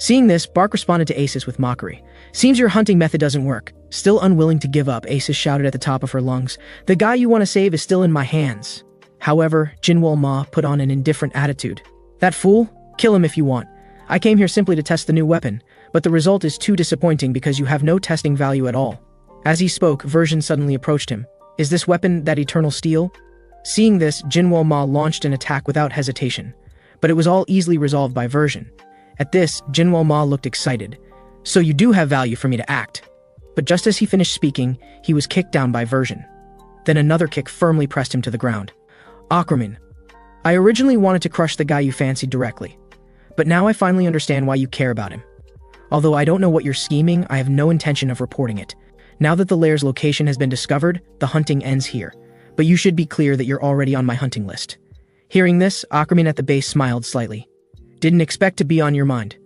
Seeing this, Bark responded to Asus with mockery. "Seems your hunting method doesn't work." Still unwilling to give up, Asus shouted at the top of her lungs, "The guy you want to save is still in my hands." However, Jinwoo Ma put on an indifferent attitude. "That fool? Kill him if you want. I came here simply to test the new weapon, but the result is too disappointing because you have no testing value at all." As he spoke, Version suddenly approached him. "Is this weapon that eternal steel?" Seeing this, Jinwoo Ma launched an attack without hesitation, but it was all easily resolved by Version. At this, Jinwoo Ma looked excited. "So you do have value for me to act." But just as he finished speaking, he was kicked down by Version. Then another kick firmly pressed him to the ground. "Ackerman, I originally wanted to crush the guy you fancied directly, but now I finally understand why you care about him. Although I don't know what you're scheming, I have no intention of reporting it. Now that the lair's location has been discovered, the hunting ends here. But you should be clear that you're already on my hunting list." Hearing this, Ackerman at the base smiled slightly. "Didn't expect to be on your mind.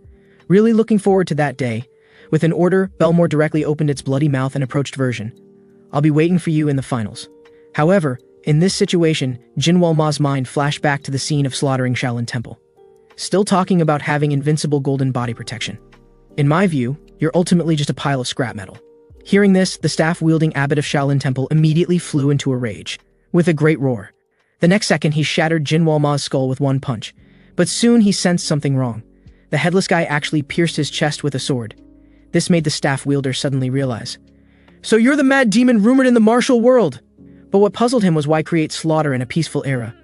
Really looking forward to that day." With an order, Belmore directly opened its bloody mouth and approached Version. "I'll be waiting for you in the finals." However, in this situation, Jinwoo Ma's mind flashed back to the scene of slaughtering Shaolin Temple. Still talking about having invincible golden body protection. "In my view, you're ultimately just a pile of scrap metal." Hearing this, the staff-wielding abbot of Shaolin Temple immediately flew into a rage. With a great roar. The next second, he shattered Jinwoo Ma's skull with one punch. But soon he sensed something wrong. The headless guy actually pierced his chest with a sword. This made the staff wielder suddenly realize. "So you're the mad demon rumored in the martial world!" But what puzzled him was why create slaughter in a peaceful era.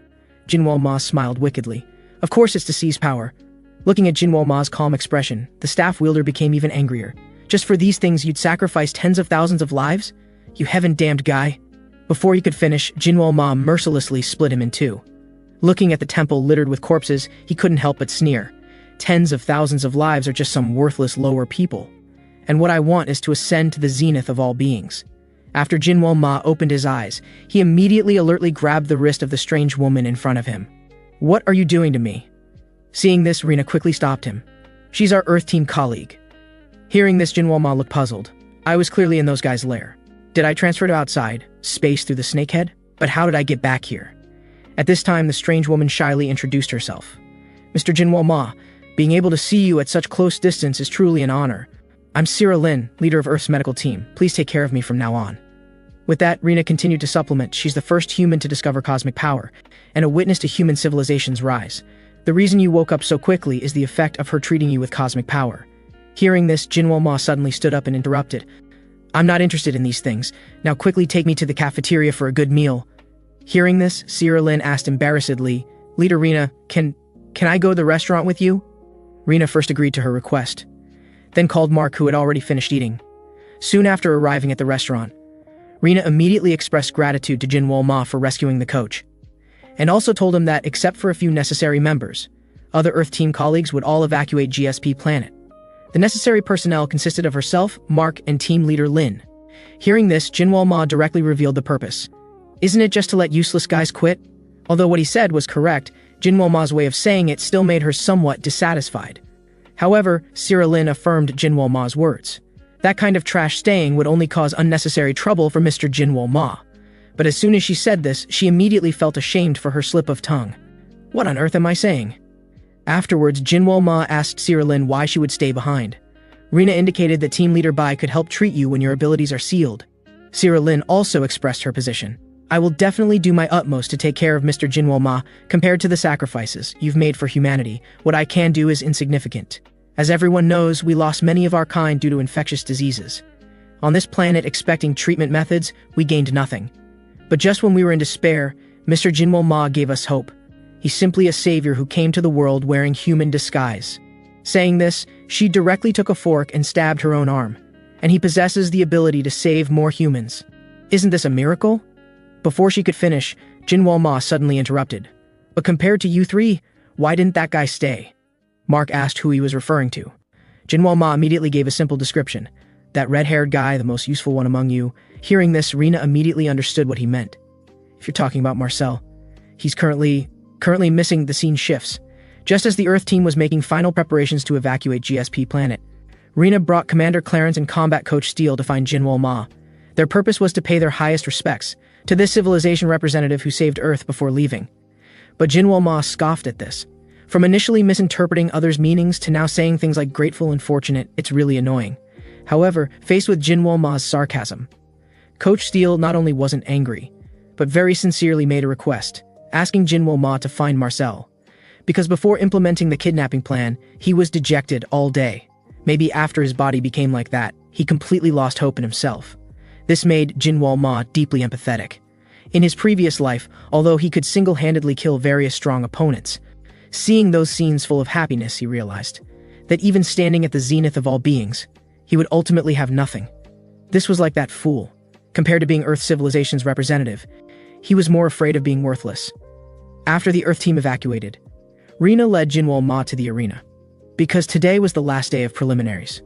Jinwoo Ma smiled wickedly. Of course it's to seize power. Looking at Jinwoo Ma's calm expression, the staff wielder became even angrier. Just for these things you'd sacrifice tens of thousands of lives? You heaven-damned guy. Before he could finish, Jinwoo Ma mercilessly split him in two. Looking at the temple littered with corpses, he couldn't help but sneer. Tens of thousands of lives are just some worthless lower people. And what I want is to ascend to the zenith of all beings. After Jinwoo Ma opened his eyes, he immediately alertly grabbed the wrist of the strange woman in front of him. What are you doing to me? Seeing this, Rina quickly stopped him. She's our Earth Team colleague. Hearing this, Jinwoo Ma looked puzzled. I was clearly in those guys' lair. Did I transfer to outside, space through the snakehead? But how did I get back here? At this time, the strange woman shyly introduced herself. Mr. Jinwoo Ma, being able to see you at such close distance is truly an honor. I'm Sierra Lin, leader of Earth's medical team. Please take care of me from now on. With that, Rina continued to supplement. She's the first human to discover cosmic power, and a witness to human civilization's rise. The reason you woke up so quickly is the effect of her treating you with cosmic power. Hearing this, Jinwoo Ma suddenly stood up and interrupted. I'm not interested in these things. Now quickly take me to the cafeteria for a good meal. Hearing this, Sierra Lin asked embarrassedly, Leader Rina, can I go to the restaurant with you? Rina first agreed to her request, then called Mark, who had already finished eating. Soon after arriving at the restaurant, Rina immediately expressed gratitude to Jinwoo Ma for rescuing the coach, and also told him that, except for a few necessary members, other Earth Team colleagues would all evacuate GSP Planet. The necessary personnel consisted of herself, Mark, and team leader Lin. Hearing this, Jinwoo Ma directly revealed the purpose. Isn't it just to let useless guys quit? Although what he said was correct, Jinwoo Ma's way of saying it still made her somewhat dissatisfied. However, Sierra Lin affirmed Jinwoo Ma's words. That kind of trash staying would only cause unnecessary trouble for Mr. Jinwoo Ma. But as soon as she said this, she immediately felt ashamed for her slip of tongue. What on earth am I saying? Afterwards, Jinwoo Ma asked Sierra Lin why she would stay behind. Rina indicated that Team Leader Bai could help treat you when your abilities are sealed. Sierra Lin also expressed her position. I will definitely do my utmost to take care of Mr. Jinwoo Ma. Compared to the sacrifices you've made for humanity, what I can do is insignificant. As everyone knows, we lost many of our kind due to infectious diseases. On this planet, expecting treatment methods, we gained nothing. But just when we were in despair, Mr. Jinwoo Ma gave us hope. He's simply a savior who came to the world wearing human disguise. Saying this, she directly took a fork and stabbed her own arm. And he possesses the ability to save more humans. Isn't this a miracle? Before she could finish, Jinwoo Ma suddenly interrupted. But compared to you three, why didn't that guy stay? Mark asked who he was referring to. Jinwoo Ma immediately gave a simple description. That red-haired guy, the most useful one among you. Hearing this, Rina immediately understood what he meant. If you're talking about Marcel, he's currently missing. The scene shifts. Just as the Earth team was making final preparations to evacuate GSP Planet, Rina brought Commander Clarence and Combat Coach Steele to find Jinwoo Ma. Their purpose was to pay their highest respects to this civilization representative who saved Earth before leaving. But Jinwoo Ma scoffed at this. From initially misinterpreting others' meanings to now saying things like grateful and fortunate, it's really annoying. However, faced with Jinwoo Ma's sarcasm, Coach Steele not only wasn't angry, but very sincerely made a request, asking Jinwoo Ma to find Marcel. Because before implementing the kidnapping plan, he was dejected all day. Maybe after his body became like that, he completely lost hope in himself. This made Jinwoo Ma deeply empathetic. In his previous life, although he could single-handedly kill various strong opponents, seeing those scenes full of happiness, he realized that even standing at the zenith of all beings, he would ultimately have nothing. This was like that fool. Compared to being Earth civilization's representative, he was more afraid of being worthless. After the Earth team evacuated, Rina led Jinwoo Ma to the arena, because today was the last day of preliminaries.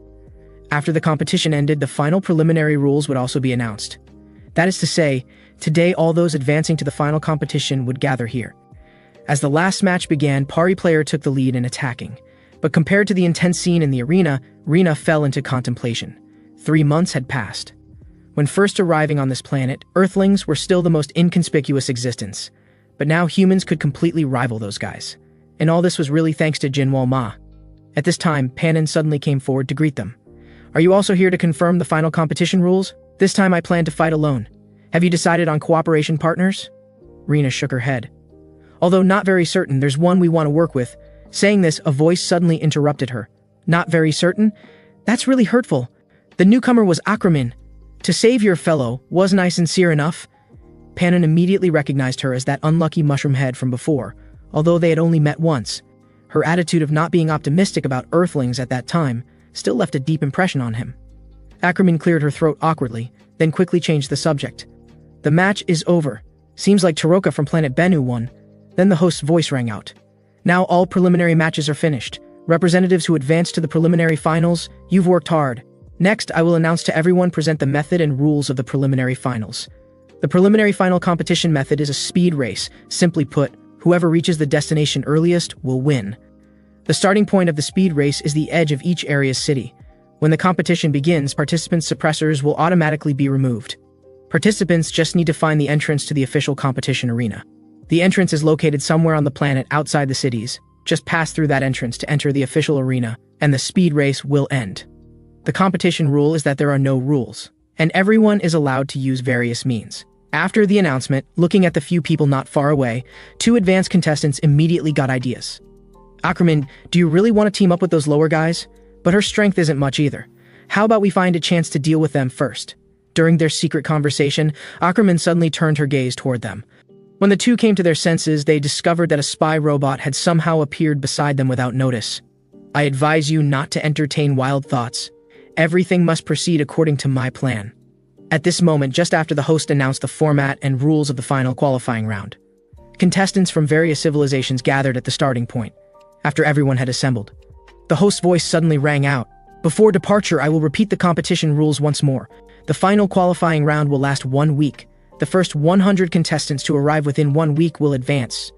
After the competition ended, the final preliminary rules would also be announced. That is to say, today all those advancing to the final competition would gather here. As the last match began, Pari player took the lead in attacking, but compared to the intense scene in the arena, Rina fell into contemplation. 3 months had passed. When first arriving on this planet, Earthlings were still the most inconspicuous existence, but now humans could completely rival those guys. And all this was really thanks to Jinwoo Ma. At this time, Panin suddenly came forward to greet them. Are you also here to confirm the final competition rules? This time I plan to fight alone. Have you decided on cooperation partners? Rina shook her head. Although not very certain, there's one we want to work with. Saying this, a voice suddenly interrupted her. Not very certain? That's really hurtful. The newcomer was Akramin. To save your fellow, wasn't I sincere enough? Panin immediately recognized her as that unlucky mushroom head from before, although they had only met once. Her attitude of not being optimistic about Earthlings at that time still left a deep impression on him. Ackerman cleared her throat awkwardly, then quickly changed the subject. The match is over. Seems like Taroka from planet Bennu won. Then the host's voice rang out. Now all preliminary matches are finished. Representatives who advanced to the preliminary finals, you've worked hard. Next, I will announce to everyone present the method and rules of the preliminary finals. The preliminary final competition method is a speed race. Simply put, whoever reaches the destination earliest will win. The starting point of the speed race is the edge of each area's city. When the competition begins, participants' suppressors will automatically be removed. Participants just need to find the entrance to the official competition arena. The entrance is located somewhere on the planet outside the cities. Just pass through that entrance to enter the official arena, and the speed race will end. The competition rule is that there are no rules, and everyone is allowed to use various means. After the announcement, looking at the few people not far away, two advanced contestants immediately got ideas. Ackerman, do you really want to team up with those lower guys? But her strength isn't much either. How about we find a chance to deal with them first? During their secret conversation, Ackerman suddenly turned her gaze toward them. When the two came to their senses, they discovered that a spy robot had somehow appeared beside them without notice. I advise you not to entertain wild thoughts. Everything must proceed according to my plan. At this moment, just after the host announced the format and rules of the final qualifying round, contestants from various civilizations gathered at the starting point. After everyone had assembled, the host's voice suddenly rang out. Before departure, I will repeat the competition rules once more. The final qualifying round will last 1 week. The first 100 contestants to arrive within 1 week will advance.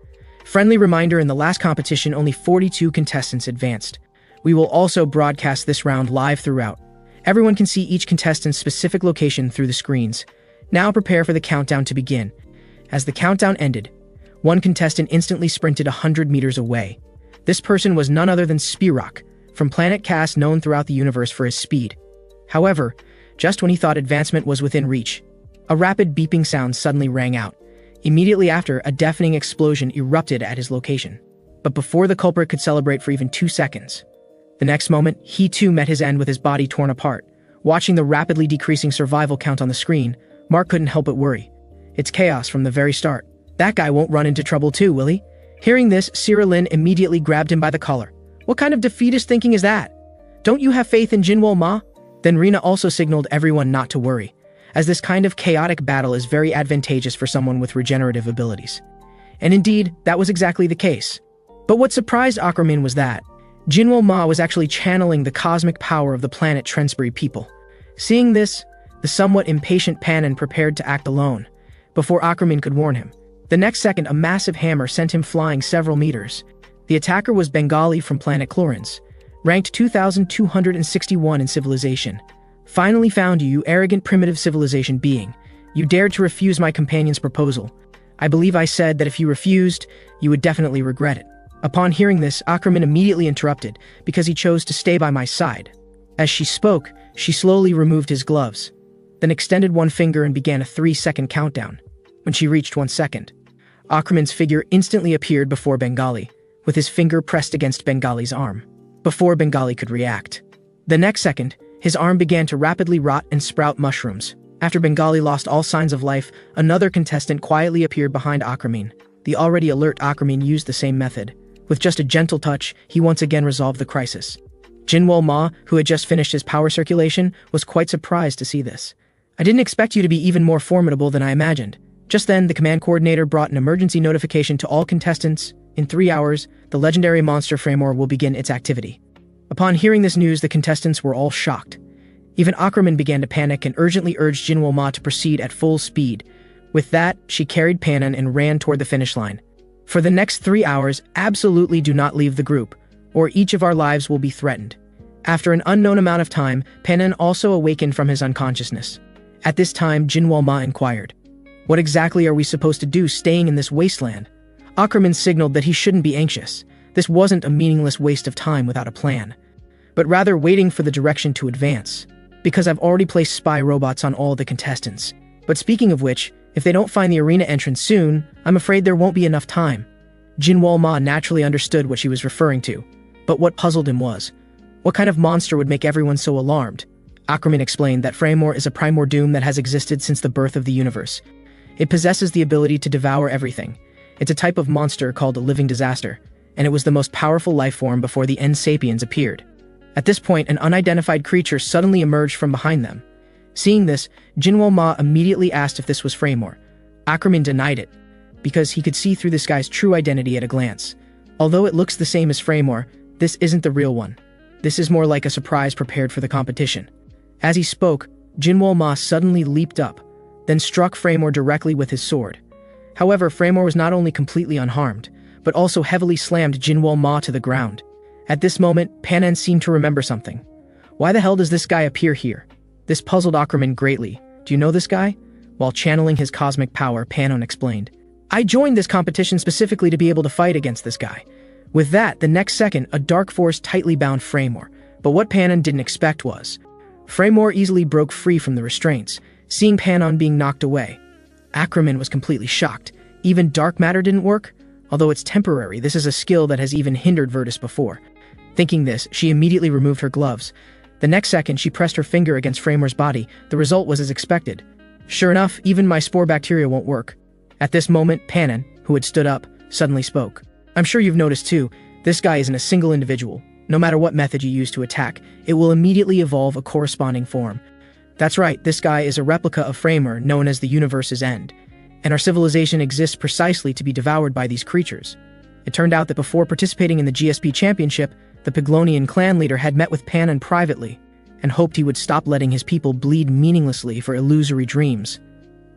Friendly reminder, in the last competition, only 42 contestants advanced. We will also broadcast this round live throughout. Everyone can see each contestant's specific location through the screens. Now prepare for the countdown to begin. As the countdown ended, one contestant instantly sprinted 100 meters away. This person was none other than Spirok, from planet Cass, known throughout the universe for his speed. However, just when he thought advancement was within reach, a rapid beeping sound suddenly rang out. Immediately after, a deafening explosion erupted at his location. But before the culprit could celebrate for even 2 seconds, the next moment, he too met his end with his body torn apart. Watching the rapidly decreasing survival count on the screen, Mark couldn't help but worry. It's chaos from the very start. That guy won't run into trouble too, will he? Hearing this, Sierra Lin immediately grabbed him by the collar. What kind of defeatist thinking is that? Don't you have faith in Jinwo Ma? Then Rina also signaled everyone not to worry, as this kind of chaotic battle is very advantageous for someone with regenerative abilities. And indeed, that was exactly the case. But what surprised Ackerman was that Jinwo Ma was actually channeling the cosmic power of the planet Trensbury people. Seeing this, the somewhat impatient Panan prepared to act alone, before Ackerman could warn him. The next second, a massive hammer sent him flying several meters. The attacker was Bengali from planet Chlorins, ranked 2261 in civilization. Finally found you, you arrogant primitive civilization being. You dared to refuse my companion's proposal. I believe I said that if you refused, you would definitely regret it. Upon hearing this, Ackerman immediately interrupted, because he chose to stay by my side. As she spoke, she slowly removed his gloves, then extended one finger and began a 3-second countdown. When she reached 1 second, Ackerman's figure instantly appeared before Bengali, with his finger pressed against Bengali's arm, before Bengali could react. The next second, his arm began to rapidly rot and sprout mushrooms. After Bengali lost all signs of life, another contestant quietly appeared behind Ackerman. The already alert Ackerman used the same method. With just a gentle touch, he once again resolved the crisis. Jinwo Ma, who had just finished his power circulation, was quite surprised to see this. I didn't expect you to be even more formidable than I imagined. Just then, the command coordinator brought an emergency notification to all contestants. In 3 hours, the legendary monster Framor will begin its activity. Upon hearing this news, the contestants were all shocked. Even Ackerman began to panic and urgently urged Jinwo Ma to proceed at full speed. With that, she carried Panan and ran toward the finish line. For the next 3 hours, absolutely do not leave the group, or each of our lives will be threatened. After an unknown amount of time, Panan also awakened from his unconsciousness. At this time, Jinwo Ma inquired, "What exactly are we supposed to do staying in this wasteland?" Ackerman signaled that he shouldn't be anxious. This wasn't a meaningless waste of time without a plan, but rather waiting for the direction to advance, because I've already placed spy robots on all the contestants. But speaking of which, if they don't find the arena entrance soon, I'm afraid there won't be enough time. Jinwo Ma naturally understood what she was referring to, but what puzzled him was, what kind of monster would make everyone so alarmed? Ackerman explained that Framor is a primordium that has existed since the birth of the universe. It possesses the ability to devour everything. It's a type of monster called a living disaster, and it was the most powerful life form before the End Sapiens appeared. At this point, an unidentified creature suddenly emerged from behind them. Seeing this, Jinwoo Ma immediately asked if this was Framework. Ackerman denied it, because he could see through this guy's true identity at a glance. Although it looks the same as Framework, this isn't the real one. This is more like a surprise prepared for the competition. As he spoke, Jinwoo Ma suddenly leaped up, then struck Framework directly with his sword. However, Framework was not only completely unharmed, but also heavily slammed Jinwoo Ma to the ground. At this moment, Panan seemed to remember something. Why the hell does this guy appear here? This puzzled Ackerman greatly. Do you know this guy? While channeling his cosmic power, Panan explained. I joined this competition specifically to be able to fight against this guy. With that, the next second, a dark force tightly bound Framework. But what Panan didn't expect was, Framework easily broke free from the restraints, seeing Panan being knocked away. Ackerman was completely shocked. Even dark matter didn't work? Although it's temporary, this is a skill that has even hindered Virtus before. Thinking this, she immediately removed her gloves. The next second, she pressed her finger against Framework's body. The result was as expected. Sure enough, even my spore bacteria won't work. At this moment, Panan, who had stood up, suddenly spoke. I'm sure you've noticed too, this guy isn't a single individual. No matter what method you use to attack, it will immediately evolve a corresponding form. That's right, this guy is a replica of Framer, known as the universe's end. And our civilization exists precisely to be devoured by these creatures. It turned out that before participating in the GSP championship, the Piglonian clan leader had met with Panan privately, and hoped he would stop letting his people bleed meaninglessly for illusory dreams.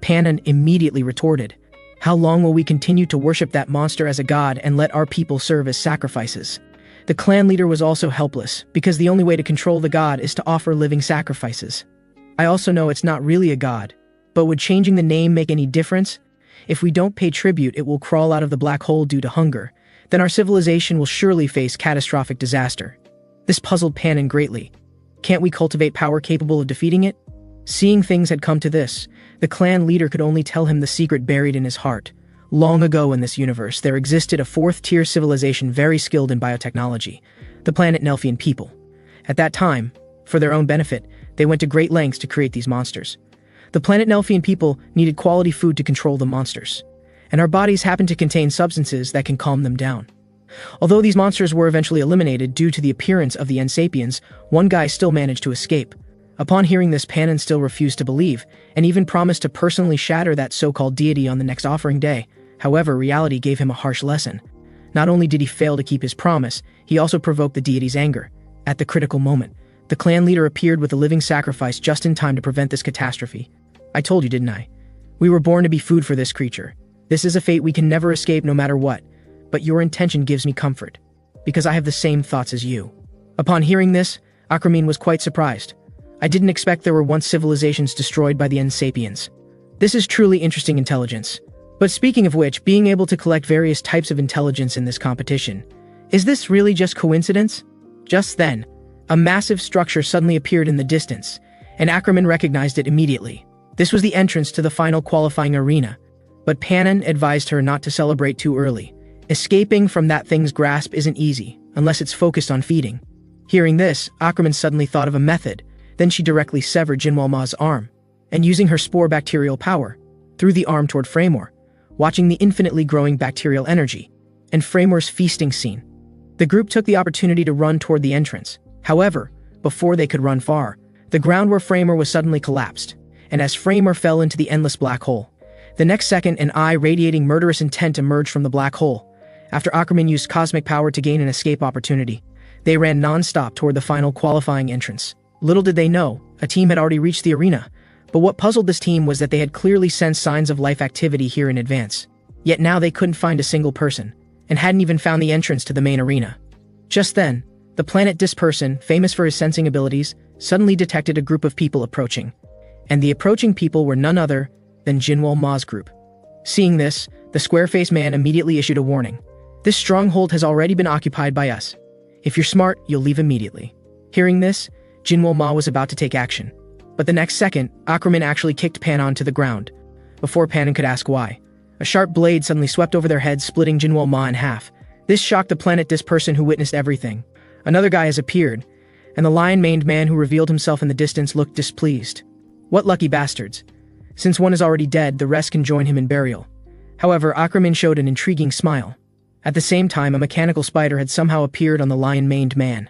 Panan immediately retorted, how long will we continue to worship that monster as a god and let our people serve as sacrifices? The clan leader was also helpless, because the only way to control the god is to offer living sacrifices. I also know it's not really a god, but would changing the name make any difference? If we don't pay tribute, it will crawl out of the black hole due to hunger. Then our civilization will surely face catastrophic disaster. This puzzled Panan greatly. Can't we cultivate power capable of defeating it? Seeing things had come to this, the clan leader could only tell him the secret buried in his heart. Long ago in this universe, there existed a fourth-tier civilization very skilled in biotechnology, the planet Nelfian people. At that time, for their own benefit, they went to great lengths to create these monsters. The planet Nelfian people needed quality food to control the monsters, and our bodies happen to contain substances that can calm them down. Although these monsters were eventually eliminated due to the appearance of the Ensapiens, one guy still managed to escape. Upon hearing this, Panan still refused to believe, and even promised to personally shatter that so-called deity on the next offering day. However, reality gave him a harsh lesson. Not only did he fail to keep his promise, he also provoked the deity's anger. At the critical moment, the clan leader appeared with a living sacrifice just in time to prevent this catastrophe. I told you, didn't I? We were born to be food for this creature. This is a fate we can never escape no matter what. But your intention gives me comfort, because I have the same thoughts as you. Upon hearing this, Ackerman was quite surprised. I didn't expect there were once civilizations destroyed by the Ensapiens. This is truly interesting intelligence. But speaking of which, being able to collect various types of intelligence in this competition, is this really just coincidence? Just then, a massive structure suddenly appeared in the distance, and Ackerman recognized it immediately. This was the entrance to the final qualifying arena, but Panan advised her not to celebrate too early. Escaping from that thing's grasp isn't easy, unless it's focused on feeding. Hearing this, Ackerman suddenly thought of a method. Then she directly severed Jinwoo Ma's arm, and using her spore bacterial power, threw the arm toward Framework, watching the infinitely growing bacterial energy, and Framework's feasting scene. The group took the opportunity to run toward the entrance. However, before they could run far, the ground where Framework was suddenly collapsed, and as Framework fell into the endless black hole, the next second an eye radiating murderous intent emerged from the black hole. After Ackerman used cosmic power to gain an escape opportunity, they ran non-stop toward the final qualifying entrance. Little did they know, a team had already reached the arena, but what puzzled this team was that they had clearly sensed signs of life activity here in advance. Yet now they couldn't find a single person, and hadn't even found the entrance to the main arena. Just then, the planet Disperson, famous for his sensing abilities, suddenly detected a group of people approaching. And the approaching people were none other than Jinwoo Ma's group. Seeing this, the square-faced man immediately issued a warning. This stronghold has already been occupied by us. If you're smart, you'll leave immediately. Hearing this, Jinwoo Ma was about to take action. But the next second, Ackerman actually kicked Panan to the ground. Before Panan could ask why, a sharp blade suddenly swept over their heads, splitting Jinwoo Ma in half. This shocked the planet Disperson, who witnessed everything. Another guy has appeared, and the lion-maned man who revealed himself in the distance looked displeased. What lucky bastards. Since one is already dead, the rest can join him in burial. However, Ackerman showed an intriguing smile. At the same time, a mechanical spider had somehow appeared on the lion-maned man.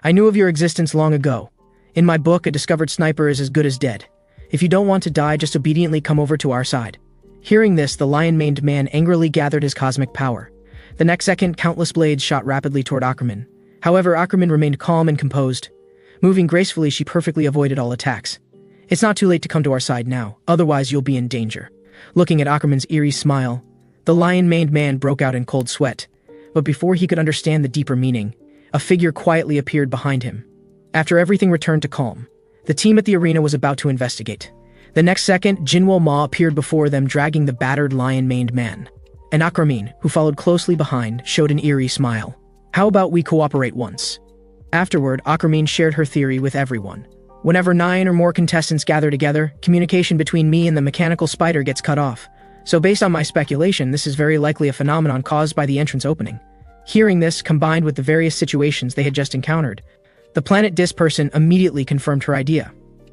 I knew of your existence long ago. In my book, a discovered sniper is as good as dead. If you don't want to die, just obediently come over to our side." Hearing this, the lion-maned man angrily gathered his cosmic power. The next second, countless blades shot rapidly toward Ackerman. However, Ackerman remained calm and composed. Moving gracefully, she perfectly avoided all attacks. "It's not too late to come to our side now, otherwise you'll be in danger." Looking at Ackerman's eerie smile, the lion-maned man broke out in cold sweat. But before he could understand the deeper meaning, a figure quietly appeared behind him. After everything returned to calm, the team at the arena was about to investigate. The next second, Jinwoo Ma appeared before them, dragging the battered lion-maned man. And Ackerman, who followed closely behind, showed an eerie smile. "How about we cooperate once?" Afterward, Ackerman shared her theory with everyone. "Whenever 9 or more contestants gather together, communication between me and the mechanical spider gets cut off. So based on my speculation, this is very likely a phenomenon caused by the entrance opening." Hearing this, combined with the various situations they had just encountered, the Planet Disc person immediately confirmed her idea.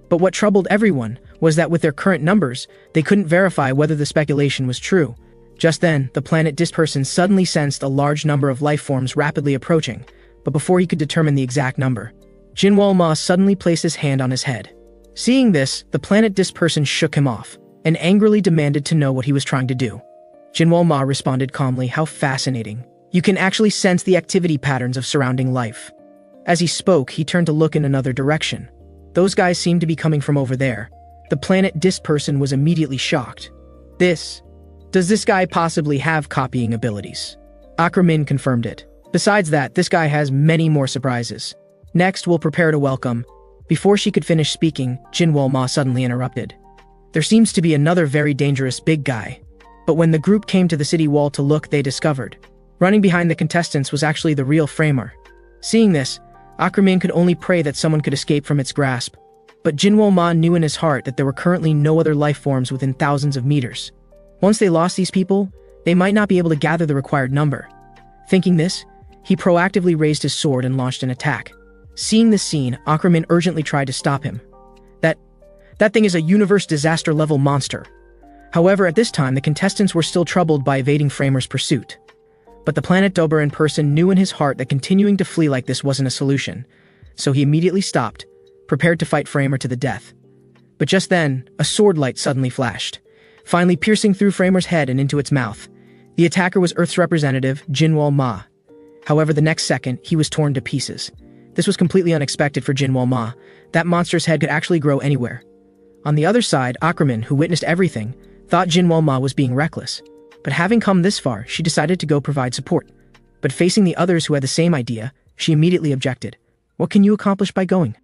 But what troubled everyone was that with their current numbers, they couldn't verify whether the speculation was true. Just then, the Planet Disc person suddenly sensed a large number of life forms rapidly approaching, but before he could determine the exact number, Jinwoo Ma suddenly placed his hand on his head. Seeing this, the Planet Disc person shook him off, and angrily demanded to know what he was trying to do. Jinwoo Ma responded calmly, "How fascinating. You can actually sense the activity patterns of surrounding life." As he spoke, he turned to look in another direction. Those guys seemed to be coming from over there. The Planet Disc person was immediately shocked. Does this guy possibly have copying abilities?" Ackerman confirmed it. "Besides that, this guy has many more surprises. Next, we'll prepare to welcome." Before she could finish speaking, Jinwoo Ma suddenly interrupted. "There seems to be another very dangerous big guy." But when the group came to the city wall to look, they discovered running behind the contestants was actually the real Framer. Seeing this, Ackerman could only pray that someone could escape from its grasp. But Jinwoo Ma knew in his heart that there were currently no other life forms within thousands of meters. Once they lost these people, they might not be able to gather the required number. Thinking this, he proactively raised his sword and launched an attack. Seeing this scene, Ackerman urgently tried to stop him. That thing is a universe disaster-level monster." However, at this time, the contestants were still troubled by evading Framer's pursuit. But the Planet Doberan person knew in his heart that continuing to flee like this wasn't a solution, so he immediately stopped, prepared to fight Framer to the death. But just then, a sword light suddenly flashed, finally piercing through Framer's head and into its mouth. The attacker was Earth's representative, Jinwoo Ma. However, the next second, he was torn to pieces. This was completely unexpected for Jinwoo Ma. That monster's head could actually grow anywhere. On the other side, Ackerman, who witnessed everything, thought Jinwoo Ma was being reckless. But having come this far, she decided to go provide support. But facing the others who had the same idea, she immediately objected. "What can you accomplish by going?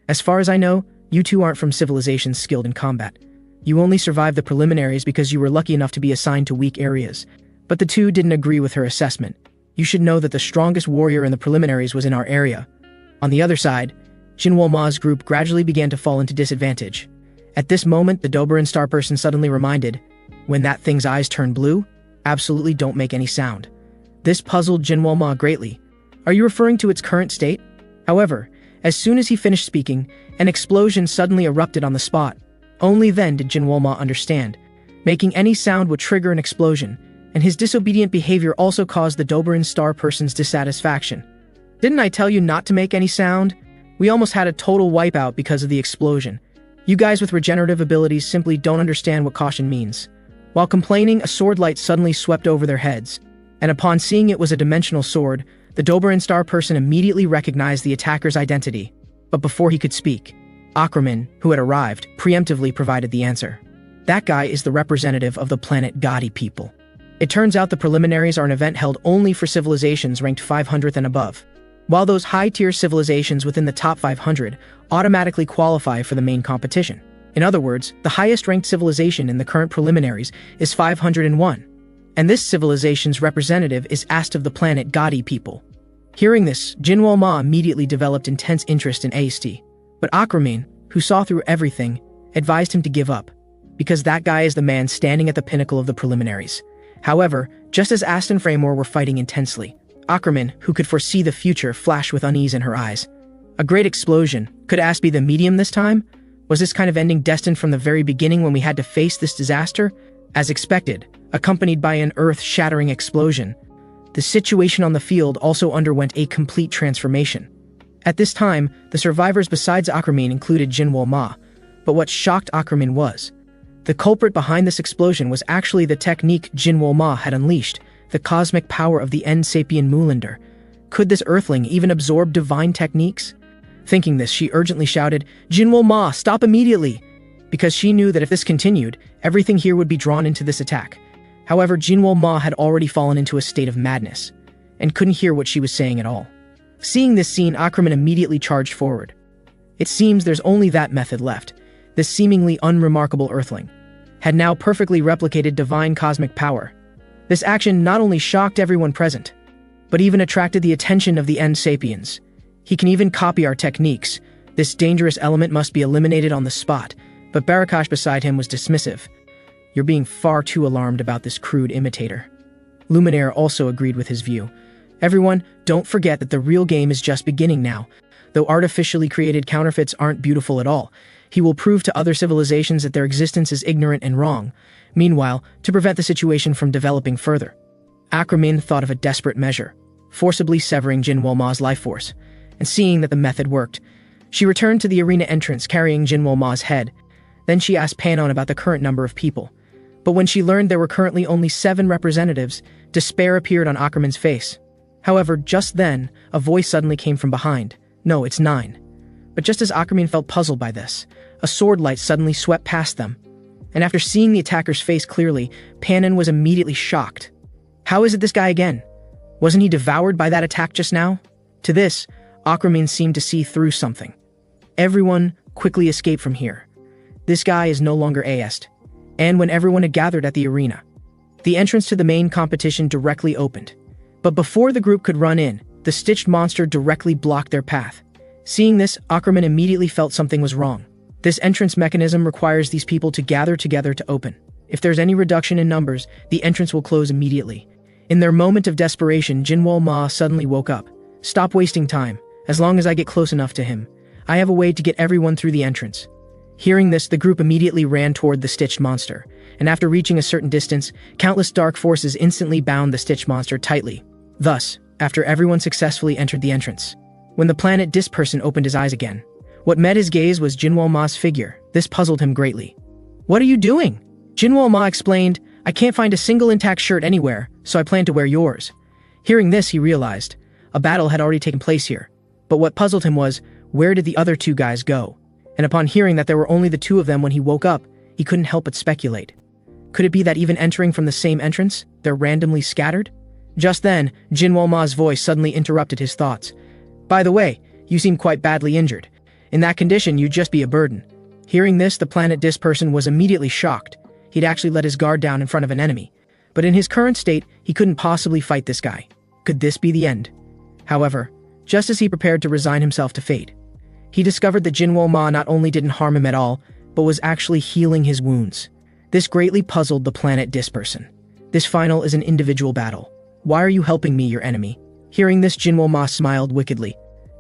As far as I know, you two aren't from civilizations skilled in combat. You only survived the preliminaries because you were lucky enough to be assigned to weak areas." But the two didn't agree with her assessment. "You should know that the strongest warrior in the preliminaries was in our area." On the other side, Jinwoo Ma's group gradually began to fall into disadvantage. At this moment, the Doberan star person suddenly reminded, "When that thing's eyes turn blue, absolutely don't make any sound." This puzzled Jinwoo Ma greatly. "Are you referring to its current state?" However, as soon as he finished speaking, an explosion suddenly erupted on the spot. Only then did Jinwoo Ma understand. Making any sound would trigger an explosion, and his disobedient behavior also caused the Doberan star person's dissatisfaction. "Didn't I tell you not to make any sound? We almost had a total wipeout because of the explosion. You guys with regenerative abilities simply don't understand what caution means." While complaining, a sword light suddenly swept over their heads, and upon seeing it was a dimensional sword, the Doberan star person immediately recognized the attacker's identity. But before he could speak, Ackerman, who had arrived, preemptively provided the answer. "That guy is the representative of the planet Gotti people. It turns out the preliminaries are an event held only for civilizations ranked 500th and above, while those high-tier civilizations within the top 500 automatically qualify for the main competition. In other words, the highest-ranked civilization in the current preliminaries is 501, and this civilization's representative is asked of the planet Gotti people." Hearing this, Jinwoo Ma immediately developed intense interest in AST. But Ackerman, who saw through everything, advised him to give up, because that guy is the man standing at the pinnacle of the preliminaries. However, just as Ast and Framer were fighting intensely, Ackerman, who could foresee the future, flashed with unease in her eyes. A great explosion. Could Ast be the medium this time? Was this kind of ending destined from the very beginning when we had to face this disaster? As expected, accompanied by an earth-shattering explosion, the situation on the field also underwent a complete transformation. At this time, the survivors besides Ackerman included Jinwoo Ma, but what shocked Ackerman was the culprit behind this explosion was actually the technique Jinwoo Ma had unleashed, the cosmic power of the N-Sapien Moolander. Could this earthling even absorb divine techniques? Thinking this, she urgently shouted, "Jinwoo Ma, stop immediately!" Because she knew that if this continued, everything here would be drawn into this attack. However, Jinwoo Ma had already fallen into a state of madness, and couldn't hear what she was saying at all. Seeing this scene, Ackerman immediately charged forward. It seems there's only that method left. This seemingly unremarkable earthling had now perfectly replicated divine cosmic power. This action not only shocked everyone present, but even attracted the attention of the N-Sapiens. He can even copy our techniques. This dangerous element must be eliminated on the spot. But Barakash beside him was dismissive. "You're being far too alarmed about this crude imitator." Luminaire also agreed with his view. "Everyone, don't forget that the real game is just beginning now. Though artificially created counterfeits aren't beautiful at all, he will prove to other civilizations that their existence is ignorant and wrong. Meanwhile, to prevent the situation from developing further." Ackerman thought of a desperate measure, forcibly severing Jinwoo Ma's life force, and seeing that the method worked, she returned to the arena entrance carrying Jinwoo Ma's head. Then she asked Panon about the current number of people. But when she learned there were currently only 7 representatives, despair appeared on Ackerman's face. However, just then, a voice suddenly came from behind. "No, it's 9. But just as Ackerman felt puzzled by this, a sword light suddenly swept past them. And after seeing the attacker's face clearly, Panon was immediately shocked. How is it this guy again? Wasn't he devoured by that attack just now? To this, Ackerman seemed to see through something. Everyone quickly escaped from here. This guy is no longer asked. And when everyone had gathered at the arena, the entrance to the main competition directly opened. But before the group could run in, the stitched monster directly blocked their path. Seeing this, Ackerman immediately felt something was wrong. This entrance mechanism requires these people to gather together to open. If there's any reduction in numbers, the entrance will close immediately. In their moment of desperation, Jinwoo Ma suddenly woke up. "Stop wasting time. As long as I get close enough to him, I have a way to get everyone through the entrance." Hearing this, the group immediately ran toward the stitched monster, and after reaching a certain distance, countless dark forces instantly bound the stitched monster tightly. Thus, after everyone successfully entered the entrance, when the planet disc person opened his eyes again, what met his gaze was Jinwoo Ma's figure. This puzzled him greatly. "What are you doing?" Jinwoo Ma explained, "I can't find a single intact shirt anywhere, so I plan to wear yours." Hearing this, he realized a battle had already taken place here. But what puzzled him was, where did the other 2 guys go? And upon hearing that there were only the 2 of them when he woke up, he couldn't help but speculate. Could it be that even entering from the same entrance, they're randomly scattered? Just then, Jinwoo Ma's voice suddenly interrupted his thoughts. "By the way, you seem quite badly injured. In that condition, you'd just be a burden." Hearing this, the planet disc person was immediately shocked. He'd actually let his guard down in front of an enemy. But in his current state, he couldn't possibly fight this guy. Could this be the end? However, just as he prepared to resign himself to fate, he discovered that Jinwoo Ma not only didn't harm him at all, but was actually healing his wounds. This greatly puzzled the planet disc person. "This final is an individual battle. Why are you helping me, your enemy?" Hearing this, Jinwoo Ma smiled wickedly.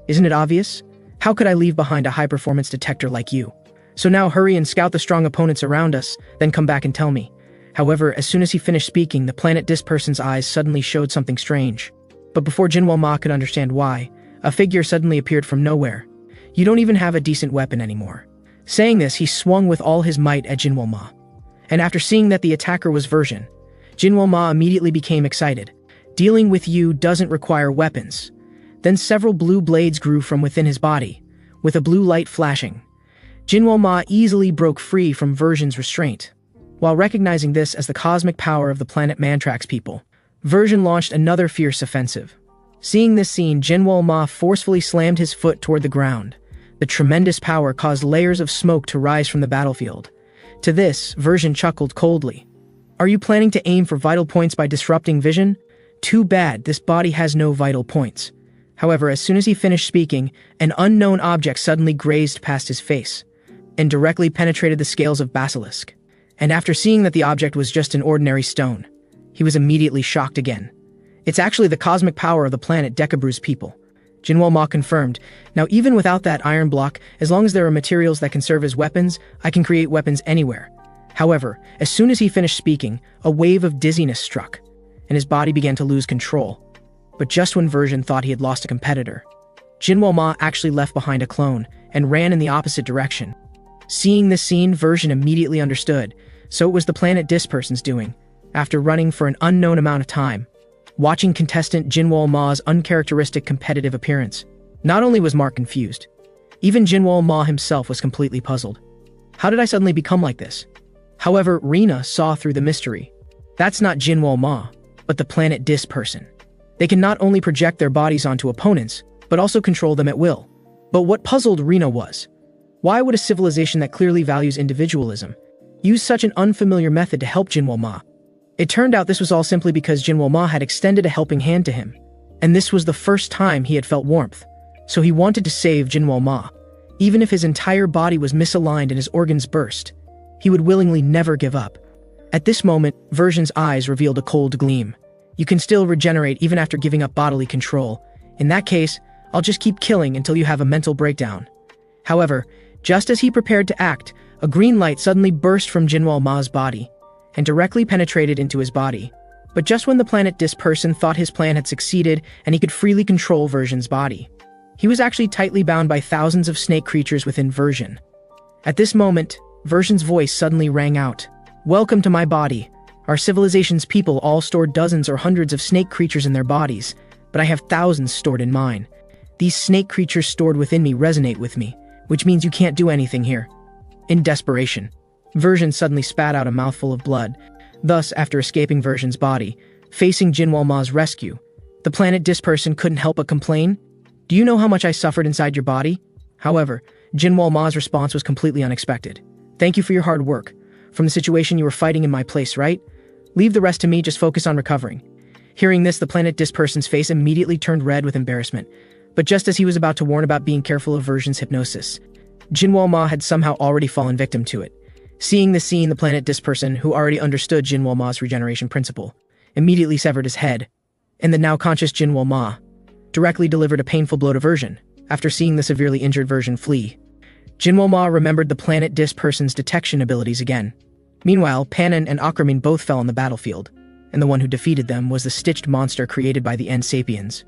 "Isn't it obvious? How could I leave behind a high-performance detector like you? So now hurry and scout the strong opponents around us, then come back and tell me." However, as soon as he finished speaking, the planet disc person's eyes suddenly showed something strange. But before Jinwoo Ma could understand why, a figure suddenly appeared from nowhere. "You don't even have a decent weapon anymore." Saying this, he swung with all his might at Jinwoo Ma. And after seeing that the attacker was Version, Jinwoo Ma immediately became excited. "Dealing with you doesn't require weapons." Then several blue blades grew from within his body, with a blue light flashing. Jinwoo Ma easily broke free from Version's restraint. While recognizing this as the cosmic power of the planet Mantrax people, Version launched another fierce offensive. Seeing this scene, Jinwoo Ma forcefully slammed his foot toward the ground. The tremendous power caused layers of smoke to rise from the battlefield. To this, Version chuckled coldly. "Are you planning to aim for vital points by disrupting vision? Too bad, this body has no vital points." However, as soon as he finished speaking, an unknown object suddenly grazed past his face and directly penetrated the scales of Basilisk. And after seeing that the object was just an ordinary stone, he was immediately shocked again. "It's actually the cosmic power of the planet Decabru's people." Jinwoo Ma confirmed, "Now even without that iron block, as long as there are materials that can serve as weapons, I can create weapons anywhere." However, as soon as he finished speaking, a wave of dizziness struck, and his body began to lose control. But just when Version thought he had lost a competitor, Jinwoo Ma actually left behind a clone and ran in the opposite direction. Seeing this scene, Version immediately understood, so it was the planet Dis person's doing, after running for an unknown amount of time. Watching contestant Jinwoo Ma's uncharacteristic competitive appearance, not only was Mark confused, even Jinwoo Ma himself was completely puzzled. How did I suddenly become like this? However, Rina saw through the mystery. That's not Jinwoo Ma, but the planet Dis person. They can not only project their bodies onto opponents, but also control them at will. But what puzzled Rina was, why would a civilization that clearly values individualism use such an unfamiliar method to help Jinwoo Ma? It turned out this was all simply because Jinwoo Ma had extended a helping hand to him, and this was the first time he had felt warmth, so he wanted to save Jinwoo Ma. Even if his entire body was misaligned and his organs burst, he would willingly never give up. At this moment, Version's eyes revealed a cold gleam. You can still regenerate even after giving up bodily control. In that case, I'll just keep killing until you have a mental breakdown. However, just as he prepared to act, a green light suddenly burst from Jinwoo Ma's body and directly penetrated into his body. But just when the planet Dis person thought his plan had succeeded and he could freely control Version's body, he was actually tightly bound by thousands of snake creatures within Version. At this moment, Version's voice suddenly rang out. "Welcome to my body. Our civilization's people all store dozens or hundreds of snake creatures in their bodies, but I have thousands stored in mine. These snake creatures stored within me resonate with me, which means you can't do anything here." In desperation, Version suddenly spat out a mouthful of blood. Thus, after escaping Version's body, facing Jinwoo Ma's rescue, the planet Dis person couldn't help but complain, "Do you know how much I suffered inside your body?" However, Jinwoo Ma's response was completely unexpected. "Thank you for your hard work. From the situation you were fighting in my place, right? Leave the rest to me, just focus on recovering." Hearing this, the planet Dis person's face immediately turned red with embarrassment. But just as he was about to warn about being careful of Version's hypnosis, Jinwoo Ma had somehow already fallen victim to it. Seeing this scene, the planet Dis person, who already understood Jinwoo Ma's regeneration principle, immediately severed his head, and the now conscious Jinwoo Ma directly delivered a painful blow to Version. After seeing the severely injured Version flee, Jinwoo Ma remembered the planet Dis person's detection abilities again. Meanwhile, Panon and Akramin both fell on the battlefield, and the one who defeated them was the stitched monster created by the End Sapiens.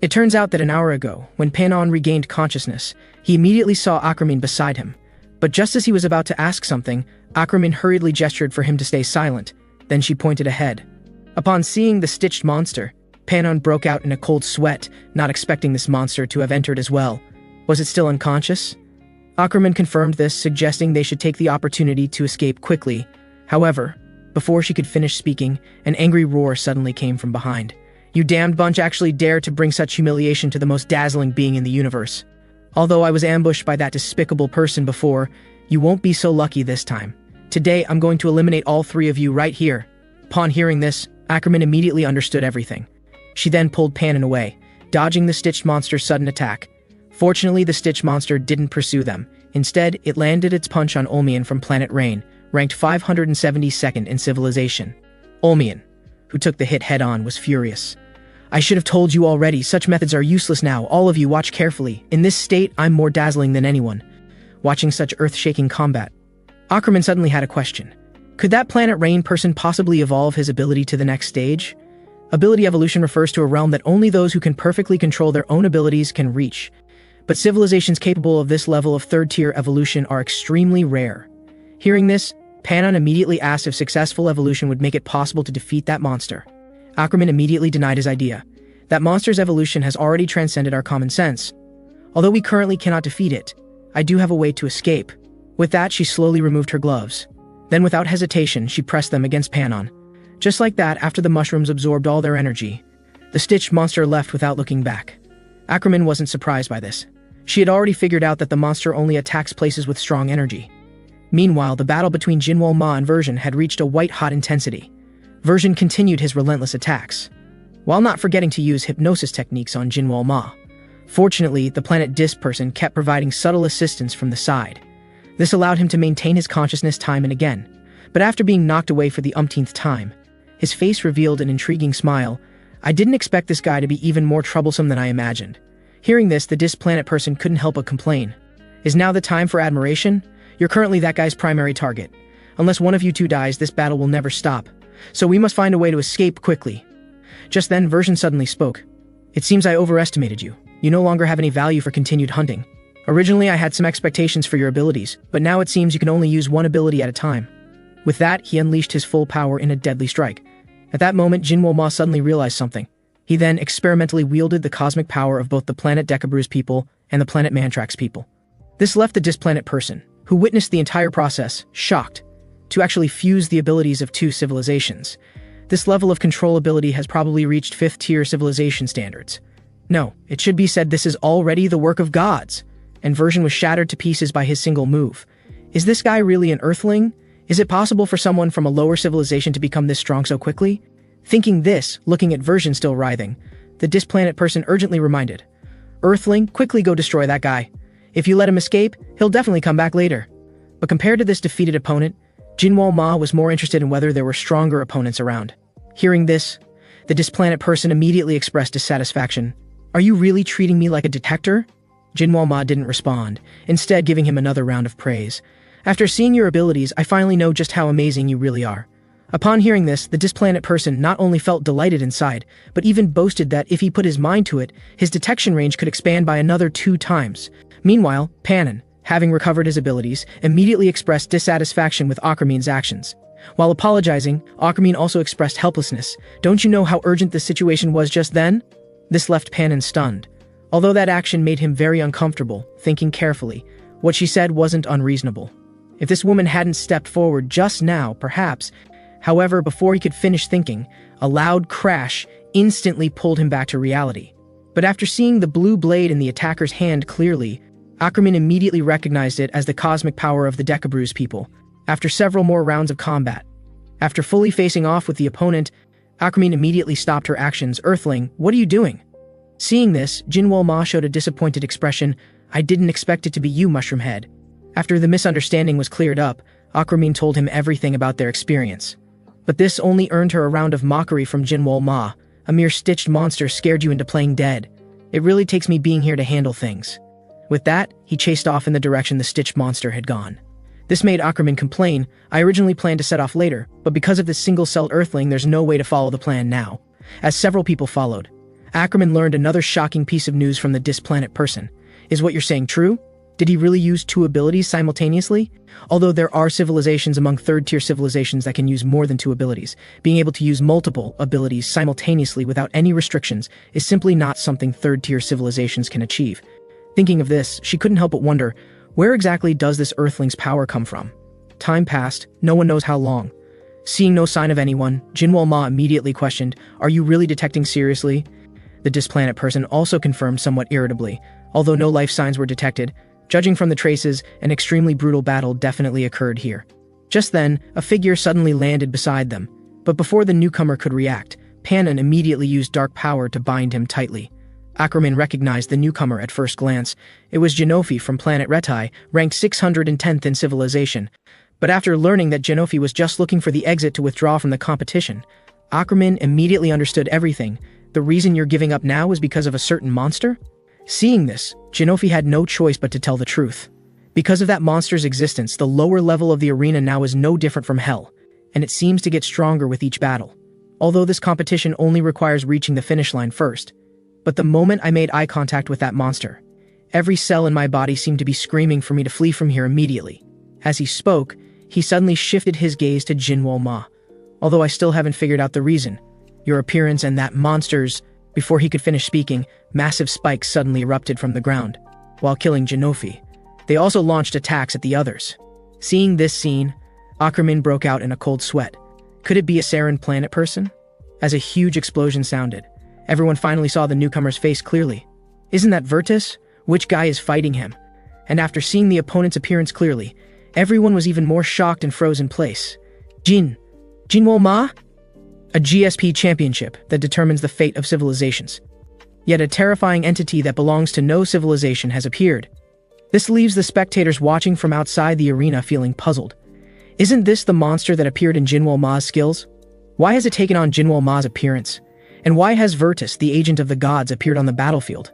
It turns out that an hour ago, when Panon regained consciousness, he immediately saw Akramin beside him. But just as he was about to ask something, Akramin hurriedly gestured for him to stay silent, then she pointed ahead. Upon seeing the stitched monster, Panon broke out in a cold sweat, not expecting this monster to have entered as well. Was it still unconscious? Akramin confirmed this, suggesting they should take the opportunity to escape quickly. However, before she could finish speaking, an angry roar suddenly came from behind. "You damned bunch actually dare to bring such humiliation to the most dazzling being in the universe. Although I was ambushed by that despicable person before, you won't be so lucky this time. Today I'm going to eliminate all three of you right here." Upon hearing this, Akramin immediately understood everything. She then pulled Panon away, dodging the stitched monster's sudden attack. Fortunately, the stitched monster didn't pursue them. Instead, it landed its punch on Olmian from planet Rain, ranked 572nd in civilization. Olmian, who took the hit head-on, was furious. "I should have told you already, such methods are useless now. All of you watch carefully. In this state, I'm more dazzling than anyone." Watching such earth-shaking combat, Akramin suddenly had a question. Could that planet Rain person possibly evolve his ability to the next stage? Ability evolution refers to a realm that only those who can perfectly control their own abilities can reach. But civilizations capable of this level of third-tier evolution are extremely rare. Hearing this, Panon immediately asked if successful evolution would make it possible to defeat that monster. Akramin immediately denied his idea. That monster's evolution has already transcended our common sense. Although we currently cannot defeat it, I do have a way to escape. With that, she slowly removed her gloves. Then without hesitation, she pressed them against Panon. Just like that, after the mushrooms absorbed all their energy, the stitched monster left without looking back. Akramin wasn't surprised by this. She had already figured out that the monster only attacks places with strong energy. Meanwhile, the battle between Jinwoo Ma and Version had reached a white-hot intensity. Version continued his relentless attacks, while not forgetting to use hypnosis techniques on Jinwoo Ma. Fortunately, the planet Dis person kept providing subtle assistance from the side. This allowed him to maintain his consciousness time and again. But after being knocked away for the umpteenth time, his face revealed an intriguing smile. "I didn't expect this guy to be even more troublesome than I imagined." Hearing this, the Dis planet person couldn't help but complain. "Is now the time for admiration? You're currently that guy's primary target. Unless one of you two dies, this battle will never stop. So we must find a way to escape quickly." Just then, Version suddenly spoke. "It seems I overestimated you. You no longer have any value for continued hunting. Originally, I had some expectations for your abilities, but now it seems you can only use one ability at a time. With that, he unleashed his full power in a deadly strike. At that moment, Jinwoo Ma suddenly realized something. He then experimentally wielded the cosmic power of both the planet Decabruz people and the planet Mantrax people. This left the displanet person, who witnessed the entire process, shocked, to actually fuse the abilities of two civilizations. This level of controllability has probably reached 5th-tier civilization standards. No, it should be said this is already the work of gods, and version was shattered to pieces by his single move. Is this guy really an Earthling? Is it possible for someone from a lower civilization to become this strong so quickly? Thinking this, looking at version still writhing, the displanet person urgently reminded, Earthling, quickly go destroy that guy. If you let him escape, he'll definitely come back later. But compared to this defeated opponent, Jinwoo Ma was more interested in whether there were stronger opponents around. Hearing this, the displanet person immediately expressed dissatisfaction. Are you really treating me like a detector? Jinwoo Ma didn't respond, instead giving him another round of praise. After seeing your abilities, I finally know just how amazing you really are. Upon hearing this, the displanet person not only felt delighted inside, but even boasted that if he put his mind to it, his detection range could expand by another 2 times. Meanwhile, Panon, having recovered his abilities, immediately expressed dissatisfaction with Akramin's actions. While apologizing, Akramin also expressed helplessness. Don't you know how urgent the situation was just then? This left Panon stunned. Although that action made him very uncomfortable, thinking carefully, what she said wasn't unreasonable. If this woman hadn't stepped forward just now, perhaps. However, before he could finish thinking, a loud crash instantly pulled him back to reality. But after seeing the blue blade in the attacker's hand clearly, Akramin immediately recognized it as the cosmic power of the Decabruz people. After several more rounds of combat, after fully facing off with the opponent, Akramin immediately stopped her actions. Earthling, what are you doing? Seeing this, Jinwoo Ma showed a disappointed expression. I didn't expect it to be you, Mushroom Head. After the misunderstanding was cleared up, Akramin told him everything about their experience. But this only earned her a round of mockery from Jinwoo Ma. A mere stitched monster scared you into playing dead. It really takes me being here to handle things. With that, he chased off in the direction the stitched monster had gone. This made Akramin complain. I originally planned to set off later, but because of this single-celled Earthling, there's no way to follow the plan now. As several people followed, Akramin learned another shocking piece of news from the displanet person. Is what you're saying true? Did he really use 2 abilities simultaneously? Although there are civilizations among 3rd-tier civilizations that can use more than 2 abilities, being able to use multiple abilities simultaneously without any restrictions is simply not something 3rd-tier civilizations can achieve. Thinking of this, she couldn't help but wonder, where exactly does this Earthling's power come from? Time passed, no one knows how long. Seeing no sign of anyone, Jinwoo Ma immediately questioned, are you really detecting seriously? The displanet person also confirmed somewhat irritably, although no life signs were detected. Judging from the traces, an extremely brutal battle definitely occurred here. Just then, a figure suddenly landed beside them, but before the newcomer could react, Panon immediately used dark power to bind him tightly. Akramin recognized the newcomer at first glance. It was Genofi from planet Retai, ranked 610th in civilization. But after learning that Genofi was just looking for the exit to withdraw from the competition, Akramin immediately understood everything. The reason you're giving up now is because of a certain monster? Seeing this, Genofi had no choice but to tell the truth. Because of that monster's existence, the lower level of the arena now is no different from hell, and it seems to get stronger with each battle. Although this competition only requires reaching the finish line first. But the moment I made eye contact with that monster, every cell in my body seemed to be screaming for me to flee from here immediately. As he spoke, he suddenly shifted his gaze to Jinwoo Ma. Although I still haven't figured out the reason. Your appearance and that monster's... Before he could finish speaking, massive spikes suddenly erupted from the ground, while killing Genofi. They also launched attacks at the others. Seeing this scene, Akramin broke out in a cold sweat. Could it be a Saren planet person? As a huge explosion sounded, everyone finally saw the newcomer's face clearly. Isn't that Virtus? Which guy is fighting him? And after seeing the opponent's appearance clearly, everyone was even more shocked and froze in place. Jinwoo Ma? A GSP championship that determines the fate of civilizations. Yet a terrifying entity that belongs to no civilization has appeared. This leaves the spectators watching from outside the arena feeling puzzled. Isn't this the monster that appeared in Jinwoo Ma's skills? Why has it taken on Jinwoo Ma's appearance? And why has Virtus, the agent of the gods, appeared on the battlefield?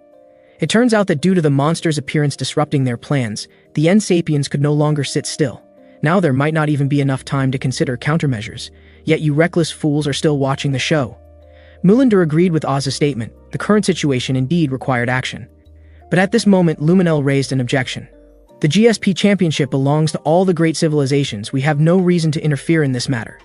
It turns out that due to the monster's appearance disrupting their plans, the N-Sapiens could no longer sit still. Now there might not even be enough time to consider countermeasures, yet you reckless fools are still watching the show. Mulander agreed with Oz's statement. The current situation indeed required action. But at this moment, Luminel raised an objection. The GSP championship belongs to all the great civilizations. We have no reason to interfere in this matter.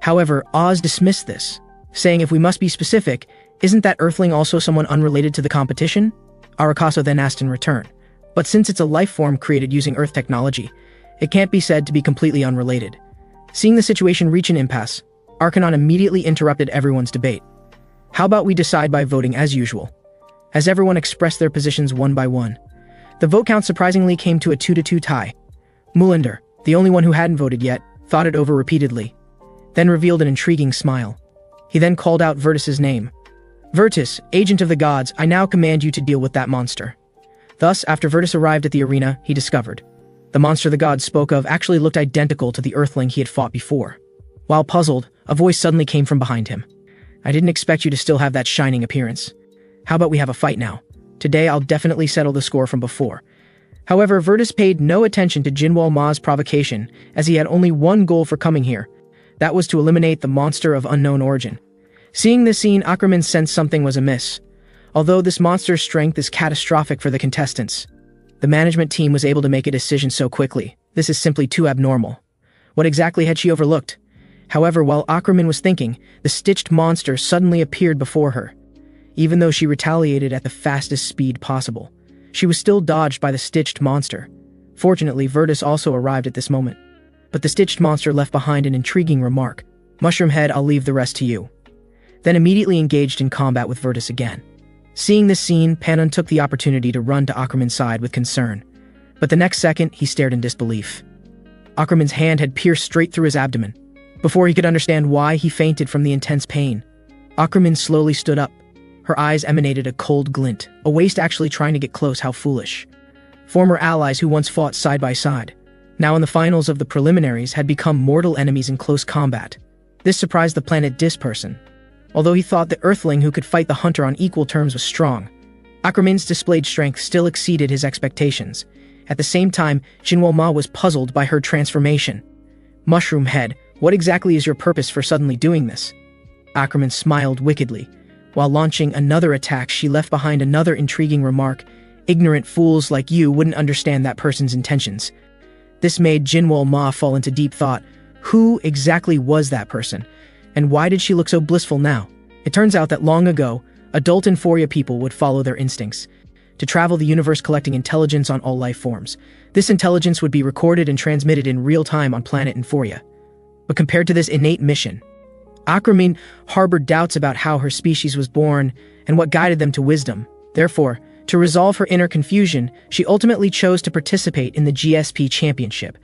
However, Oz dismissed this, saying if we must be specific, isn't that Earthling also someone unrelated to the competition? Arakaso then asked in return. But since it's a life form created using Earth technology, it can't be said to be completely unrelated. Seeing the situation reach an impasse, Arcanon immediately interrupted everyone's debate. How about we decide by voting as usual? As everyone expressed their positions one by one, the vote count surprisingly came to a 2-2 tie. Mulander, the only one who hadn't voted yet, thought it over repeatedly, then revealed an intriguing smile. He then called out Virtus's name. Virtus, agent of the gods, I now command you to deal with that monster. Thus, after Virtus arrived at the arena, he discovered the monster the gods spoke of actually looked identical to the Earthling he had fought before. While puzzled, a voice suddenly came from behind him. I didn't expect you to still have that shining appearance. How about we have a fight now? Today I'll definitely settle the score from before. However, Virtus paid no attention to Jinwoo Ma's provocation, as he had only one goal for coming here. That was to eliminate the monster of unknown origin. Seeing this scene, Ackerman sensed something was amiss. Although this monster's strength is catastrophic for the contestants, the management team was able to make a decision so quickly. This is simply too abnormal. What exactly had she overlooked? However, while Ackerman was thinking, the stitched monster suddenly appeared before her. Even though she retaliated at the fastest speed possible, she was still dodged by the stitched monster. Fortunately, Virtus also arrived at this moment. But the stitched monster left behind an intriguing remark. Mushroom Head, I'll leave the rest to you. Then immediately engaged in combat with Virtus again. Seeing this scene, Panon took the opportunity to run to Ackerman's side with concern. But the next second, he stared in disbelief. Ackerman's hand had pierced straight through his abdomen. Before he could understand why, he fainted from the intense pain. Ackerman slowly stood up. Her eyes emanated a cold glint, a waste actually trying to get close. How foolish. Former allies who once fought side by side, now in the finals of the preliminaries, had become mortal enemies in close combat. This surprised the planet Dis person. Although he thought the Earthling who could fight the Hunter on equal terms was strong, Ackerman's displayed strength still exceeded his expectations. At the same time, Jinwoo Ma was puzzled by her transformation. Mushroom Head, what exactly is your purpose for suddenly doing this? Ackerman smiled wickedly. While launching another attack, she left behind another intriguing remark. Ignorant fools like you wouldn't understand that person's intentions. This made Jinwoo Ma fall into deep thought. Who exactly was that person? And why did she look so blissful now? It turns out that long ago, adult Euphoria people would follow their instincts to travel the universe collecting intelligence on all life forms. This intelligence would be recorded and transmitted in real time on planet Euphoria. But compared to this innate mission, Ackerman harbored doubts about how her species was born and what guided them to wisdom. Therefore, to resolve her inner confusion, she ultimately chose to participate in the GSP championship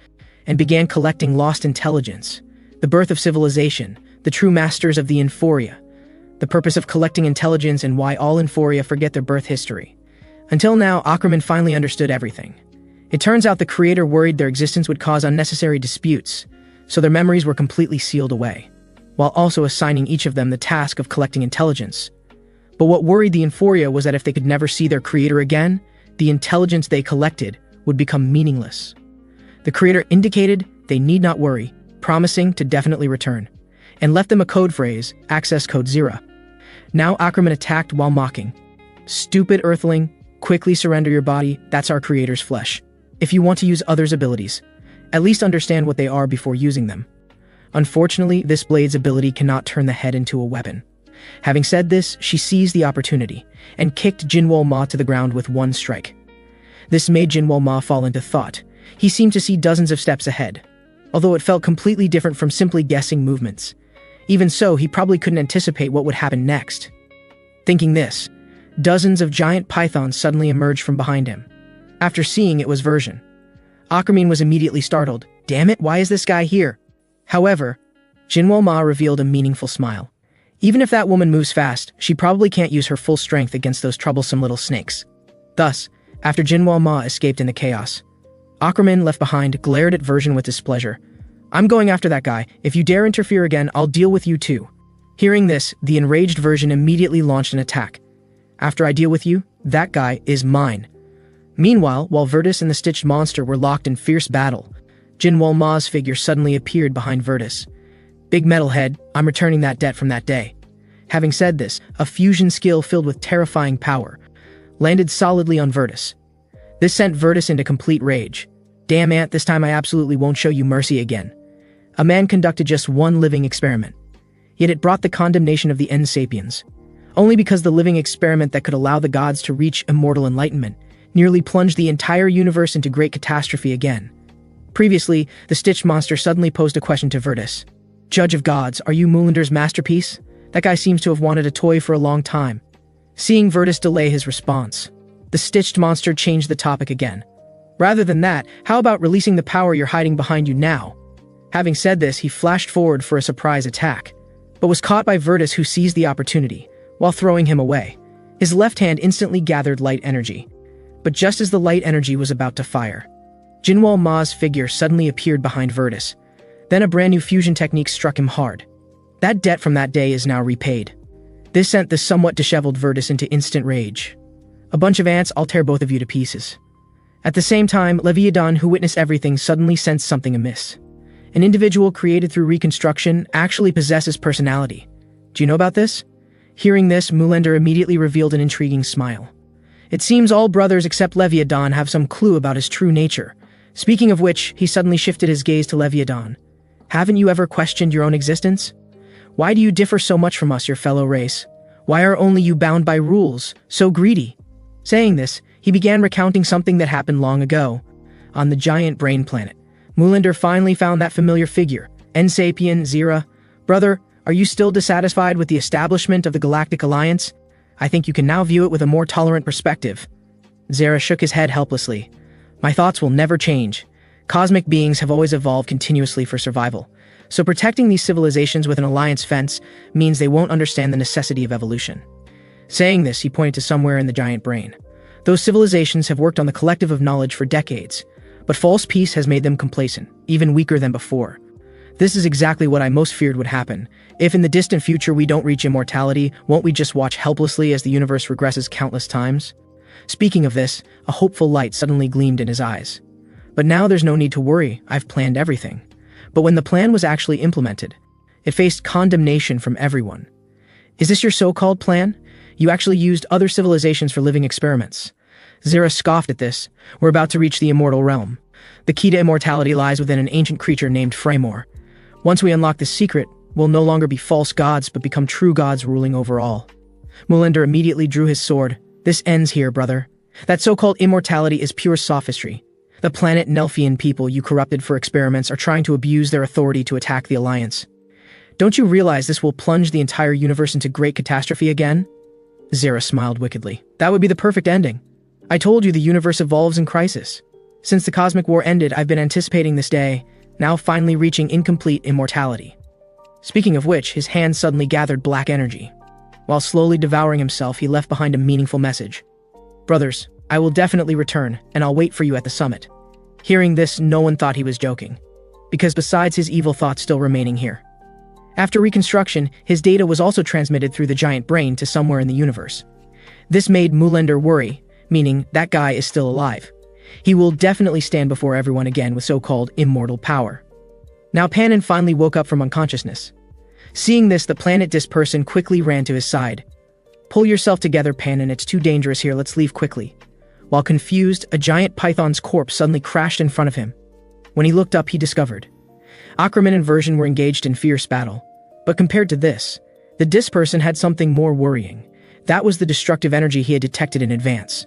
and began collecting lost intelligence, the birth of civilization, the true masters of the Euphoria, the purpose of collecting intelligence and why all Euphoria forget their birth history. Until now, Ackerman finally understood everything. It turns out the creator worried their existence would cause unnecessary disputes, so their memories were completely sealed away, while also assigning each of them the task of collecting intelligence. But what worried the Euphoria was that if they could never see their creator again, the intelligence they collected would become meaningless. The creator indicated they need not worry, promising to definitely return, and left them a code phrase, access code 0. Now Ackerman attacked while mocking. Stupid Earthling, quickly surrender your body, that's our creator's flesh. If you want to use others' abilities, at least understand what they are before using them. Unfortunately, this blade's ability cannot turn the head into a weapon. Having said this, she seized the opportunity and kicked Jinwoo Ma to the ground with one strike. This made Jinwoo Ma fall into thought. He seemed to see dozens of steps ahead, although it felt completely different from simply guessing movements. Even so, he probably couldn't anticipate what would happen next. Thinking this, dozens of giant pythons suddenly emerged from behind him. After seeing it was Version, Ackerman was immediately startled. Damn it, why is this guy here? However, Jinwoo Ma revealed a meaningful smile. Even if that woman moves fast, she probably can't use her full strength against those troublesome little snakes. Thus, after Jinwoo Ma escaped in the chaos, Ackerman, left behind, glared at Version with displeasure. I'm going after that guy. If you dare interfere again, I'll deal with you too. Hearing this, the enraged Version immediately launched an attack. After I deal with you, that guy is mine. Meanwhile, while Virtus and the Stitched Monster were locked in fierce battle, Jinwoo Ma's figure suddenly appeared behind Virtus. Big Metalhead, I'm returning that debt from that day. Having said this, a fusion skill filled with terrifying power, landed solidly on Virtus. This sent Virtus into complete rage. Damn, Ant, this time I absolutely won't show you mercy again. A man conducted just one living experiment. Yet it brought the condemnation of the N sapiens. Only because the living experiment that could allow the gods to reach immortal enlightenment nearly plunged the entire universe into great catastrophe again. Previously, the Stitched monster suddenly posed a question to Virtus. Judge of gods, are you Moolander's masterpiece? That guy seems to have wanted a toy for a long time. Seeing Virtus delay his response, the Stitched monster changed the topic again. Rather than that, how about releasing the power you're hiding behind you now? Having said this, he flashed forward for a surprise attack, but was caught by Virtus, who seized the opportunity while throwing him away. His left hand instantly gathered light energy, but just as the light energy was about to fire, Jinwoo Ma's figure suddenly appeared behind Virtus. Then a brand new fusion technique struck him hard. That debt from that day is now repaid. This sent the somewhat disheveled Virtus into instant rage. A bunch of ants, I'll tear both of you to pieces. At the same time, Leviathan, who witnessed everything, suddenly sensed something amiss. An individual created through reconstruction actually possesses personality. Do you know about this? Hearing this, Moolander immediately revealed an intriguing smile. It seems all brothers except Leviathan have some clue about his true nature. Speaking of which, he suddenly shifted his gaze to Leviathan. Haven't you ever questioned your own existence? Why do you differ so much from us, your fellow race? Why are only you bound by rules, so greedy? Saying this, he began recounting something that happened long ago. On the giant brain planet, Moolander finally found that familiar figure, N-Sapien Zera. Brother, are you still dissatisfied with the establishment of the Galactic Alliance? I think you can now view it with a more tolerant perspective. Zera shook his head helplessly. My thoughts will never change. Cosmic beings have always evolved continuously for survival, so protecting these civilizations with an alliance fence means they won't understand the necessity of evolution. Saying this, he pointed to somewhere in the giant brain. Those civilizations have worked on the collective of knowledge for decades, but false peace has made them complacent, even weaker than before. This is exactly what I most feared would happen. If in the distant future we don't reach immortality, won't we just watch helplessly as the universe regresses countless times? Speaking of this, a hopeful light suddenly gleamed in his eyes. But now there's no need to worry, I've planned everything. But when the plan was actually implemented, it faced condemnation from everyone. Is this your so-called plan? You actually used other civilizations for living experiments. Zera scoffed at this. We're about to reach the immortal realm. The key to immortality lies within an ancient creature named Fremor. Once we unlock this secret, we'll no longer be false gods, but become true gods ruling over all. Moolander immediately drew his sword. This ends here, brother. That so-called immortality is pure sophistry. The planet Nelfian people you corrupted for experiments are trying to abuse their authority to attack the Alliance. Don't you realize this will plunge the entire universe into great catastrophe again? Zera smiled wickedly. That would be the perfect ending. I told you the universe evolves in crisis. Since the cosmic war ended, I've been anticipating this day, now finally reaching incomplete immortality. Speaking of which, his hand suddenly gathered black energy. While slowly devouring himself, he left behind a meaningful message. Brothers, I will definitely return, and I'll wait for you at the summit. Hearing this, no one thought he was joking, because besides his evil thoughts still remaining here. After reconstruction, his data was also transmitted through the giant brain to somewhere in the universe. This made Moolander worry, meaning that guy is still alive. He will definitely stand before everyone again with so-called immortal power. Now Panin finally woke up from unconsciousness. Seeing this, the planet disc person quickly ran to his side. Pull yourself together, Panin, it's too dangerous here, let's leave quickly. While confused, a giant python's corpse suddenly crashed in front of him. When he looked up, he discovered Ackerman and Version were engaged in fierce battle. But compared to this, the disc person had something more worrying. That was the destructive energy he had detected in advance.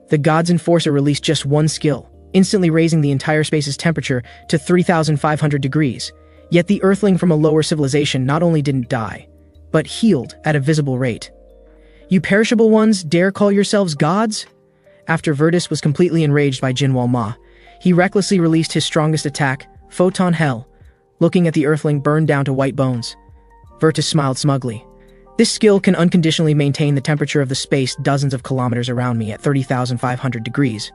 The God's Enforcer released just one skill, instantly raising the entire space's temperature to 3,500 degrees. Yet the Earthling from a lower civilization not only didn't die, but healed at a visible rate. You perishable ones dare call yourselves gods? After Virtus was completely enraged by Jinwoo Ma, he recklessly released his strongest attack, Photon Hell. Looking at the Earthling burned down to white bones, Virtus smiled smugly. This skill can unconditionally maintain the temperature of the space dozens of kilometers around me at 30,500 degrees.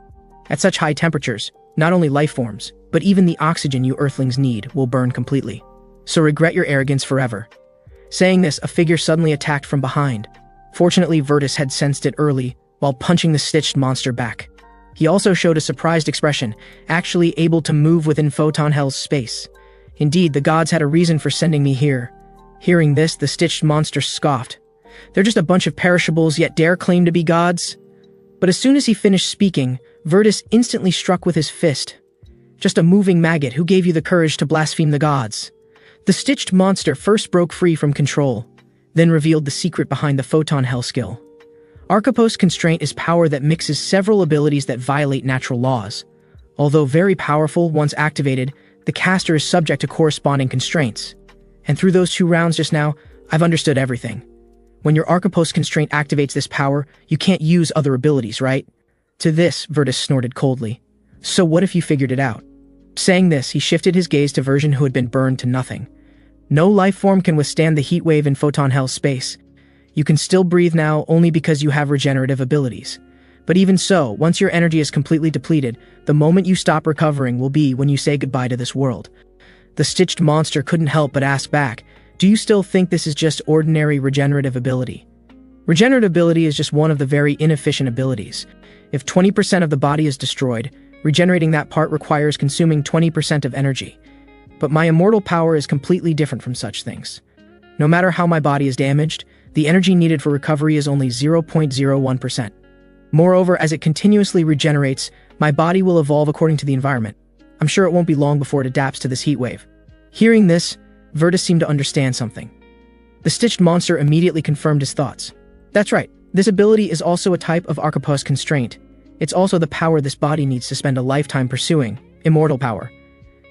At such high temperatures, not only life forms, but even the oxygen you Earthlings need will burn completely. So regret your arrogance forever. Saying this, a figure suddenly attacked from behind. Fortunately, Virtus had sensed it early, while punching the Stitched monster back. He also showed a surprised expression, actually able to move within Photon Hell's space. Indeed, the gods had a reason for sending me here. Hearing this, the Stitched monster scoffed. They're just a bunch of perishables, yet dare claim to be gods? But as soon as he finished speaking, Virtus instantly struck with his fist. Just a moving maggot who gave you the courage to blaspheme the gods. The stitched monster first broke free from control, then revealed the secret behind the photon hell skill. Archipos constraint is power that mixes several abilities that violate natural laws. Although very powerful, once activated, the caster is subject to corresponding constraints. And through those 2 rounds just now, I've understood everything. When your Archipos constraint activates this power, you can't use other abilities, right? To this, Virtus snorted coldly. So what if you figured it out? Saying this, he shifted his gaze to Version, who had been burned to nothing. No life form can withstand the heat wave in photon hell space. You can still breathe now only because you have regenerative abilities. But even so, once your energy is completely depleted, the moment you stop recovering will be when you say goodbye to this world. The stitched monster couldn't help but ask back, do you still think this is just ordinary regenerative ability? Regenerative ability is just one of the very inefficient abilities. If 20% of the body is destroyed, regenerating that part requires consuming 20% of energy. But my immortal power is completely different from such things. No matter how my body is damaged, the energy needed for recovery is only 0.01%. Moreover, as it continuously regenerates, my body will evolve according to the environment. I'm sure it won't be long before it adapts to this heat wave. Hearing this, Virtus seemed to understand something. The stitched monster immediately confirmed his thoughts. That's right, this ability is also a type of Archipos constraint. It's also the power this body needs to spend a lifetime pursuing, immortal power.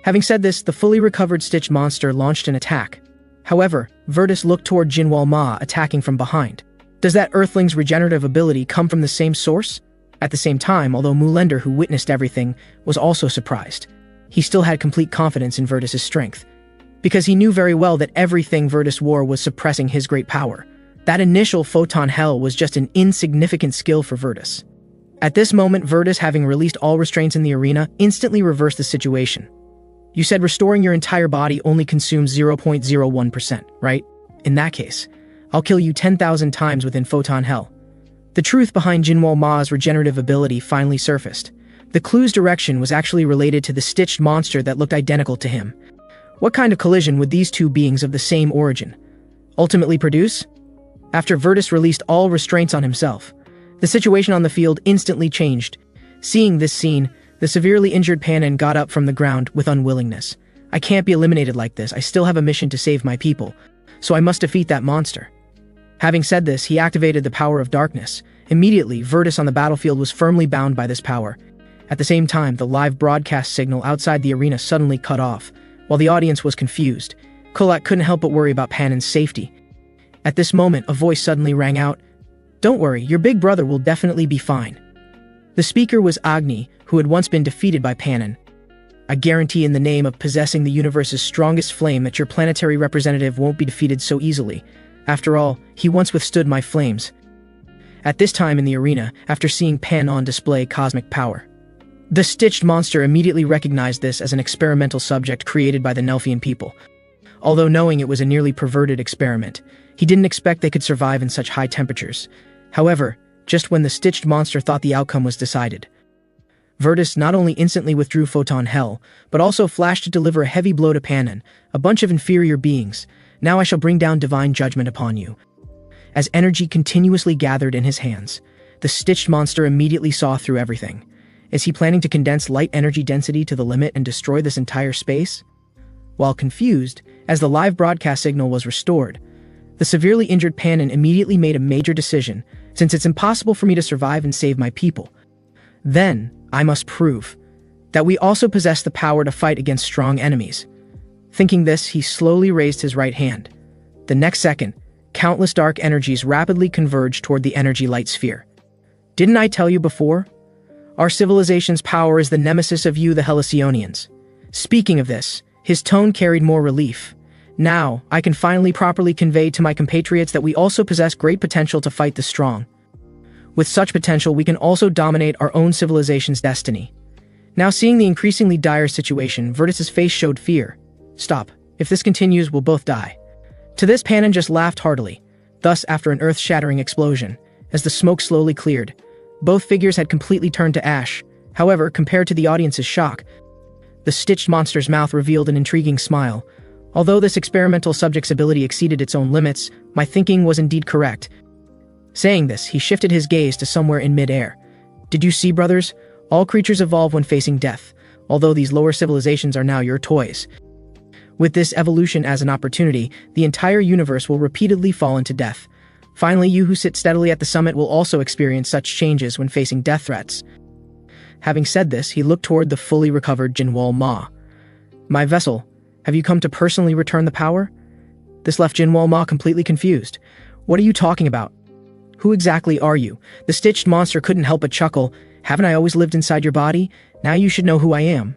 Having said this, the fully recovered stitched monster launched an attack. However, Virtus looked toward Jinwoo Ma, attacking from behind. Does that Earthling's regenerative ability come from the same source? At the same time, although Mulender, who witnessed everything, was also surprised, he still had complete confidence in Virtus's strength, because he knew very well that everything Virtus wore was suppressing his great power. That initial photon hell was just an insignificant skill for Virtus. At this moment, Virtus, having released all restraints in the arena, instantly reversed the situation. You said restoring your entire body only consumes 0.01%, right? In that case, I'll kill you 10,000 times within photon hell. The truth behind Jinwoo Ma's regenerative ability finally surfaced. The clue's direction was actually related to the stitched monster that looked identical to him. What kind of collision would these two beings of the same origin ultimately produce? After Virtus released all restraints on himself, the situation on the field instantly changed. Seeing this scene, the severely injured Panin got up from the ground with unwillingness. I can't be eliminated like this. I still have a mission to save my people, so I must defeat that monster. Having said this, he activated the power of darkness. Immediately, Virtus on the battlefield was firmly bound by this power. At the same time, the live broadcast signal outside the arena suddenly cut off. While the audience was confused, Kolak couldn't help but worry about Panin's safety. At this moment, a voice suddenly rang out. Don't worry, your big brother will definitely be fine. The speaker was Agni, who had once been defeated by Panin. I guarantee in the name of possessing the universe's strongest flame that your planetary representative won't be defeated so easily. After all, he once withstood my flames. At this time in the arena, after seeing Pan on display cosmic power, the stitched monster immediately recognized this as an experimental subject created by the Nelfian people. Although knowing it was a nearly perverted experiment, he didn't expect they could survive in such high temperatures. However, just when the stitched monster thought the outcome was decided, Virtus not only instantly withdrew Photon Hell, but also flashed to deliver a heavy blow to Panin, a bunch of inferior beings. Now I shall bring down divine judgment upon you. As energy continuously gathered in his hands, the stitched monster immediately saw through everything. Is he planning to condense light energy density to the limit and destroy this entire space? While confused, as the live broadcast signal was restored, the severely injured Panin immediately made a major decision. Since it's impossible for me to survive and save my people, then I must prove that we also possess the power to fight against strong enemies. Thinking this, he slowly raised his right hand. The next second, countless dark energies rapidly converged toward the energy light sphere. Didn't I tell you before? Our civilization's power is the nemesis of you, the Halcyonians. Speaking of this, his tone carried more relief. Now, I can finally properly convey to my compatriots that we also possess great potential to fight the strong. With such potential, we can also dominate our own civilization's destiny. Now, seeing the increasingly dire situation, Virtus's face showed fear. Stop. If this continues, we'll both die. To this, Panin just laughed heartily. Thus, after an earth-shattering explosion, as the smoke slowly cleared, both figures had completely turned to ash. However, compared to the audience's shock, the stitched monster's mouth revealed an intriguing smile. Although this experimental subject's ability exceeded its own limits, my thinking was indeed correct. Saying this, he shifted his gaze to somewhere in mid-air. Did you see, brothers? All creatures evolve when facing death, although these lower civilizations are now your toys. With this evolution as an opportunity, the entire universe will repeatedly fall into death. Finally, you who sit steadily at the summit will also experience such changes when facing death threats. Having said this, he looked toward the fully recovered Jinwoo Ma. My vessel, have you come to personally return the power? This left Jinwoo Ma completely confused. What are you talking about? Who exactly are you? The stitched monster couldn't help but chuckle. Haven't I always lived inside your body? Now you should know who I am.